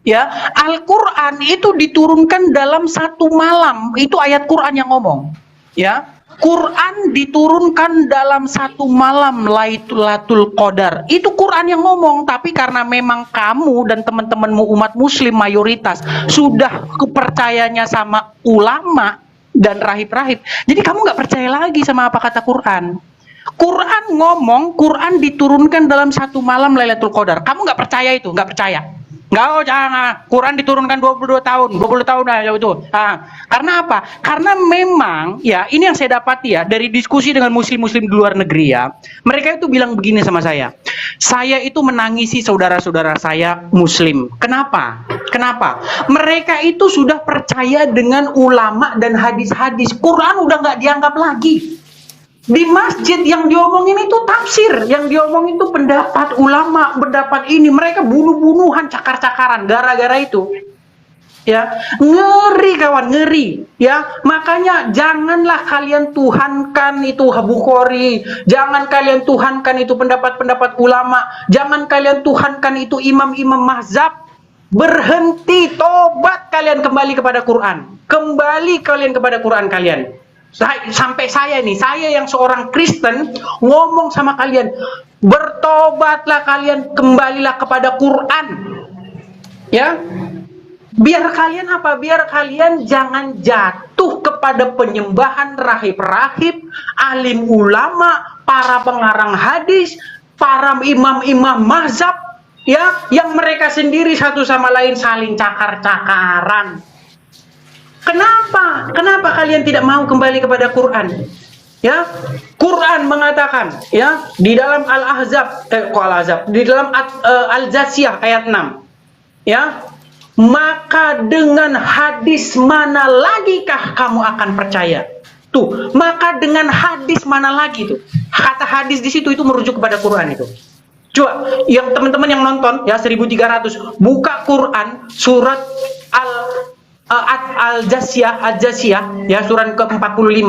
Ya, Al-Quran itu diturunkan dalam satu malam. Itu ayat Quran yang ngomong. Ya, Quran diturunkan dalam satu malam, Lailatul Qadar. Itu Quran yang ngomong. Tapi karena memang kamu dan teman-temanmu umat muslim mayoritas sudah kepercayanya sama ulama dan rahib-rahib, jadi kamu nggak percaya lagi sama apa kata Quran. Quran ngomong Quran diturunkan dalam satu malam Lailatul Qadar. Kamu nggak percaya itu, nggak percaya. Nggak, oh jangan. Quran diturunkan 22 tahun, 20 tahun aja itu. Karena apa? Karena memang ya ini yang saya dapati ya dari diskusi dengan muslim-muslim di luar negeri ya. Mereka itu bilang begini sama saya. Saya itu menangisi saudara-saudara saya muslim. Kenapa? Kenapa? Mereka itu sudah percaya dengan ulama dan hadis-hadis. Quran udah nggak dianggap lagi. Di masjid yang diomongin itu tafsir, yang diomongin itu pendapat ulama, pendapat ini. Mereka bunuh-bunuhan, cakar-cakaran gara-gara itu. Ya, ngeri kawan, ngeri. Ya, makanya janganlah kalian tuhankan itu Bukhari, jangan kalian tuhankan itu pendapat-pendapat ulama, jangan kalian tuhankan itu imam-imam mazhab. Berhenti, tobat kalian kembali kepada Quran. Kembali kalian kepada Quran kalian. Sampai saya nih, saya yang seorang Kristen ngomong sama kalian, bertobatlah kalian, kembalilah kepada Quran. Ya. Biar kalian apa? Biar kalian jangan jatuh kepada penyembahan rahib-rahib, alim ulama, para pengarang hadis, para imam-imam mazhab, ya, yang mereka sendiri satu sama lain saling cakar-cakaran. Kenapa? Kenapa kalian tidak mau kembali kepada Quran? Ya, Quran mengatakan, ya, di dalam Al-Ahzab, di dalam Al-Jathiyah ayat 6, ya, maka dengan hadis mana lagikah kamu akan percaya? Tuh, maka dengan hadis mana lagi tuh? Kata hadis di situ itu merujuk kepada Quran itu. Coba, yang teman-teman yang nonton, ya 1300, buka Quran surat Al-Jathiyah, ya, surat ke-45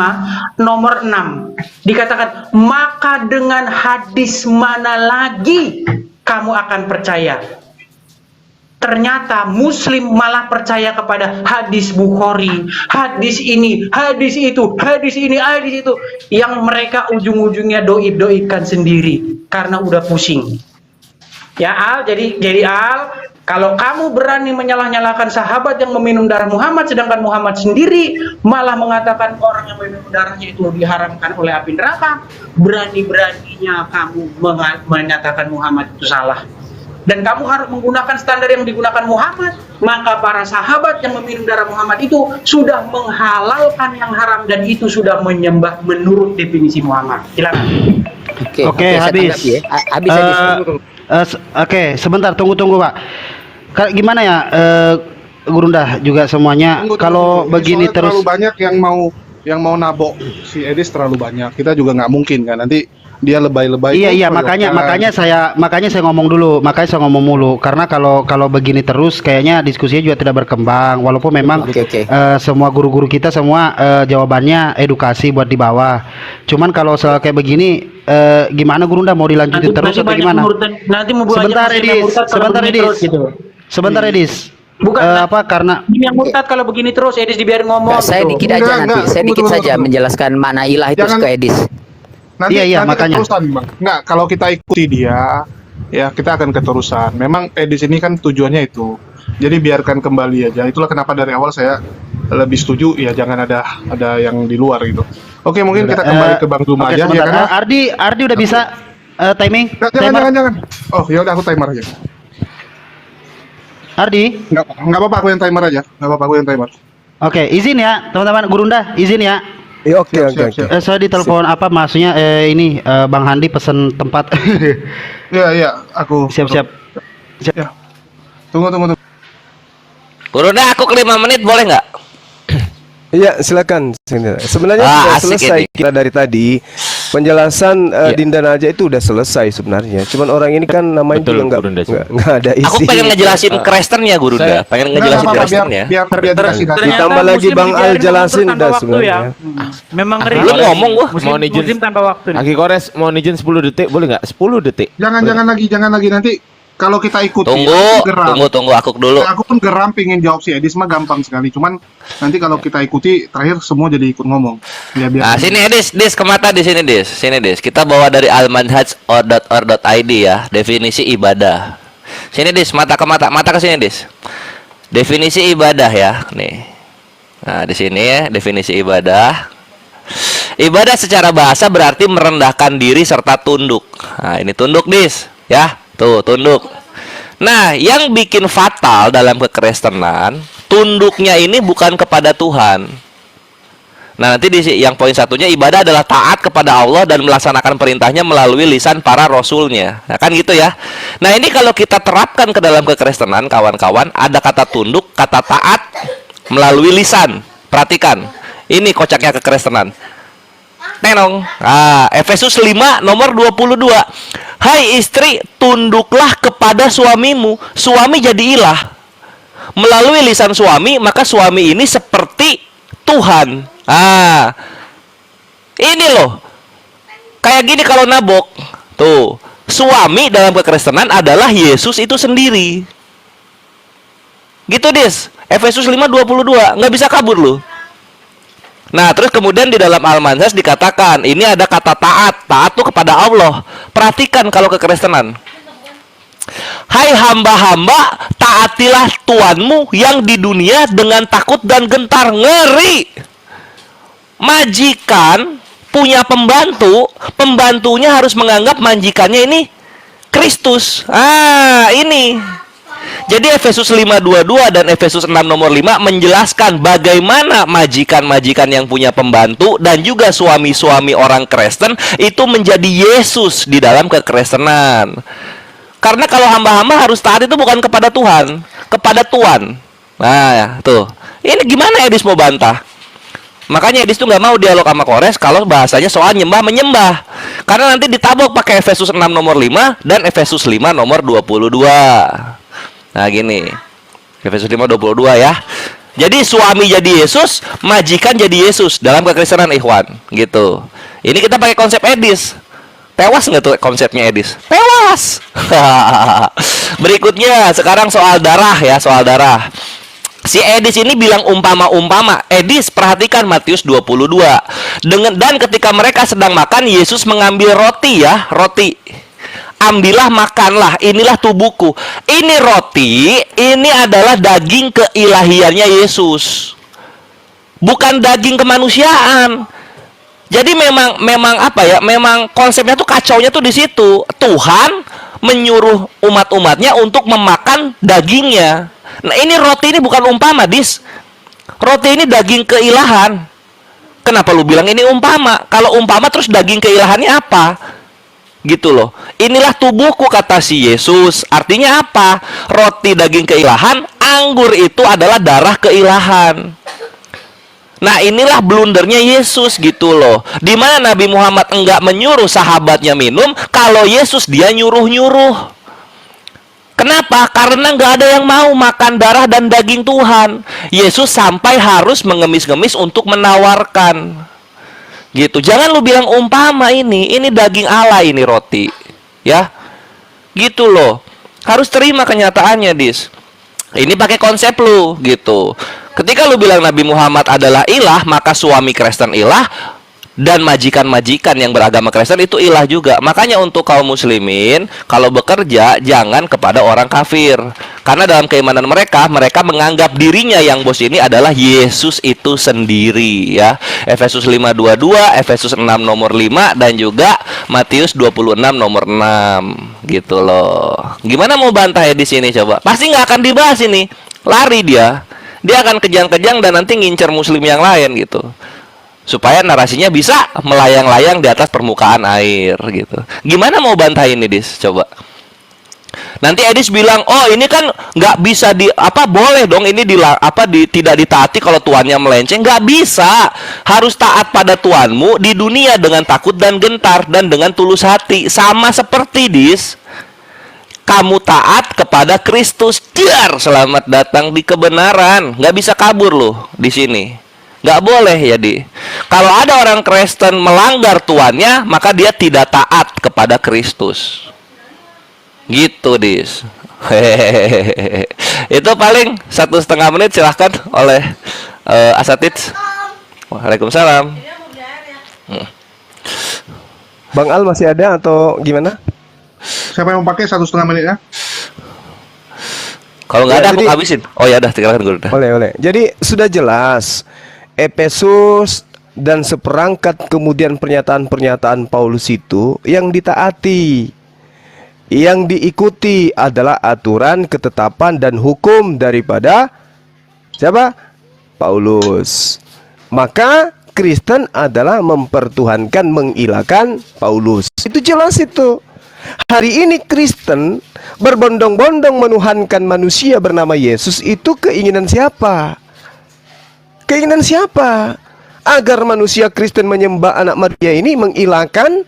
nomor 6. Dikatakan, maka dengan hadis mana lagi kamu akan percaya? Ternyata muslim malah percaya kepada hadis Bukhari, hadis ini, hadis itu, hadis ini, hadis itu, yang mereka ujung-ujungnya doib-doibkan sendiri karena udah pusing. Ya Al, jadi Al, kalau kamu berani menyalah-nyalahkan sahabat yang meminum darah Muhammad, sedangkan Muhammad sendiri malah mengatakan orang yang meminum darahnya itu diharamkan oleh api neraka, berani-beraninya kamu menyatakan Muhammad itu salah. Dan kamu harus menggunakan standar yang digunakan Muhammad. Maka para sahabat yang meminum darah Muhammad itu sudah menghalalkan yang haram, dan itu sudah menyembah menurut definisi Muhammad. Silakan. Oke, habis. Habis. Oke, sebentar, tunggu Pak. Gimana ya, Gurunda juga semuanya. Kalau begini soalnya terus terlalu banyak yang mau nabok si Edis, terlalu banyak. Kita juga nggak mungkin kan nanti dia lebay-lebay. Iya, makanya saya ngomong dulu, mulu karena kalau begini terus kayaknya diskusinya juga tidak berkembang, walaupun memang semua guru-guru kita semua jawabannya edukasi buat di bawah. Cuman kalau soal kayak begini gimana Gurunda, mau dilanjutin terus atau gimana? Sebentar Edis. Bukan karena yang murtad kalau begini terus Edis dibiarin ngomong. Saya gitu. dikit aja nanti, saya dikit saja menjelaskan makna ilah itu ke Edis. Nanti makanya. keterusan, Bang. Nggak, kalau kita ikuti dia, ya kita akan keterusan. Memang Edis ini kan tujuannya itu. Jadi biarkan kembali aja. Itulah kenapa dari awal saya lebih setuju ya jangan ada yang di luar gitu. Oke, mungkin kita kembali ke Bang Zuma aja ya kan. Ardi udah bisa timing? Jangan. Oh, ya udah aku timer aja. Ardi? Nggak apa-apa, aku yang timer aja. Oke, izin ya, teman-teman Gurunda, izin ya. Oke. Saya ditelepon maksudnya ini Bang Handi pesen tempat. Iya, aku Siap. Ya. Tunggu. Gurunda, aku ke 5 menit boleh nggak? Iya, silakan. Sebenarnya sudah selesai kita dari tadi. Penjelasan Dinda Naja itu udah selesai sebenarnya. Cuman orang ini kan namanya juga nggak ada isi. Aku pengen ngejelasin Kristennya, Gurunda. Pengen ngejelasin Kristennya. Biar ditambah lagi Bang Al jelasin udah sebenarnya. Memang ngeri. Lu ngomong gua. Muslim tanpa waktu. Aki Kores mau izin 10 detik boleh nggak? 10 detik. Jangan lagi nanti. Kalau kita ikuti, Tunggu, aku dulu. Aku pun geram pingin jawab si Edis mah gampang sekali. Cuman nanti kalau kita ikuti, terakhir semua jadi ikut ngomong. Ya, Nah, sini Edis ke mata di sini Sini Kita bawa dari almanhaj.or.id ya, definisi ibadah. Sini mata ke sini Definisi ibadah ya, nih. Nah, di sini ya, definisi ibadah. Ibadah secara bahasa berarti merendahkan diri serta tunduk. Nah, ini tunduk ya. Tuh, tunduk. Nah, yang bikin fatal dalam kekristenan, tunduknya ini bukan kepada Tuhan. Nah, nanti yang poin satunya, ibadah adalah taat kepada Allah dan melaksanakan perintahnya melalui lisan para rasulnya. Nah, kan gitu ya. Nah, ini kalau kita terapkan ke dalam kekristenan, kawan-kawan, ada kata tunduk, kata taat melalui lisan. Perhatikan, ini kocaknya kekristenan. Tenong. Efesus 5 nomor 22. Hai istri, tunduklah kepada suamimu. Suami jadi ilah. Melalui lisan suami, maka suami ini seperti Tuhan. Ini loh. Kayak gini kalau nabok. Tuh, suami dalam kekristenan adalah Yesus itu sendiri. Gitu, Dis. Efesus 5:22, nggak bisa kabur loh. Nah, terus kemudian di dalam Al-Manhaj dikatakan, ini ada kata taat. Taat tuh kepada Allah. Perhatikan kalau kekristenan. Hai hamba-hamba, taatilah Tuanmu yang di dunia dengan takut dan gentar. Ngeri. Majikan punya pembantu, pembantunya harus menganggap majikannya ini Kristus. Ini. Jadi Efesus 5:22 dan Efesus 6 nomor 5 menjelaskan bagaimana majikan-majikan yang punya pembantu dan juga suami-suami orang Kristen itu menjadi Yesus di dalam kekristenan. Karena kalau hamba-hamba harus taat itu bukan kepada Tuhan, kepada Tuan. Nah, tuh. Ini gimana Edis mau bantah? Makanya Edis tuh nggak mau dialog sama Kores kalau bahasanya soal nyembah-menyembah. Karena nanti ditabok pakai Efesus 6 nomor 5 dan Efesus 5 nomor 22. Nah gini, Efesus 5:22 ya. Jadi suami jadi Yesus, majikan jadi Yesus dalam kekristenan, ikhwan. Gitu. Ini kita pakai konsep Edis. Tewas nggak tuh konsepnya Edis? Tewas. Berikutnya sekarang soal darah ya, soal darah. Si Edis ini bilang umpama-umpama. Edis perhatikan Matius 22. Dan ketika mereka sedang makan, Yesus mengambil roti ya, roti. Ambillah, makanlah, inilah tubuhku. Ini roti, ini adalah daging keilahiannya Yesus. Bukan daging kemanusiaan. Jadi memang apa ya? Memang konsepnya tuh kacaunya tuh di situ. Tuhan menyuruh umat-umatnya untuk memakan dagingnya. Nah, ini roti ini bukan umpama, Dis. Roti ini daging keilahan. Kenapa lu bilang ini umpama? Kalau umpama terus daging keilahannya apa? Gitu loh. Inilah tubuhku kata si Yesus. Artinya apa? Roti daging keilahan, anggur itu adalah darah keilahan. Nah, inilah blundernya Yesus gitu loh. Dimana Nabi Muhammad enggak menyuruh sahabatnya minum, kalau Yesus dia nyuruh-nyuruh. Kenapa? Karena nggak ada yang mau makan darah dan daging Tuhan. Yesus sampai harus mengemis-ngemis untuk menawarkan. Gitu. Jangan lu bilang umpama ini daging Allah, ini roti. Ya. Gitu loh. Harus terima kenyataannya, Dis. Ini pakai konsep lu, gitu. Ketika lu bilang Nabi Muhammad adalah ilah, maka suami Kristen ilah dan majikan-majikan yang beragama Kristen itu ilah juga. Makanya untuk kaum muslimin, kalau bekerja jangan kepada orang kafir. Karena dalam keimanan mereka menganggap dirinya yang bos ini adalah Yesus itu sendiri ya. Efesus 5:22, Efesus 6 nomor 5 dan juga Matius 26 nomor 6 gitu loh. Gimana mau bantah ya di sini coba? Pasti nggak akan dibahas ini. Lari dia. Dia akan kejang-kejang dan nanti ngincer muslim yang lain gitu. Supaya narasinya bisa melayang-layang di atas permukaan air gitu. Gimana mau bantah ini, Dis? Coba. Nanti Edis bilang, oh ini kan nggak bisa boleh dong ini tidak ditaati kalau tuannya melenceng. Nggak bisa. Harus taat pada tuanmu di dunia dengan takut dan gentar dan dengan tulus hati. Sama seperti Dis, kamu taat kepada Kristus. Dar, selamat datang di kebenaran. Nggak bisa kabur loh di sini. Nggak boleh ya, Di. Kalau ada orang Kristen melanggar tuannya, maka dia tidak taat kepada Kristus. Gitu, Dis. Itu paling 1,5 menit, silahkan oleh Asatid. Waalaikumsalam. Bang Al masih ada atau gimana? Siapa yang mau pakai 1,5 menit ya? Kalau nggak Ya, ada, jadi- aku habisin. Oh ya, udah, silakan gue udah. Oleh. Jadi sudah jelas Efesus dan seperangkat kemudian pernyataan-pernyataan Paulus itu yang ditaati. yang diikuti adalah aturan, ketetapan, dan hukum daripada siapa? Paulus. Maka Kristen adalah mempertuhankan, mengilakan Paulus. Itu jelas itu. Hari ini Kristen berbondong-bondong menuhankan manusia bernama Yesus. Itu keinginan siapa? Keinginan siapa? Agar manusia Kristen menyembah anak Maria ini, mengilakan,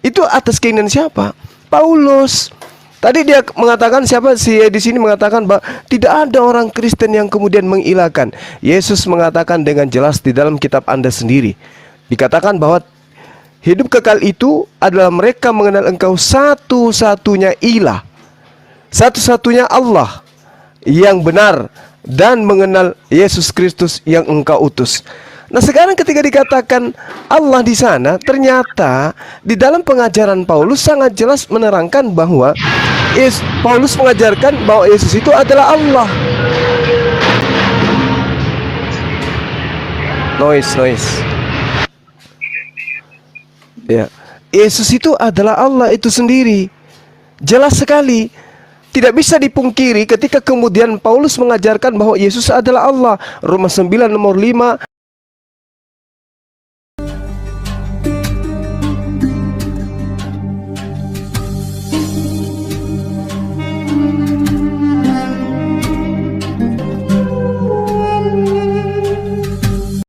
itu atas keinginan siapa? Paulus. Tadi dia mengatakan, siapa sih di sini mengatakan bahwa tidak ada orang Kristen yang kemudian mengilakan. Yesus mengatakan dengan jelas di dalam kitab Anda sendiri. Dikatakan bahwa hidup kekal itu adalah mereka mengenal Engkau satu-satunya ilah, satu-satunya Allah yang benar, dan mengenal Yesus Kristus yang Engkau utus. Nah, sekarang ketika dikatakan Allah di sana, ternyata di dalam pengajaran Paulus sangat jelas menerangkan bahwa Paulus mengajarkan bahwa Yesus itu adalah Allah. Noise. Ya, Yesus itu adalah Allah itu sendiri. Jelas sekali. Tidak bisa dipungkiri ketika kemudian Paulus mengajarkan bahwa Yesus adalah Allah. Roma 9 nomor 5